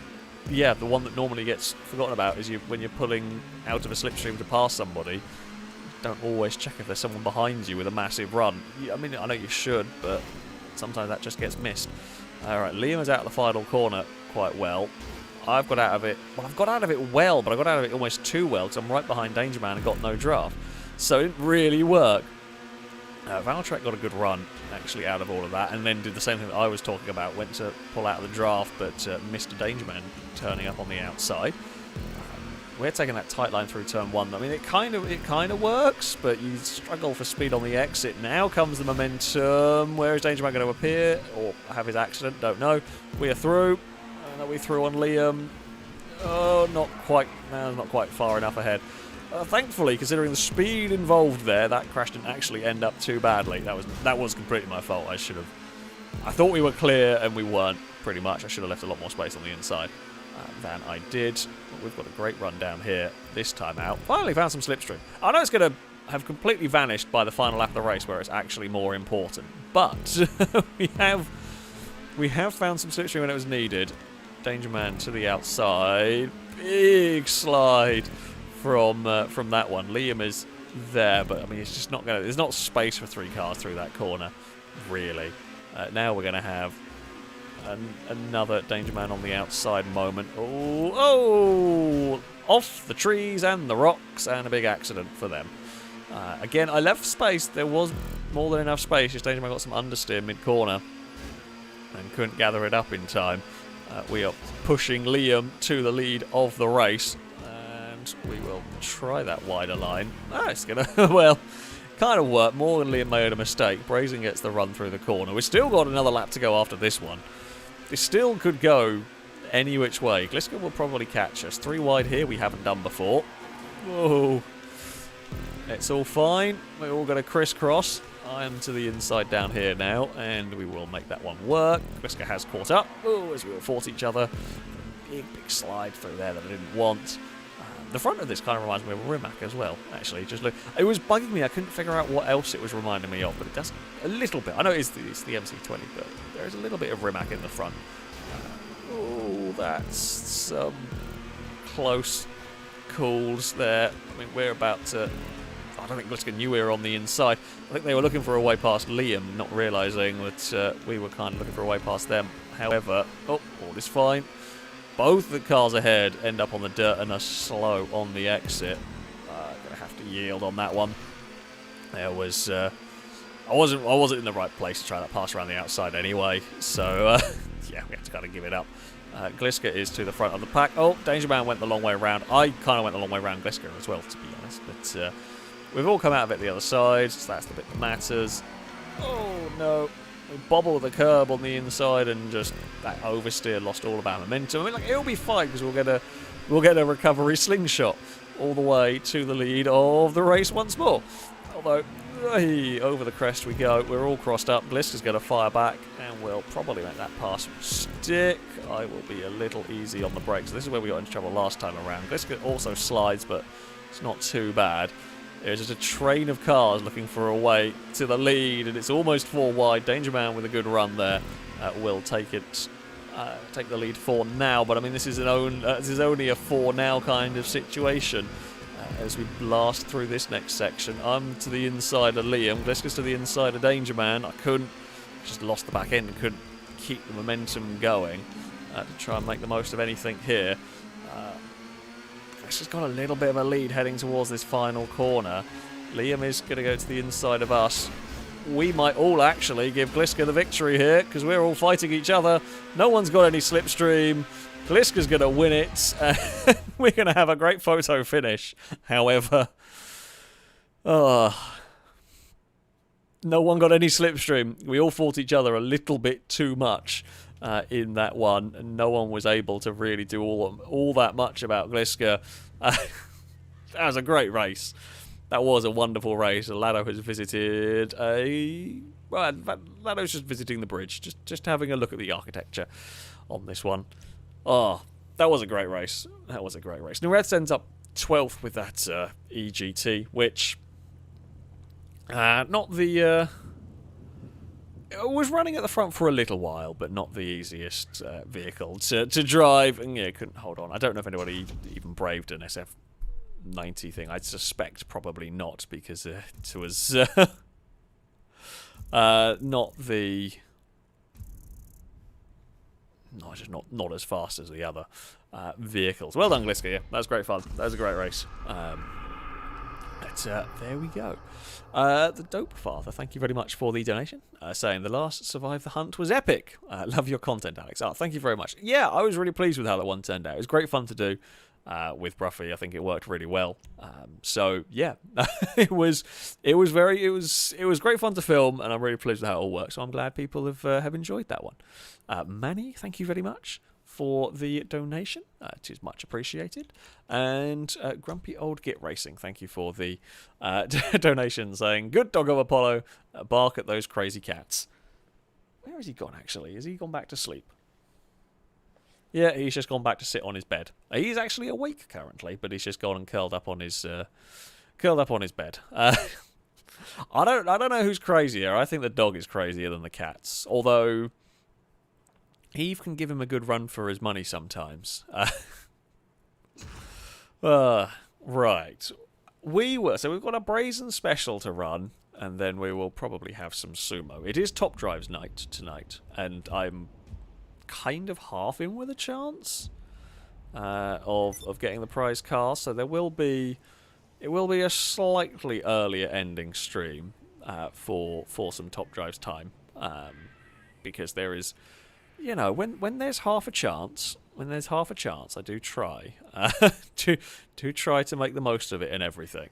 yeah, the one that normally gets forgotten about is when you're pulling out of a slipstream to pass somebody. Don't always check if there's someone behind you with a massive run. I mean, I know you should, but sometimes that just gets missed. Alright, Liam is out of the final corner quite well. I've got out of it... Well, I've got out of it well, but I got out of it almost too well because I'm right behind Danger Man and got no draft. So it didn't really work. Valtrek got a good run, actually, out of all of that, and then did the same thing that I was talking about. Went to pull out of the draft, but missed a Danger Man turning up on the outside. We're taking that tight line through turn 1. I mean, it kind of works, but you struggle for speed on the exit. Now comes the momentum. Where is Danger Man going to appear or have his accident? Don't know. We are through. Are we through on Liam? Oh, not quite. No, not quite far enough ahead. Thankfully, considering the speed involved there, that crash didn't actually end up too badly. That was completely my fault. I thought we were clear and we weren't. Pretty much. I should have left a lot more space on the inside than I did. We've got a great run down here this time out. Finally found some slipstream. I know it's going to have completely vanished by the final lap of the race where it's actually more important. But we have found some slipstream when it was needed. Danger Man to the outside. Big slide from that one. Liam is there, but I mean it's just not going to... There's not space for 3 cars through that corner, really. Now we're going to have another Danger Man on the outside moment. Oh! Off the trees and the rocks, and a big accident for them. Again, I left space. There was more than enough space. Just Danger Man got some understeer mid-corner and couldn't gather it up in time. We are pushing Liam to the lead of the race, and we will try that wider line. It's going to, well, kind of work. More than Liam made a mistake. Brazen gets the run through the corner. We've still got another lap to go after this one. This still could go any which way. Gliska will probably catch us. 3 wide here, we haven't done before. Whoa. It's all fine. We're all going to crisscross. I am to the inside down here now, and we will make that one work. Gliska has caught up. Oh, as we will force each other. Big slide through there that I didn't want. The front of this kind of reminds me of Rimac as well, actually. Just look, it was bugging me. I couldn't figure out what else it was reminding me of, but it does a little bit. I know it's the MC20, but there is a little bit of Rimac in the front. Oh, that's some close calls there. I mean, we're about to... I don't think Gliska knew we were on the inside. I think they were looking for a way past Liam, not realising that we were kind of looking for a way past them. However, all is fine. Both the cars ahead end up on the dirt and are slow on the exit. Gonna have to yield on that one. There was I wasn't in the right place to try that pass around the outside anyway, so yeah, we have to kind of give it up. Gliska is to the front of the pack. Oh, Danger Man went the long way around. I kind of went the long way around Gliska as well, to be honest, but we've all come out of it the other side, so that's the bit that matters. Oh no, we bobbled the curb on the inside and just that oversteer lost all of our momentum. I mean, like, it'll be fine because we'll get a recovery slingshot all the way to the lead of the race once more. Although, over the crest we go. We're all crossed up. Gliska's going to fire back, and we'll probably make that pass stick. I will be a little easy on the brakes. This is where we got into trouble last time around. Gliska also slides, but it's not too bad. There's just a train of cars looking for a way to the lead, and it's almost 4 wide. Danger Man with a good run there will take it. Take the lead for now, but I mean this is only a 4 now kind of situation. As we blast through this next section, I'm to the inside of Liam, Gliska's to the inside of Danger Man. I just lost the back end and couldn't keep the momentum going to try and make the most of anything here. Gliska's got a little bit of a lead heading towards this final corner. Liam is going to go to the inside of us. We might all actually give Gliska the victory here because we're all fighting each other. No one's got any slipstream. Gliska's going to win it. We're going to have a great photo finish. However, no one got any slipstream. We all fought each other a little bit too much in that one, and no one was able to really do all that much about Gliska. That was a great race. That was a wonderful race. Lado has visited Lado's just visiting the bridge, just having a look at the architecture on this one. Oh, that was a great race. That was a great race. Nuretz ends up 12th with that EGT, which was running at the front for a little while, but not the easiest vehicle to drive. And yeah, couldn't hold on. I don't know if anybody even braved an SF90 thing. I suspect probably not, because it was not as fast as the other vehicles. Well done, Gliska. Yeah, that was great fun. That was a great race. There we go. The Dope Father, thank you very much for the donation. Saying the last Survive the Hunt was epic. Love your content, Alex. Oh, thank you very much. Yeah, I was really pleased with how that one turned out. It was great fun to do with Bruffy. I think it worked really well. So yeah, it was great fun to film, and I'm really pleased with how it all worked. So I'm glad people have enjoyed that one. Manny, thank you very much for the donation. It is much appreciated. And Grumpy Old Git Racing, thank you for the donation, saying, good dog of Apollo, bark at those crazy cats. Where has he gone, actually? Has he gone back to sleep? Yeah, he's just gone back to sit on his bed. He's actually awake currently, but he's just gone and curled up on his bed. I don't know who's crazier. I think the dog is crazier than the cats, although Eve can give him a good run for his money sometimes. Right. So we've got a Brazen Special to run, and then we will probably have some sumo. It is Top Drive's night tonight, and I'm kind of half in with a chance of getting the prize car, so it will be a slightly earlier ending stream for some Top Drive's time, because there is, you know, when there's half a chance, I do try to try to make the most of it and everything.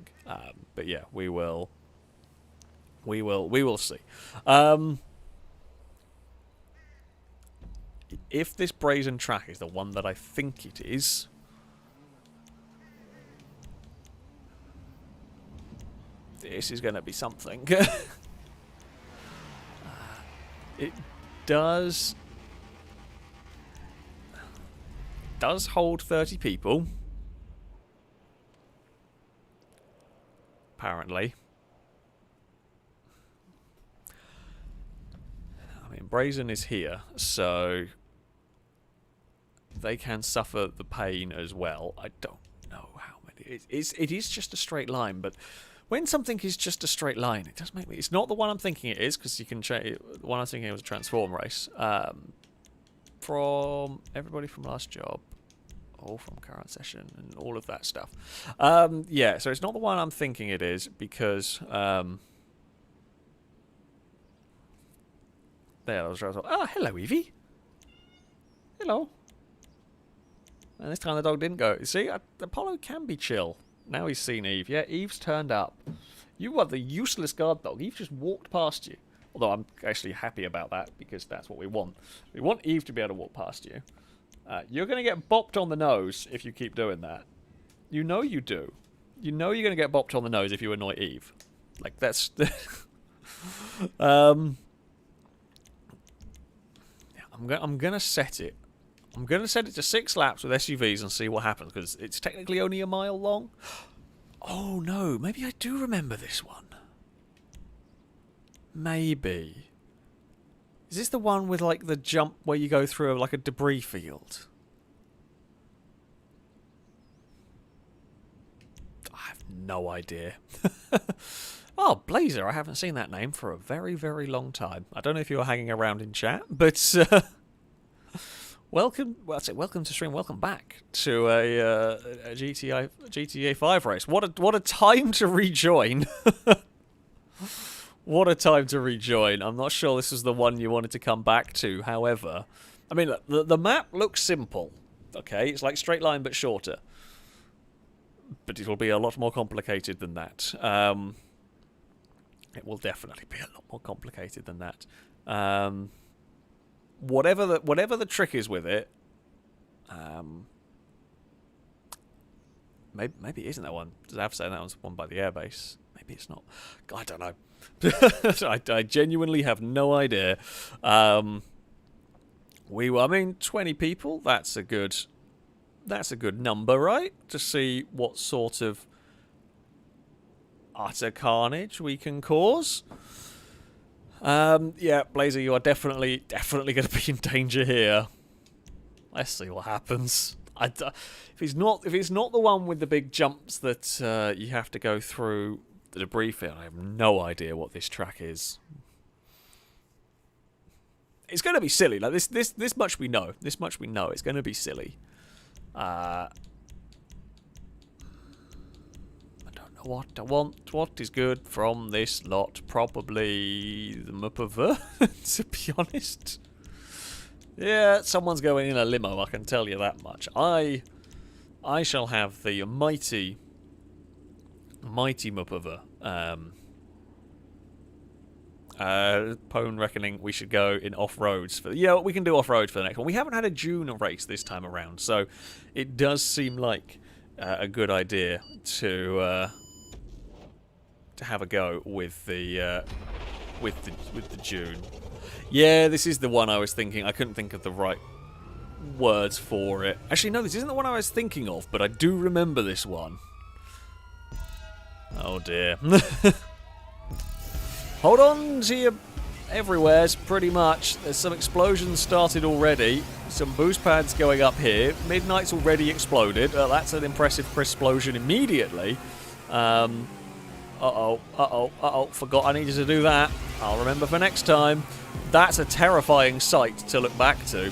But yeah, we will see. If this brazen track is the one that I think it is, this is going to be something. It does hold 30 people, apparently. I mean, Brazen is here, so they can suffer the pain as well. I don't know how many. It is just a straight line, but when something is just a straight line, it does make me. It's not the one I'm thinking it is, because you can change. The one I was thinking it was a transform race. From everybody from last job, All from current session and all of that stuff. Yeah, so it's not the one I'm thinking it is because... there, I was right. Oh, hello, Evie. Hello. And this time the dog didn't go. See, Apollo can be chill. Now he's seen Eve. Yeah, Eve's turned up. You are the useless guard dog. Eve just walked past you. Although I'm actually happy about that because that's what we want. We want Eve to be able to walk past you. You're going to get bopped on the nose if you keep doing that. You know you do. You know you're going to get bopped on the nose if you annoy Eve. Like, that's... I'm going to set it. I'm going to set it to 6 laps with SUVs and see what happens, because it's technically only a mile long. Oh, no. Maybe I do remember this one. Maybe. Is this the one with, like, the jump where you go through, like, a debris field? I have no idea. Oh, Blazer. I haven't seen that name for a very, very long time. I don't know if you were hanging around in chat, but welcome. Well, that's it. Welcome to stream. Welcome back to a GTA 5 race. What a time to rejoin. What a time to rejoin. I'm not sure this is the one you wanted to come back to. However, I mean, look, the map looks simple. Okay, it's like straight line but shorter. But it will be a lot more complicated than that. It will definitely be a lot more complicated than that. Whatever the trick is with it, maybe it isn't that one. Does I have to say that one's one by the airbase? Maybe it's not. I don't know. I genuinely have no idea. I mean, 20 people. That's a good number, right? To see what sort of utter carnage we can cause. Yeah, Blazer, you are definitely going to be in danger here. Let's see what happens. If it's not the one with the big jumps that you have to go through the debris field, I have no idea what this track is. It's going to be silly. Like this much we know. This much we know. It's going to be silly. I don't know what I want. What is good from this lot? Probably the Mupava, to be honest. Yeah, someone's going in a limo, I can tell you that much. I shall have the mighty Mupava. Pone reckoning we should go in off-roads. Yeah, we can do off-road for the next one. We haven't had a June race this time around, so it does seem like a good idea to have a go with the June. Yeah, this is the one I was thinking. I couldn't think of the right words for it. Actually, no, this isn't the one I was thinking of, but I do remember this one. Oh dear. Hold on to your everywheres, pretty much. There's some explosions started already. Some boost pads going up here. Midnight's already exploded. That's an impressive explosion immediately. Uh-oh. Forgot I needed to do that. I'll remember for next time. That's a terrifying sight to look back to.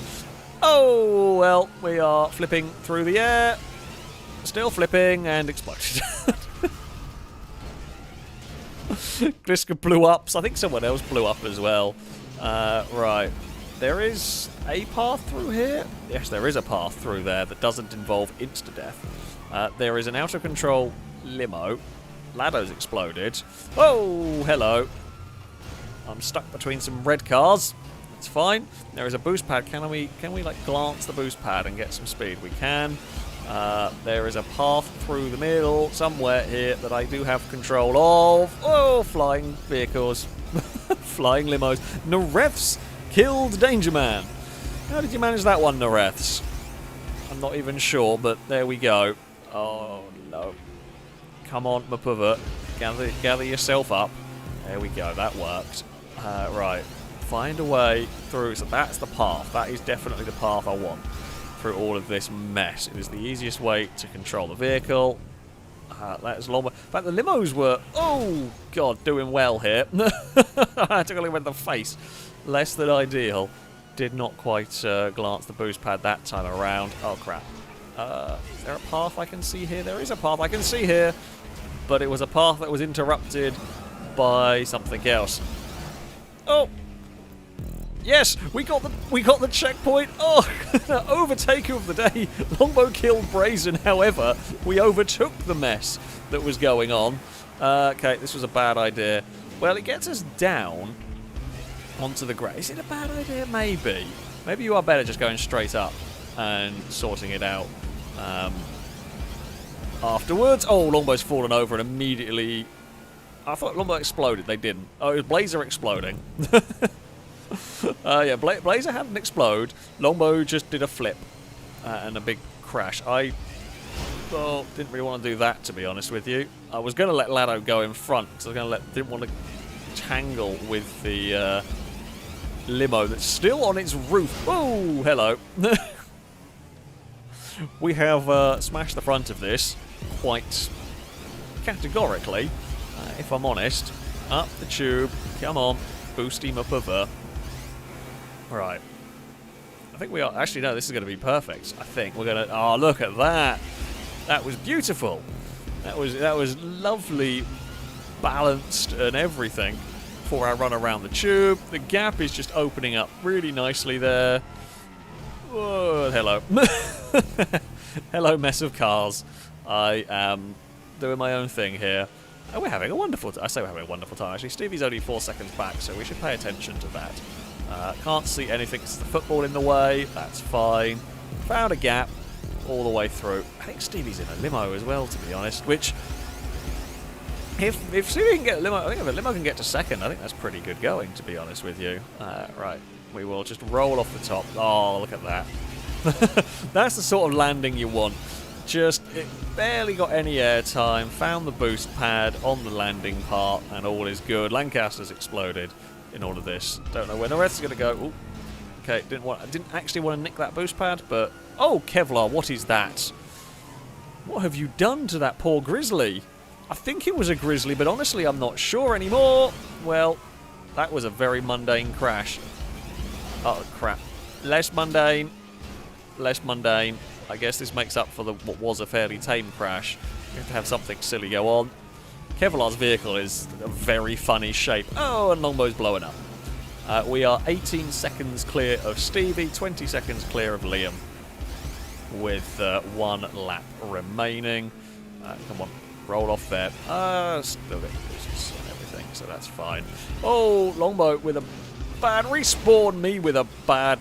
Oh, well, we are flipping through the air. Still flipping and exploded. Gliska blew up, so I think someone else blew up as well. Right. There is a path through here? Yes, there is a path through there that doesn't involve insta-death. There is an out-of-control limo. Lado's exploded. Oh, hello. I'm stuck between some red cars. That's fine. There is a boost pad. Can we like glance the boost pad and get some speed? We can. There is a path through the middle somewhere here that I do have control of. Oh, flying vehicles. Flying limos. Nareths killed Danger Man. How did you manage that one, Nareths? I'm not even sure, but there we go. Oh, no. Come on, Mapova. Gather yourself up. There we go. That worked. Right. Find a way through. So that's the path. That is definitely the path I want through all of this mess. It is the easiest way to control the vehicle. That is long. In fact, the limos were, oh god, doing well here. I took a look at the face. Less than ideal. Did not quite glance the boost pad that time around. Oh crap. Is there a path I can see here? There is a path I can see here, but it was a path that was interrupted by something else. Oh, yes, we got the checkpoint. Oh, overtake of the day. Longbow killed Brazen. However, we overtook the mess that was going on. Okay, this was a bad idea. Well, it gets us down onto the ground. Is it a bad idea? Maybe. Maybe you are better just going straight up and sorting it out afterwards. Oh, Longbow's fallen over and immediately... I thought Longbow exploded. They didn't. Oh, it was Blazer exploding. Yeah, Blazer hadn't explode. Longbow just did a flip and a big crash. Well, didn't really want to do that, to be honest with you. I was going to let Lado go in front because I was didn't want to tangle with the limo that's still on its roof. Oh, hello. We have smashed the front of this quite categorically, if I'm honest. Up the tube. Come on. Boost him up over. Right. I think we are... Actually, no, this is going to be perfect. I think we're going to... Oh, look at that. That was beautiful. That was lovely, balanced and everything for our run around the tube. The gap is just opening up really nicely there. Oh, hello. Hello, mess of cars. I am doing my own thing here. Oh, we're having a wonderful time. I say we're having a wonderful time, actually. Stevie's only 4 seconds back, so we should pay attention to that. Can't see anything. It's the football in the way. That's fine. Found a gap all the way through. I think Stevie's in a limo as well, to be honest, which... If Stevie can get a limo... I think if a limo can get to second, I think that's pretty good going, to be honest with you. Right. We will just roll off the top. Oh, look at that. That's the sort of landing you want. Just, it barely got any airtime, found the boost pad on the landing part, and all is good. Lancaster's exploded in all of this. Don't know where the rest is going to go. Ooh. Okay, didn't actually want to nick that boost pad, but... Oh, Kevlar, what is that? What have you done to that poor Grizzly? I think it was a Grizzly, but honestly, I'm not sure anymore. Well, that was a very mundane crash. Oh, crap. Less mundane. Less mundane. I guess this makes up for what was a fairly tame crash. You have to have something silly go on. Kevlar's vehicle is a very funny shape. Oh, and Longbow's blowing up. We are 18 seconds clear of Stevie, 20 seconds clear of Liam, with 1 lap remaining. Come on, roll off there. Still getting boosts and everything, so that's fine. Oh, Longbow with a bad respawn, me with a bad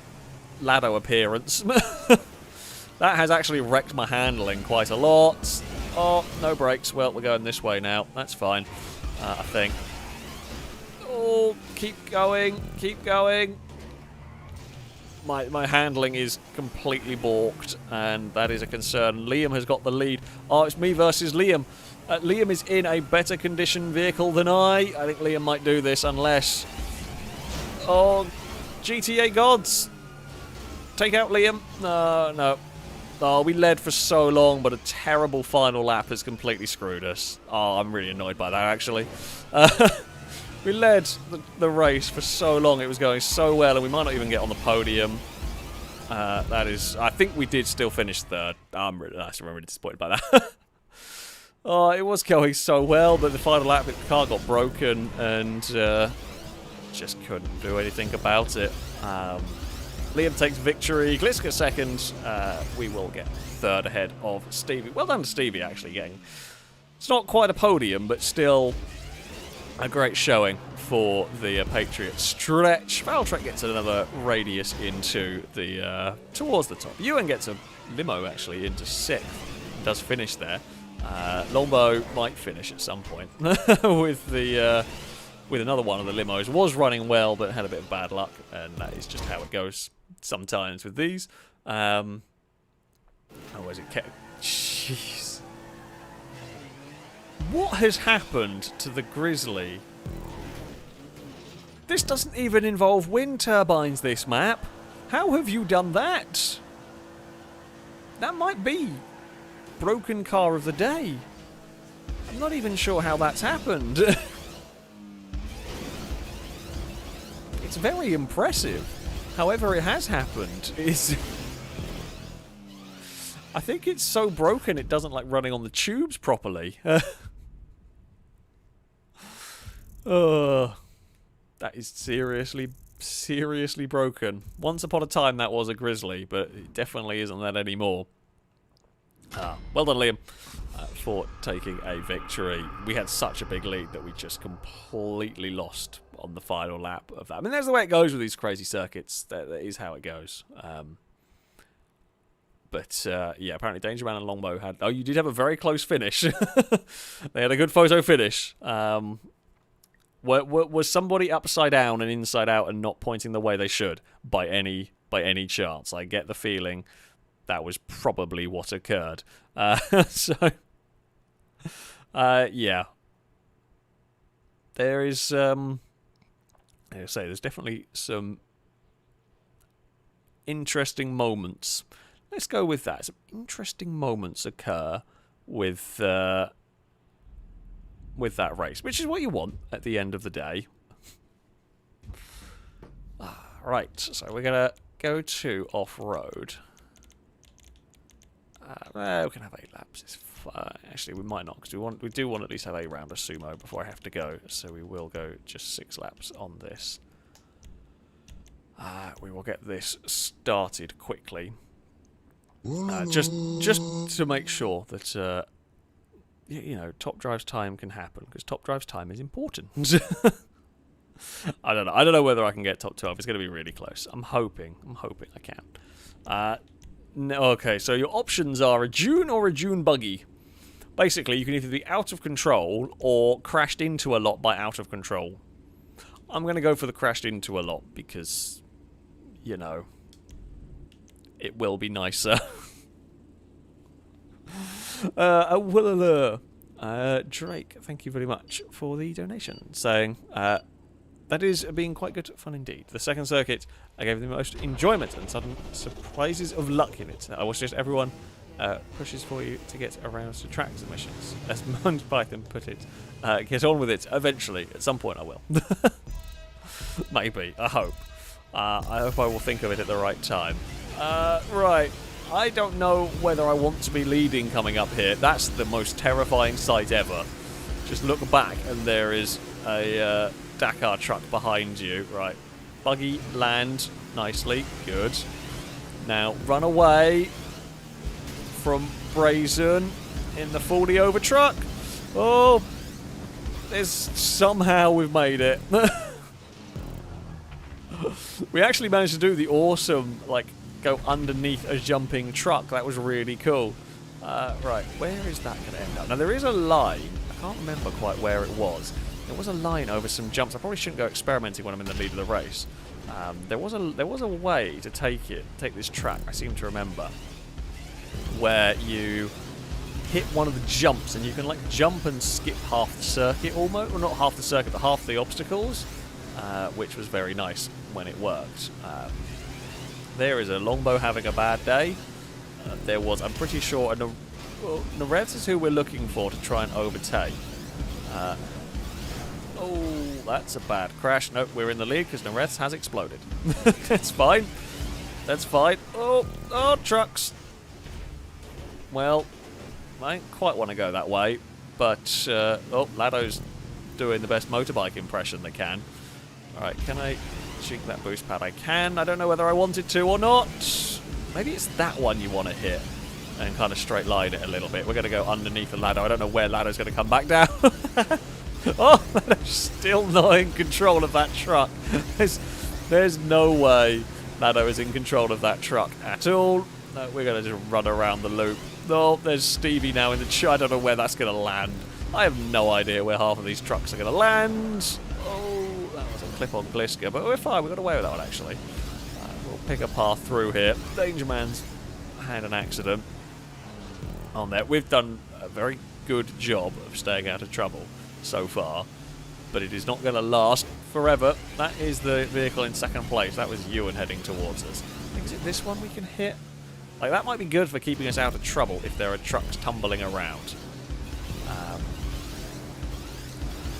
Lado appearance. That has actually wrecked my handling quite a lot. Oh, no brakes. Well, we're going this way now. That's fine, I think. Oh, keep going. Keep going. My handling is completely balked, and that is a concern. Liam has got the lead. Oh, it's me versus Liam. Liam is in a better conditioned vehicle than I. I think Liam might do this unless... Oh, GTA gods. Take out Liam. No. Oh, we led for so long, but a terrible final lap has completely screwed us. Oh, I'm really annoyed by that, actually. We led the race for so long. It was going so well, and we might not even get on the podium. That is... I think we did still finish third. I'm really disappointed by that. Oh, it was going so well, but the final lap, the car got broken, and just couldn't do anything about it. Liam takes victory. Gliska second. We will get third ahead of Stevie. Well done to Stevie, actually, getting... It's not quite a podium, but still a great showing for the Patriot stretch. Valtrek gets another radius into the... towards the top. Ewan gets a limo, actually, into 6th. Does finish there. Longbow might finish at some point with the... with another one of the limos. Was running well, but had a bit of bad luck, and that is just how it goes sometimes with these. Oh, where's it kept? Jeez. What has happened to the Grizzly? This doesn't even involve wind turbines, this map. How have you done that? That might be broken car of the day. I'm not even sure how that's happened. It's very impressive. However, it has happened. I think it's so broken it doesn't like running on the tubes properly. That is seriously broken. Once upon a time that was a grizzly, but it definitely isn't that anymore. Well done, Liam, for taking a victory. We had such a big lead that we just completely lost on the final lap of that. I mean, that's the way it goes with these crazy circuits. That is how it goes. Yeah, apparently Danger Man and Longbow had... Oh, you did have a very close finish. They had a good photo finish. Was somebody upside down and inside out and not pointing the way they should by any chance? I get the feeling that was probably what occurred. Yeah. There is... I say, there's definitely some interesting moments. Let's go with that. Some interesting moments occur with that race, which is what you want at the end of the day. Right, so we're going to go to off-road. We can have 8 laps. It's fine. Actually, we might not, because we do want to at least have a round of sumo before I have to go. So we will go just 6 laps on this. We will get this started quickly. Just to make sure that you know, Top Drive's time can happen, because Top Drive's time is important. I don't know whether I can get top 12. It's going to be really close. I'm hoping I can. Okay, so your options are a dune or a dune buggy. Basically, you can either be out of control or crashed into a lot by out of control. I'm going to go for the crashed into a lot because, you know, it will be nicer. Drake, thank you very much for the donation, saying, that is being quite good fun indeed. The second circuit, I gave the most enjoyment and sudden surprises of luck in it. I wish just everyone pushes for you to get around to track submissions. As Monty Python put it, get on with it eventually. At some point I will. Maybe, I hope. I hope I will think of it at the right time. Right. I don't know whether I want to be leading coming up here. That's the most terrifying sight ever. Just look back and there is a Dakar truck behind you. Right. Buggy, land nicely. Good. Now, run away from Brazen in the 40 over truck. Oh, somehow we've made it. We actually managed to do the awesome, like, go underneath a jumping truck. That was really cool. Right, where is that going to end up? Now, there is a line. I can't remember quite where it was. There was a line over some jumps. I probably shouldn't go experimenting when I'm in the lead of the race. There was a way to take this track, I seem to remember, where you hit one of the jumps and you can, like, jump and skip half the circuit almost. Well, not half the circuit, but half the obstacles, which was very nice when it worked. There is a Longbow having a bad day. There was, I'm pretty sure, Nareds is who we're looking for to try and overtake. Oh, that's a bad crash. Nope, we're in the lead because Nareds has exploded. That's fine. That's fine. Oh, trucks. Well, I don't quite want to go that way, but, oh, Lado's doing the best motorbike impression they can. Alright, can I cheek that boost pad? I can. I don't know whether I wanted to or not. Maybe it's that one you want to hit and kind of straight line it a little bit. We're going to go underneath the ladder. I don't know where Laddo's going to come back down. Oh, Laddo's still not in control of that truck. There's no way Laddo is in control of that truck at all. No, we're going to just run around the loop. Oh, there's Stevie now in the truck. I don't know where that's going to land. I have no idea where half of these trucks are going to land. Oh, that was a clip on Gliska, but we're fine. We got away with that one, actually. We'll pick a path through here. Danger Man's had an accident on there. We've done a very good job of staying out of trouble so far, but it is not going to last forever. That is the vehicle in second place. That was Ewan heading towards us. I think, is it this one we can hit? Like, that might be good for keeping us out of trouble if there are trucks tumbling around.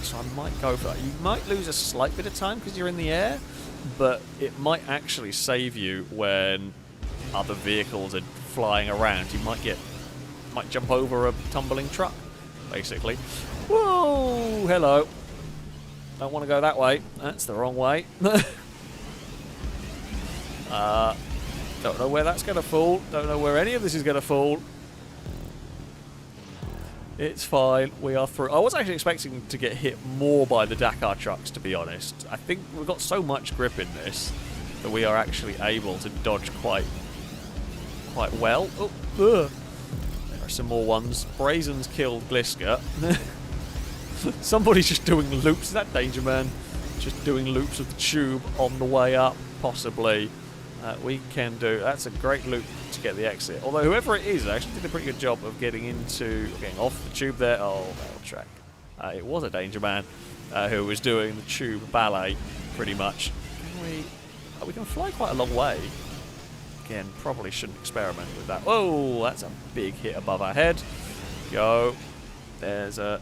So I might go for that. You might lose a slight bit of time because you're in the air, but it might actually save you when other vehicles are flying around, you might jump over a tumbling truck, basically. Whoa! Hello. Don't want to go that way. That's the wrong way. Don't know where that's going to fall. Don't know where any of this is going to fall. It's fine. We are through. I was actually expecting to get hit more by the Dakar trucks, to be honest. I think we've got so much grip in this that we are actually able to dodge quite well. Oh, there are some more ones. Brazen's killed Gliska. Somebody's just doing loops. Is that Danger Man? Just doing loops of the tube on the way up, possibly. We can do. That's a great loop to get the exit. Although whoever it is actually did a pretty good job of getting off the tube there. Oh, battle track. It was a Danger Man who was doing the tube ballet, pretty much. We can fly quite a long way. Again, probably shouldn't experiment with that. Oh, that's a big hit above our head. Go. There's a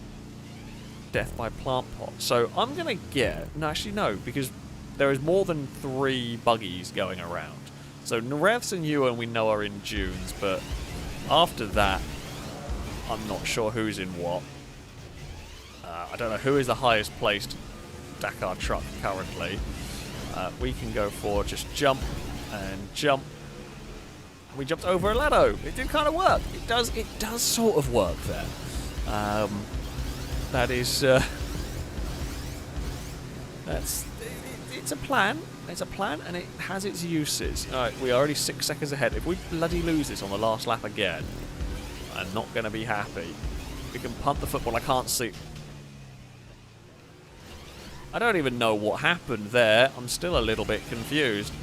death by plant pot. So I'm gonna get. No, actually no, because there is more than 3 buggies going around. So Nerevs and Ewan we know are in dunes, but after that, I'm not sure who's in what. I don't know who is the highest placed Dakar truck currently. We can go for just jump and jump. We jumped over a ladder. It did kind of work. It does sort of work there. That is. It's a plan. It's a plan, and it has its uses. All right, we are already 6 seconds ahead. If we bloody lose this on the last lap again, I'm not going to be happy. We can punt the football. I can't see. I don't even know what happened there. I'm still a little bit confused.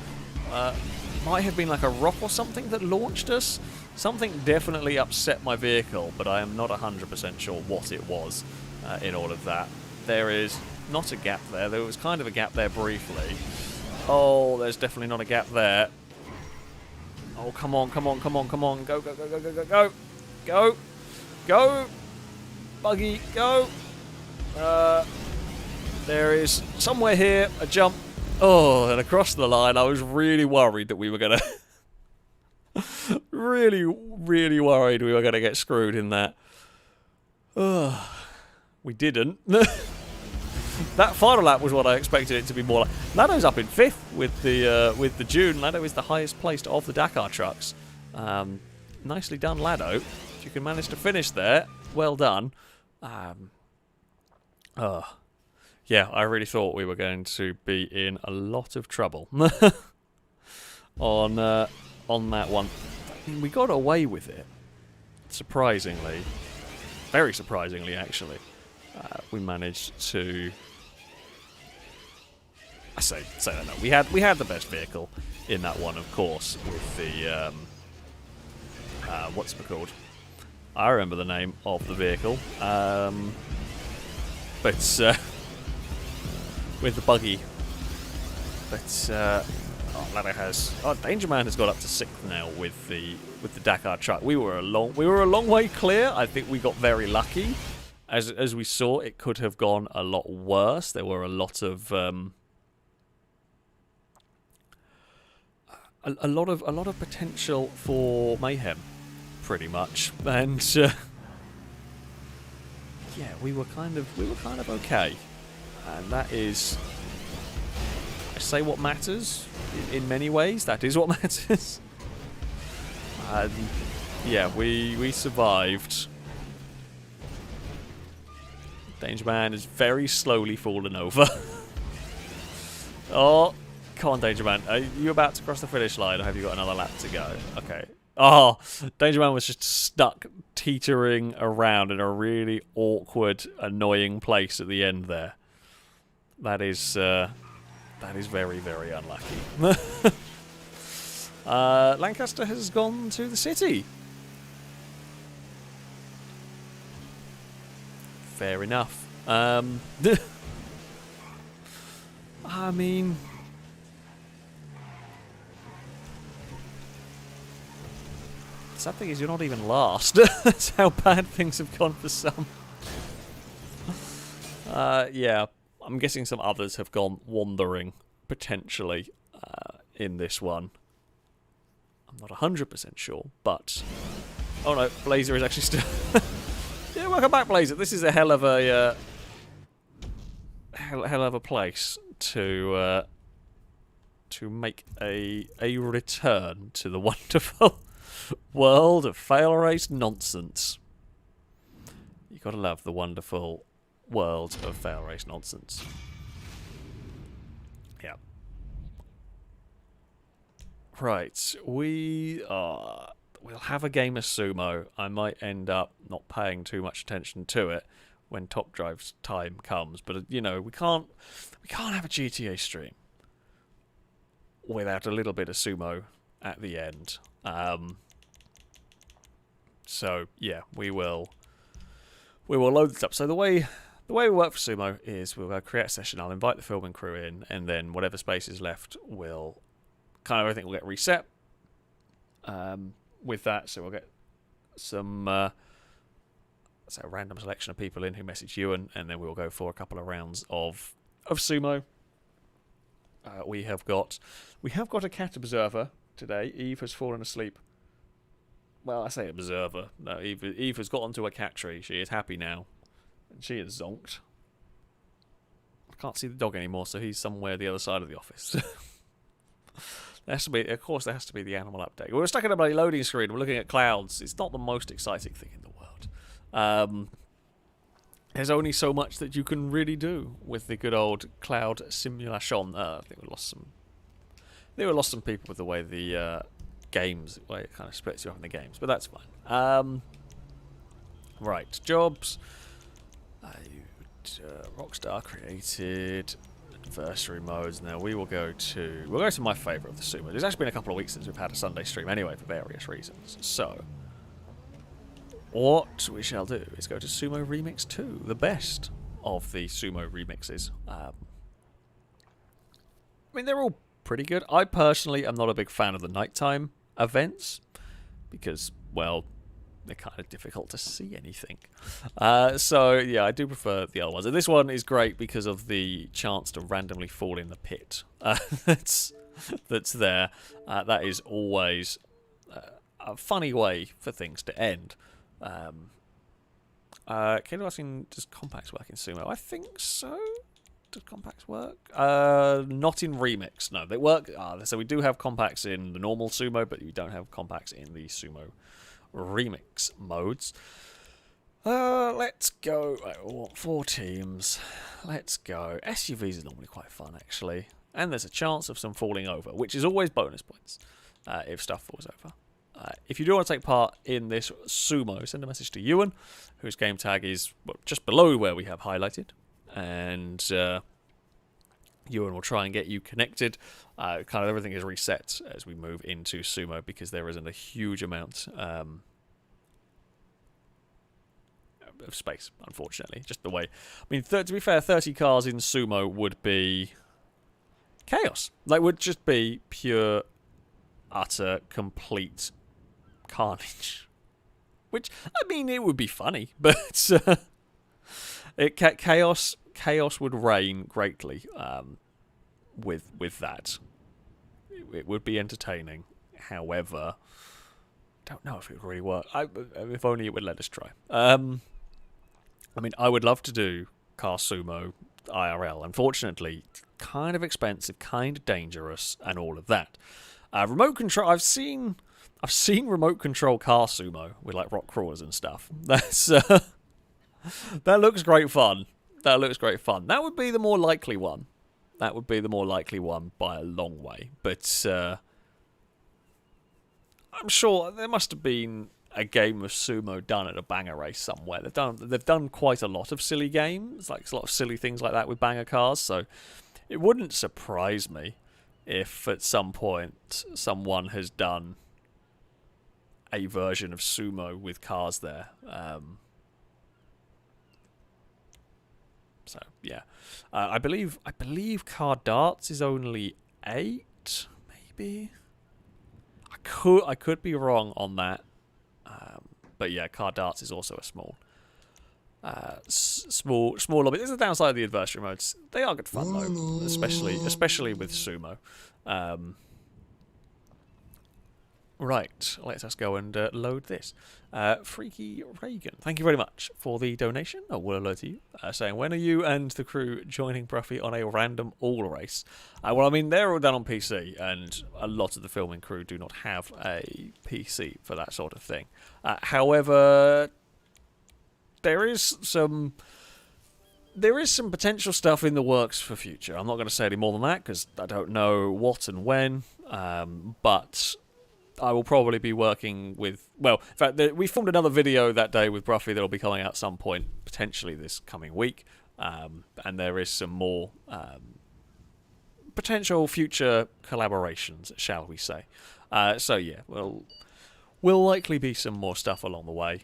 Might have been like a rock or something that launched us. Something definitely upset my vehicle, but I am not 100% sure what it was in all of that. There is not a gap there. There was kind of a gap there briefly. Oh, there's definitely not a gap there. Oh, come on, come on, come on, come on. Go, go, go, go, go, go, go. Go. Go. Buggy, go. There is somewhere here a jump. Oh, and across the line. I was really worried that we were going to... really, really worried we were going to get screwed in that. We didn't. That final lap was what I expected it to be more like. Lado's up in 5th with the Dune. Lado is the highest placed of the Dakar trucks. Nicely done, Lado. If you can manage to finish there, well done. Yeah, I really thought we were going to be in a lot of trouble on that one. I mean, we got away with it, surprisingly. Very surprisingly, actually. We managed to... I say that no. We had the best vehicle in that one, of course, with the what's it called? I remember the name of the vehicle, but with the buggy. But Lado has. Oh, Danger Man has got up to 6th now with the Dakar truck. We were a long way clear. I think we got very lucky. As we saw, it could have gone a lot worse. There were a lot of a lot of potential for mayhem, pretty much. And yeah, we were kind of okay. And that is, I say, what matters. In many ways, that is what matters. And yeah, we survived. Danger Man is very slowly falling over. Oh, come on, Danger Man. Are you about to cross the finish line, or have you got another lap to go? Okay. Oh, Danger Man was just stuck teetering around in a really awkward, annoying place at the end there. That is very, very unlucky. Lancaster has gone to the city. Fair enough. I mean... The sad thing is you're not even last. That's how bad things have gone for some. Yeah, I'm guessing some others have gone wandering, potentially, in this one. I'm not 100% sure, but... Oh no, Blazer is actually still... Yeah, welcome back, Blazer. This is a hell of a... hell of a place to make a return to the wonderful world of FailRace nonsense. You gotta love the wonderful world of FailRace nonsense. Yeah. Right, we'll have a game of sumo. I might end up not paying too much attention to it when Top Drive's time comes, but you know, we can't have a GTA stream without a little bit of sumo at the end. So yeah, we will load this up. So the way we work for sumo is we'll create a session. I'll invite the filming crew in, and then whatever space is left will kind of everything will get reset. With that, so we'll get some so a random selection of people in who message Ewan, and then we'll go for a couple of rounds of sumo. We have got a cat observer today. Eve has fallen asleep. Well, I say observer. No, Eve has got onto a cat tree. She is happy now, and she is zonked. I can't see the dog anymore, so he's somewhere the other side of the office. There has to be, of course, there has to be the animal update. We're stuck in a bloody loading screen. We're looking at clouds. It's not the most exciting thing in the world. There's only so much that you can really do with the good old cloud simulation. I think we lost some people with the way the games, the way it kind of splits you up in the games, but that's fine. Right, jobs. Rockstar created. Adversary modes. Now we'll go to my favourite of the sumo. There's actually been a couple of weeks since we've had a Sunday stream anyway, for various reasons. So what we shall do is go to Sumo Remix 2, the best of the sumo remixes. I mean, they're all pretty good. I personally am not a big fan of the nighttime events because, well, they're kind of difficult to see anything. So, yeah, I do prefer the other ones. And this one is great because of the chance to randomly fall in the pit that's there. That is always a funny way for things to end. Kato asking, does compacts work in sumo? I think so. Does compacts work? Not in Remix. No, they work. So we do have compacts in the normal sumo, but we don't have compacts in the sumo remix modes. Let's go. Right, we want 4 teams. Let's go. SUVs are normally quite fun, actually. And there's a chance of some falling over, which is always bonus points if stuff falls over. If you do want to take part in this sumo, send a message to Ewan, whose game tag is just below where we have highlighted. And Ewan will try and get you connected. Kind of everything is reset as we move into sumo because there isn't a huge amount of space, unfortunately. Just the way. I mean, to be fair, 30 cars in sumo would be chaos. Like, would just be pure, utter, complete carnage. Which, I mean, it would be funny, but chaos would reign greatly with that. It would be entertaining. However, don't know if it would really work. If only it would let us try. I mean, I would love to do car sumo IRL. Unfortunately, kind of expensive, kind of dangerous, and all of that. Remote control. I've seen remote control car sumo with like rock crawlers and stuff. That's that looks great fun. That looks great fun. That would be the more likely one. That would be the more likely one by a long way. But I'm sure there must have been a game of sumo done at a banger race somewhere. They've done quite a lot of silly games, like a lot of silly things like that with banger cars. So it wouldn't surprise me if at some point someone has done a version of sumo with cars there. So yeah, I believe car darts is only 8, maybe. I could be wrong on that, but yeah, car darts is also a small lobby. There's a downside of the adversary modes. They are good fun though, especially with sumo. Right, let us go and load this. Freaky Reagan, thank you very much for the donation. I will alert you, saying, when are you and the crew joining Bruffy on a random all race? Well, I mean, they're all done on PC, and a lot of the filming crew do not have a PC for that sort of thing. However, there is some potential stuff in the works for future. I'm not going to say any more than that, because I don't know what and when, but I will probably be working with... Well, in fact, we filmed another video that day with Bruffy that will be coming out at some point, potentially this coming week. And there is some more potential future collaborations, shall we say. So, yeah, will likely be some more stuff along the way.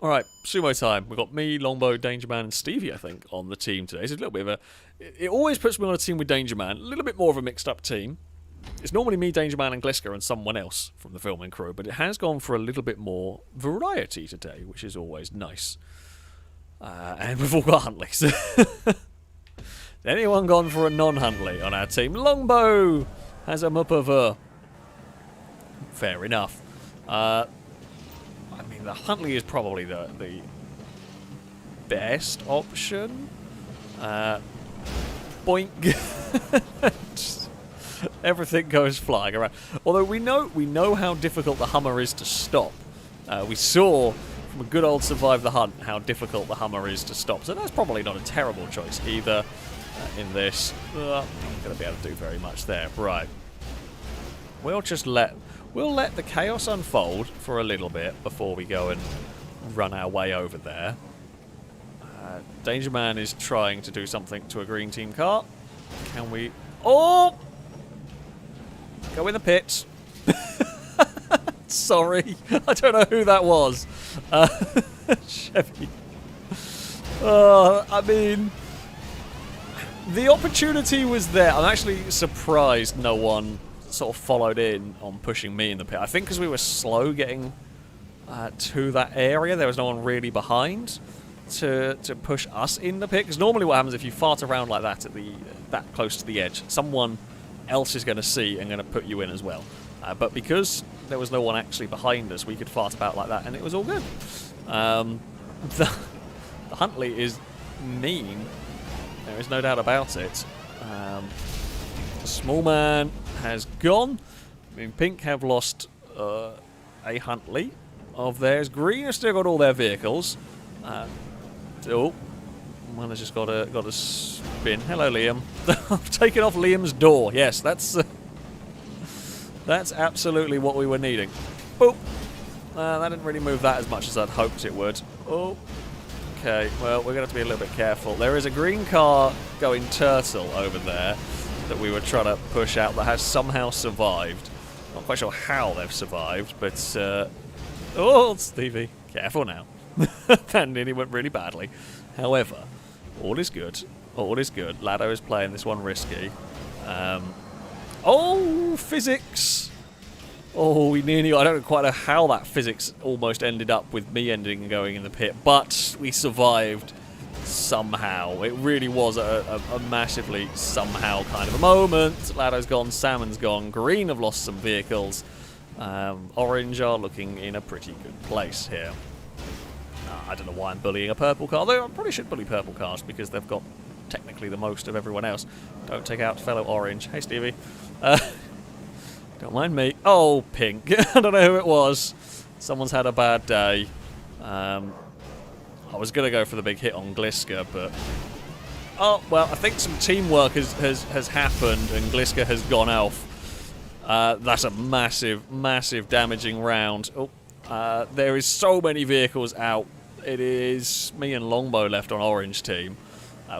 Alright, sumo time. We've got me, Longbow, Danger Man, and Stevie, I think, on the team today. It's a little bit of a... It always puts me on a team with Danger Man. A little bit more of a mixed-up team. It's normally me, Danger Man, and Gliska, and someone else from the filming crew, but it has gone for a little bit more variety today, which is always nice. And we've all got Huntleys. Anyone gone for a non-Huntley on our team? Longbow has a Mupava. Fair enough. I mean, the Huntley is probably the best option. Boink. Everything goes flying around. Although we know how difficult the Hummer is to stop. We saw from a good old Survive the Hunt how difficult the Hummer is to stop. So that's probably not a terrible choice either in this. I'm not going to be able to do very much there. Right. We'll let the chaos unfold for a little bit before we go and run our way over there. Danger Man is trying to do something to a green team car. Can we... Oh! Go in the pits. Sorry. I don't know who that was. Chevy. I mean... The opportunity was there. I'm actually surprised no one sort of followed in on pushing me in the pit. I think because we were slow getting to that area, there was no one really behind to push us in the pit. Because normally what happens if you fart around like that at that close to the edge, someone else is going to see and going to put you in as well. But because there was no one actually behind us, we could fart about like that, and it was all good. The Huntley is mean. There is no doubt about it. The small man has gone. I mean, Pink have lost a Huntley of theirs. Green have still got all their vehicles. Oh, one has just got a spin. Hello, Liam. I've taken off Liam's door. Yes, that's absolutely what we were needing. Boop. That didn't really move that as much as I'd hoped it would. Oh. Okay, well, we're going to have to be a little bit careful. There is a green car going turtle over there that we were trying to push out that has somehow survived. Not quite sure how they've survived, but... oh, Stevie, careful now. That nearly went really badly. However, all is good. All is good. Lado is playing this one risky. Oh, physics! Oh, we nearly... I don't quite know how that physics almost ended up with me ending and going in the pit, but we survived somehow. It really was a massively somehow kind of a moment. Lado's gone, Salmon's gone, Green have lost some vehicles. Orange are looking in a pretty good place here. I don't know why I'm bullying a purple car, though I probably should bully purple cars because they've got technically the most of everyone else. Don't take out fellow Orange. Hey, Stevie. Don't mind me. Oh, Pink. I don't know who it was. Someone's had a bad day. I was going to go for the big hit on Gliska, but... Oh, well, I think some teamwork has happened, and Gliska has gone off. That's a massive, massive damaging round. Oh, there is so many vehicles out. It is me and Longbow left on Orange team.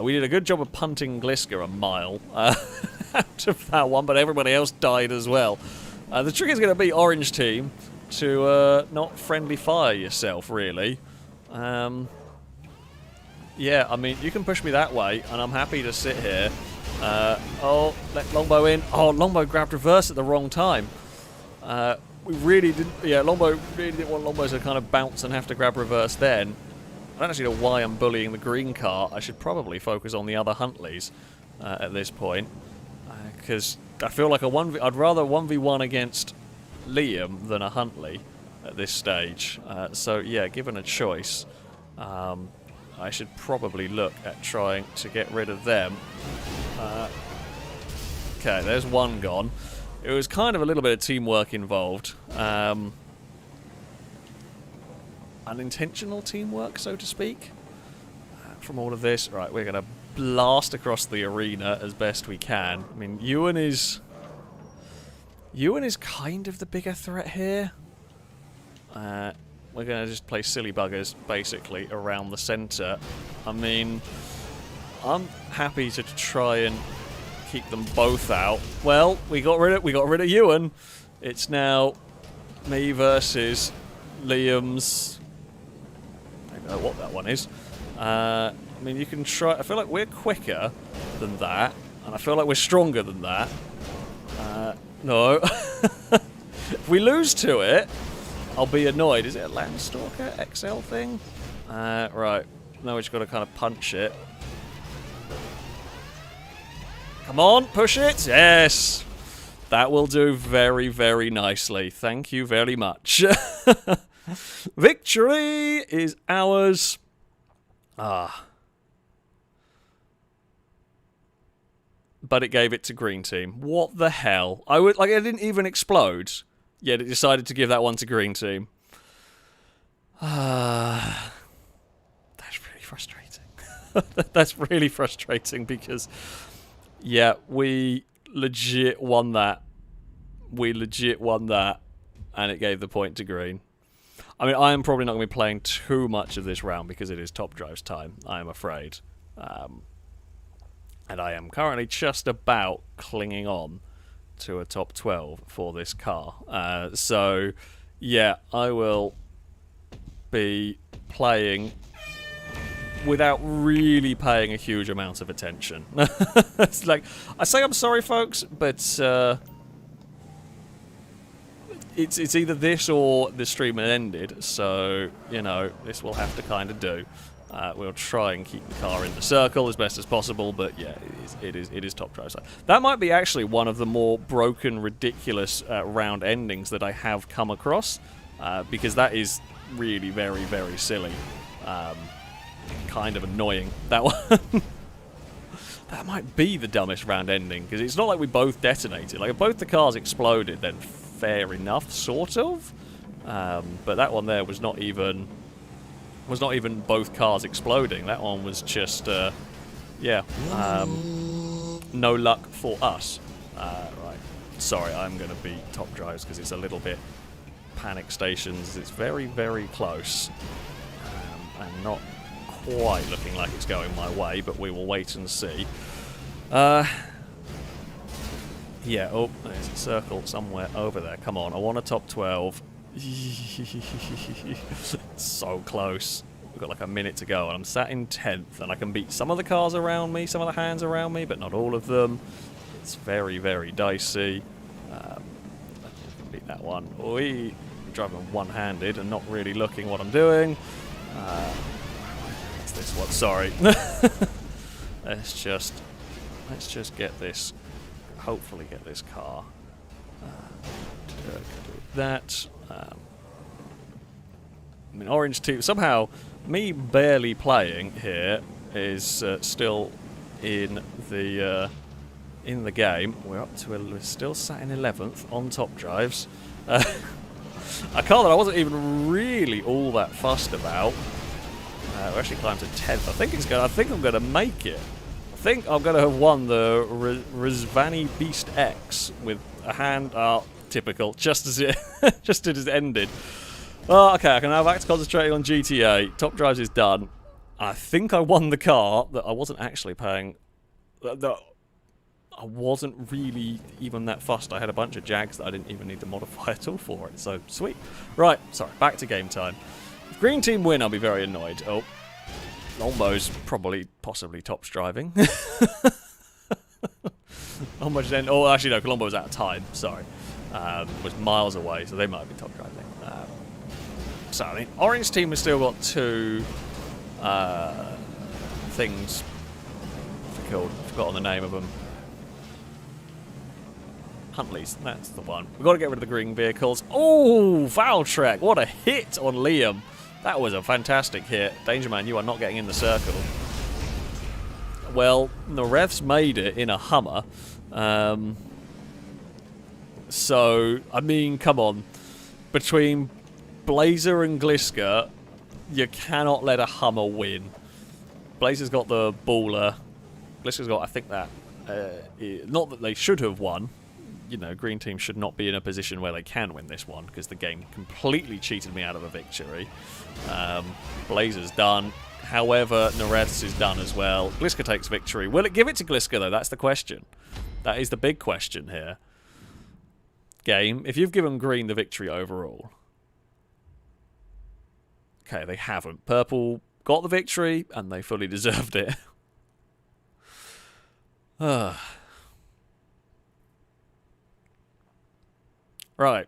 We did a good job of punting Gliska a mile out of that one, but everybody else died as well. The trick is going to be Orange team to not friendly fire yourself, really. Yeah, I mean, you can push me that way, and I'm happy to sit here. Oh, let Longbow in. Oh, Longbow grabbed reverse at the wrong time. We really didn't... Yeah, Longbow really didn't want Longbow to kind of bounce and have to grab reverse then. I don't actually know why I'm bullying the green car. I should probably focus on the other Huntleys at this point. Because I feel like I'd rather 1v1 against Liam than a Huntley at this stage. So yeah, given a choice, I should probably look at trying to get rid of them. Okay, there's one gone. It was kind of a little bit of teamwork involved. Unintentional teamwork, so to speak, from all of this. Right, we're going to blast across the arena as best we can. I mean, Ewan is kind of the bigger threat here. We're going to just play silly buggers, basically, around the centre. I mean, I'm happy to try and keep them both out. Well, we got rid of Ewan. It's now me versus Liam's. I don't know what that one is. I mean, you can try. I feel like we're quicker than that, and I feel like we're stronger than that. No. If we lose to it, I'll be annoyed. Is it a Landstalker XL thing? Right. Now we've just got to kind of punch it. Come on, push it. Yes. That will do very, very nicely. Thank you very much. Victory is ours. Ah. But it gave it to green team. What the hell? It didn't even explode. Yet it decided to give that one to green team. That's really frustrating. That's really frustrating because, yeah, we legit won that. And it gave the point to green. I mean, I am probably not going to be playing too much of this round because it is Top Drive's time, I am afraid. And I am currently just about clinging on to a top 12 for this car. So, yeah, I will be playing without really paying a huge amount of attention. It's like, I say I'm sorry, folks, but it's either this or the stream had ended, so, you know, this will have to kind of do. We'll try and keep the car in the circle as best as possible, but yeah, it is Top Drive. So that might be actually one of the more broken, ridiculous round endings that I have come across, because that is really very, very silly. Kind of annoying, that one. That might be the dumbest round ending, because it's not like we both detonated. Like, if both the cars exploded, then fair enough, sort of. But that one there was not even both cars exploding. That one was just, yeah, no luck for us. Right, sorry, I'm going to be Top Drives because it's a little bit panic stations. It's very, very close. And not quite looking like it's going my way, but we will wait and see. Yeah, oh, there's a circle somewhere over there. Come on, I want a top 12. So close. We've got like a minute to go, and I'm sat in 10th, and I can beat some of the cars around me, some of the hands around me, but not all of them. It's very, very dicey. I can beat that one. Oi! I'm driving one-handed and not really looking what I'm doing. It's this one. Sorry. Let's just get this. Hopefully, get this car. Do that. I mean, orange team. Somehow, me barely playing here is still in the game. We're still sat in 11th on Top Drives. A car that I wasn't even really all that fussed about. We actually climbed to 10th. I think I'm gonna make it. I think I'm gonna have won the Rizvani Beast X with a hand. Typical. Just as it ended. Oh, okay, I can now back to concentrating on GTA. Top Drives is done. I think I won the car that I wasn't actually paying. I wasn't really even that fussed. I had a bunch of Jags that I didn't even need to modify at all for it. So, sweet. Right, sorry, back to game time. If green team win, I'll be very annoyed. Oh, Lombo's possibly tops driving. Almost then. Oh, actually, no, Colombo was out of time. Sorry. Was miles away, so they might be top driving. So, I mean, orange team has still got two things. What's it called? Forgotten the name of them. Huntley's. That's the one. We've got to get rid of the green vehicles. Oh, foul track. What a hit on Liam. That was a fantastic hit. Danger Man, you are not getting in the circle. Well, the refs made it in a Hummer. So, I mean, come on. Between Blazer and Gliska, you cannot let a Hummer win. Blazer's got the baller. Gliska's got, I think that... not that they should have won. You know, green team should not be in a position where they can win this one, because the game completely cheated me out of a victory. Blazer's done. However, Nareth's is done as well. Gliska takes victory. Will it give it to Gliska, though? That's the question. That is the big question here. Game, if you've given green the victory overall... Okay, they haven't. Purple got the victory, and they fully deserved it. Right.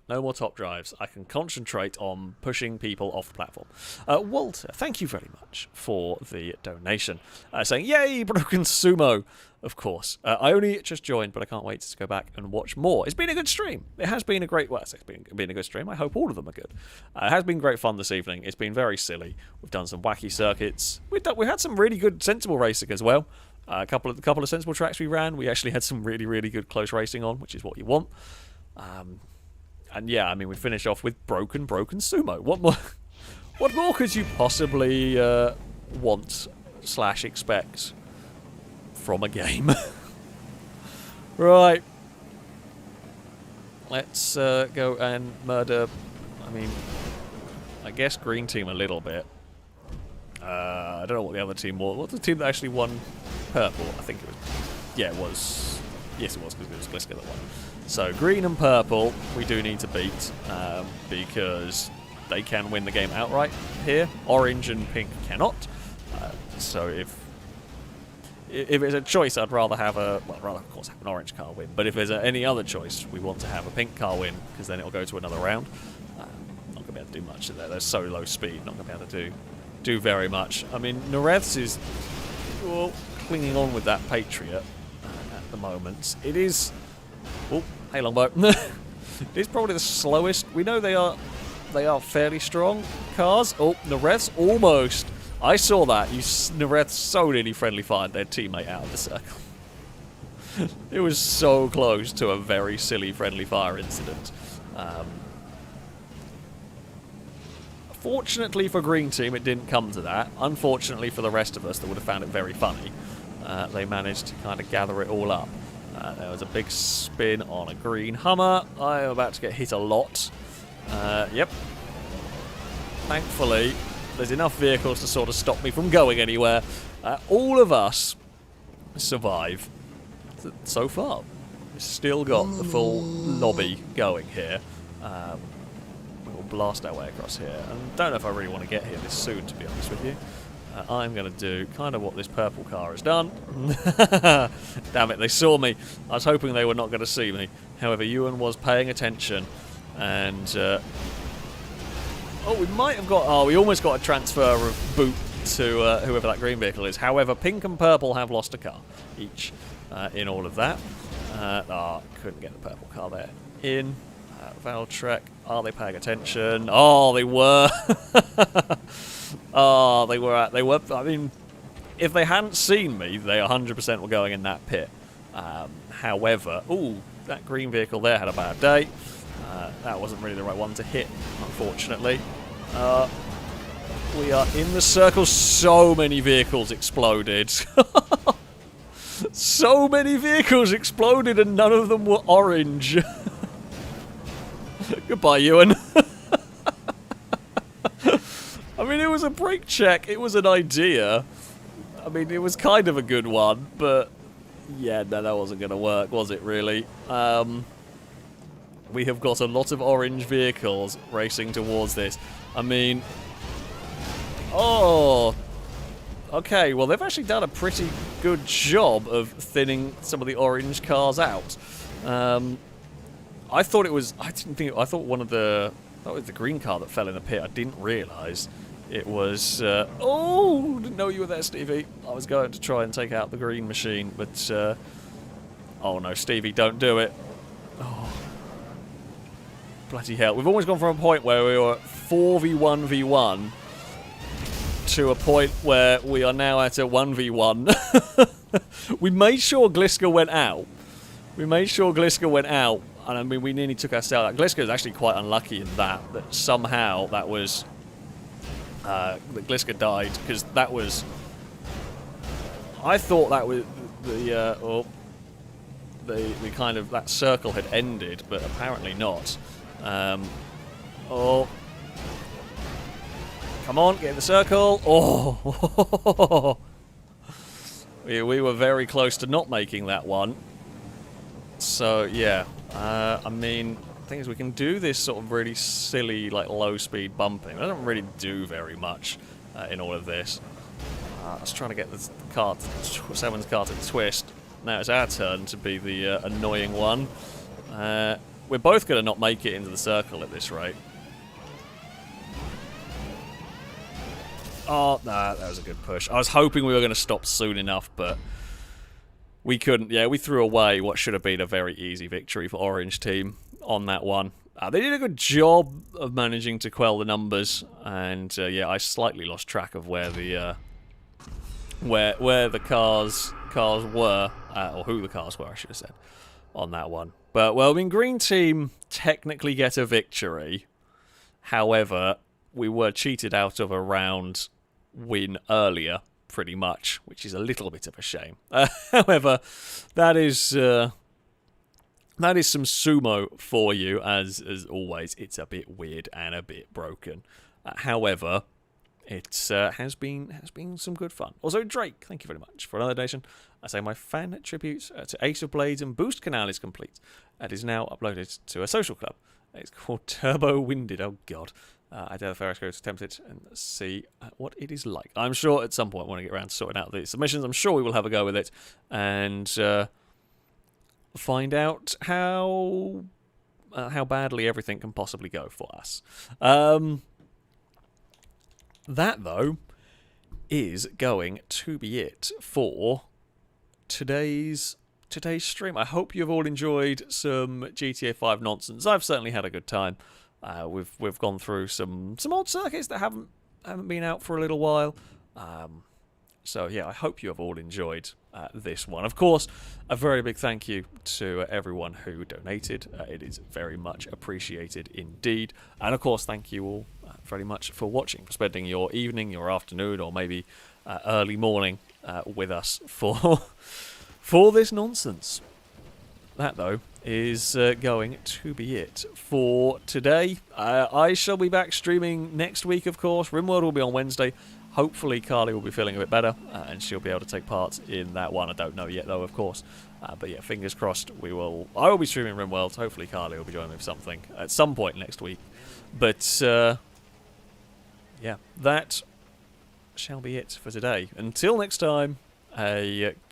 No more top drives. I can concentrate on pushing people off the platform. Walter, thank you very much for the donation. Saying, yay, Broken Sumo. Of course. I only just joined, but I can't wait to go back and watch more. It's been a good stream. It has been a great... Well, it's been a good stream. I hope all of them are good. It has been great fun this evening. It's been very silly. We've done some wacky circuits. We had some really good sensible racing as well. A couple of sensible tracks we ran. We actually had some really, really good close racing on, which is what you want. And yeah, I mean, we finished off with Broken Sumo. What more could you possibly want / expect from a game? Right. Let's go and murder... I mean, I guess green team a little bit. I don't know what the other team was. What's the team that actually won purple? I think it was... Yeah, it was... Yes, it was, because it was Gliska that won. So, green and purple, we do need to beat, because they can win the game outright here. Orange and pink cannot. So, if it's a choice, I'd rather have a... Well, I'd rather, of course, have an orange car win. But if there's any other choice, we want to have a pink car win, because then it'll go to another round. Not going to be able to do much there. They're so low speed, not going to be able to do very much. I mean, Nareth's is clinging on with that Patriot at the moment. It is... Oh, hey Longbow. It's probably the slowest. We know they are fairly strong cars. Oh, Nareth's almost. I saw that. Nareth so nearly friendly fired their teammate out of the circle. It was so close to a very silly friendly fire incident. Fortunately for green team, it didn't come to that. Unfortunately for the rest of us that would have found it very funny, they managed to kind of gather it all up. There was a big spin on a green Hummer. I am about to get hit a lot. Yep. Thankfully, there's enough vehicles to sort of stop me from going anywhere. All of us survive so far. We've still got the full lobby going here. We'll blast our way across here. And don't know if I really want to get here this soon, to be honest with you. I'm going to do kind of what this purple car has done. Damn it, they saw me. I was hoping they were not going to see me. However, Ewan was paying attention. And, oh, we might have got... Oh, we almost got a transfer of boot to whoever that green vehicle is. However, pink and purple have lost a car each in all of that. Couldn't get the purple car there. In. Valtrek. Are they paying attention? Oh, they were. Oh, they were. I mean, if they hadn't seen me, they 100% were going in that pit. However, ooh, that green vehicle there had a bad day. That wasn't really the right one to hit, unfortunately. We are in the circle. So many vehicles exploded. So many vehicles exploded, and none of them were orange. Goodbye, Ewan. I mean, it was a brake check. It was an idea. I mean, it was kind of a good one, but yeah, no, that wasn't going to work, was it, really? We have got a lot of orange vehicles racing towards this. I mean... Oh... Okay, well, they've actually done a pretty good job of thinning some of the orange cars out. I thought it was... I thought one of the... That was the green car that fell in the pit. I didn't realise it was... oh! Didn't know you were there, Stevie. I was going to try and take out the green machine, but... Oh no, Stevie, don't do it. Oh. Bloody hell. We've almost gone from a point where we were 4v1v1 to a point where we are now at a 1v1. We made sure Gliska went out. And I mean, we nearly took ourselves out. Gliska is actually quite unlucky in that somehow that was... that Gliska died, because that was... I thought that was the kind of... that circle had ended, but apparently not. Oh. Come on, get in the circle. Oh. We were very close to not making that one. So, yeah. I mean, the thing is, we can do this sort of really silly, like, low-speed bumping. It doesn't really do very much in all of this. I was trying to get the cart, Seven's cart to twist. Now it's our turn to be the annoying one. We're both going to not make it into the circle at this rate. Oh, nah, that was a good push. I was hoping we were going to stop soon enough, but we couldn't. Yeah, we threw away what should have been a very easy victory for Orange team on that one. They did a good job of managing to quell the numbers, and yeah, I slightly lost track of where the where the cars were, or who the cars were, I should have said, on that one. But, well, I mean, Green Team technically get a victory. However, we were cheated out of a round win earlier, pretty much, which is a little bit of a shame. However, that is some sumo for you, as always. It's a bit weird and a bit broken. However, it has been some good fun. Also, Drake, thank you very much for another donation. I say my fan tribute to Ace of Blades and Boost Canal is complete. It is now uploaded to a social club. It's called Turbo Winded. Oh, God. I dare the FailRace go to attempt it and see what it is like. I'm sure at some point when I get around to sorting out the submissions, I'm sure we will have a go with it and find out how badly everything can possibly go for us. That, though, is going to be it for today's stream. I hope you've all enjoyed some GTA 5 nonsense. I've certainly had a good time. We've gone through some old circuits that haven't been out for a little while. So yeah, I hope you have all enjoyed this one. Of course, a very big thank you to everyone who donated. It is very much appreciated indeed. And of course, thank you all very much for watching, for spending your evening, your afternoon, or maybe early morning with us for this nonsense. That, though, is going to be it for today. I shall be back streaming next week, of course. RimWorld will be on Wednesday. Hopefully, Carly will be feeling a bit better, and she'll be able to take part in that one. I don't know yet, though, of course. But yeah, fingers crossed. I will be streaming RimWorld. Hopefully, Carly will be joining me for something at some point next week. But yeah, that shall be it for today. Until next time,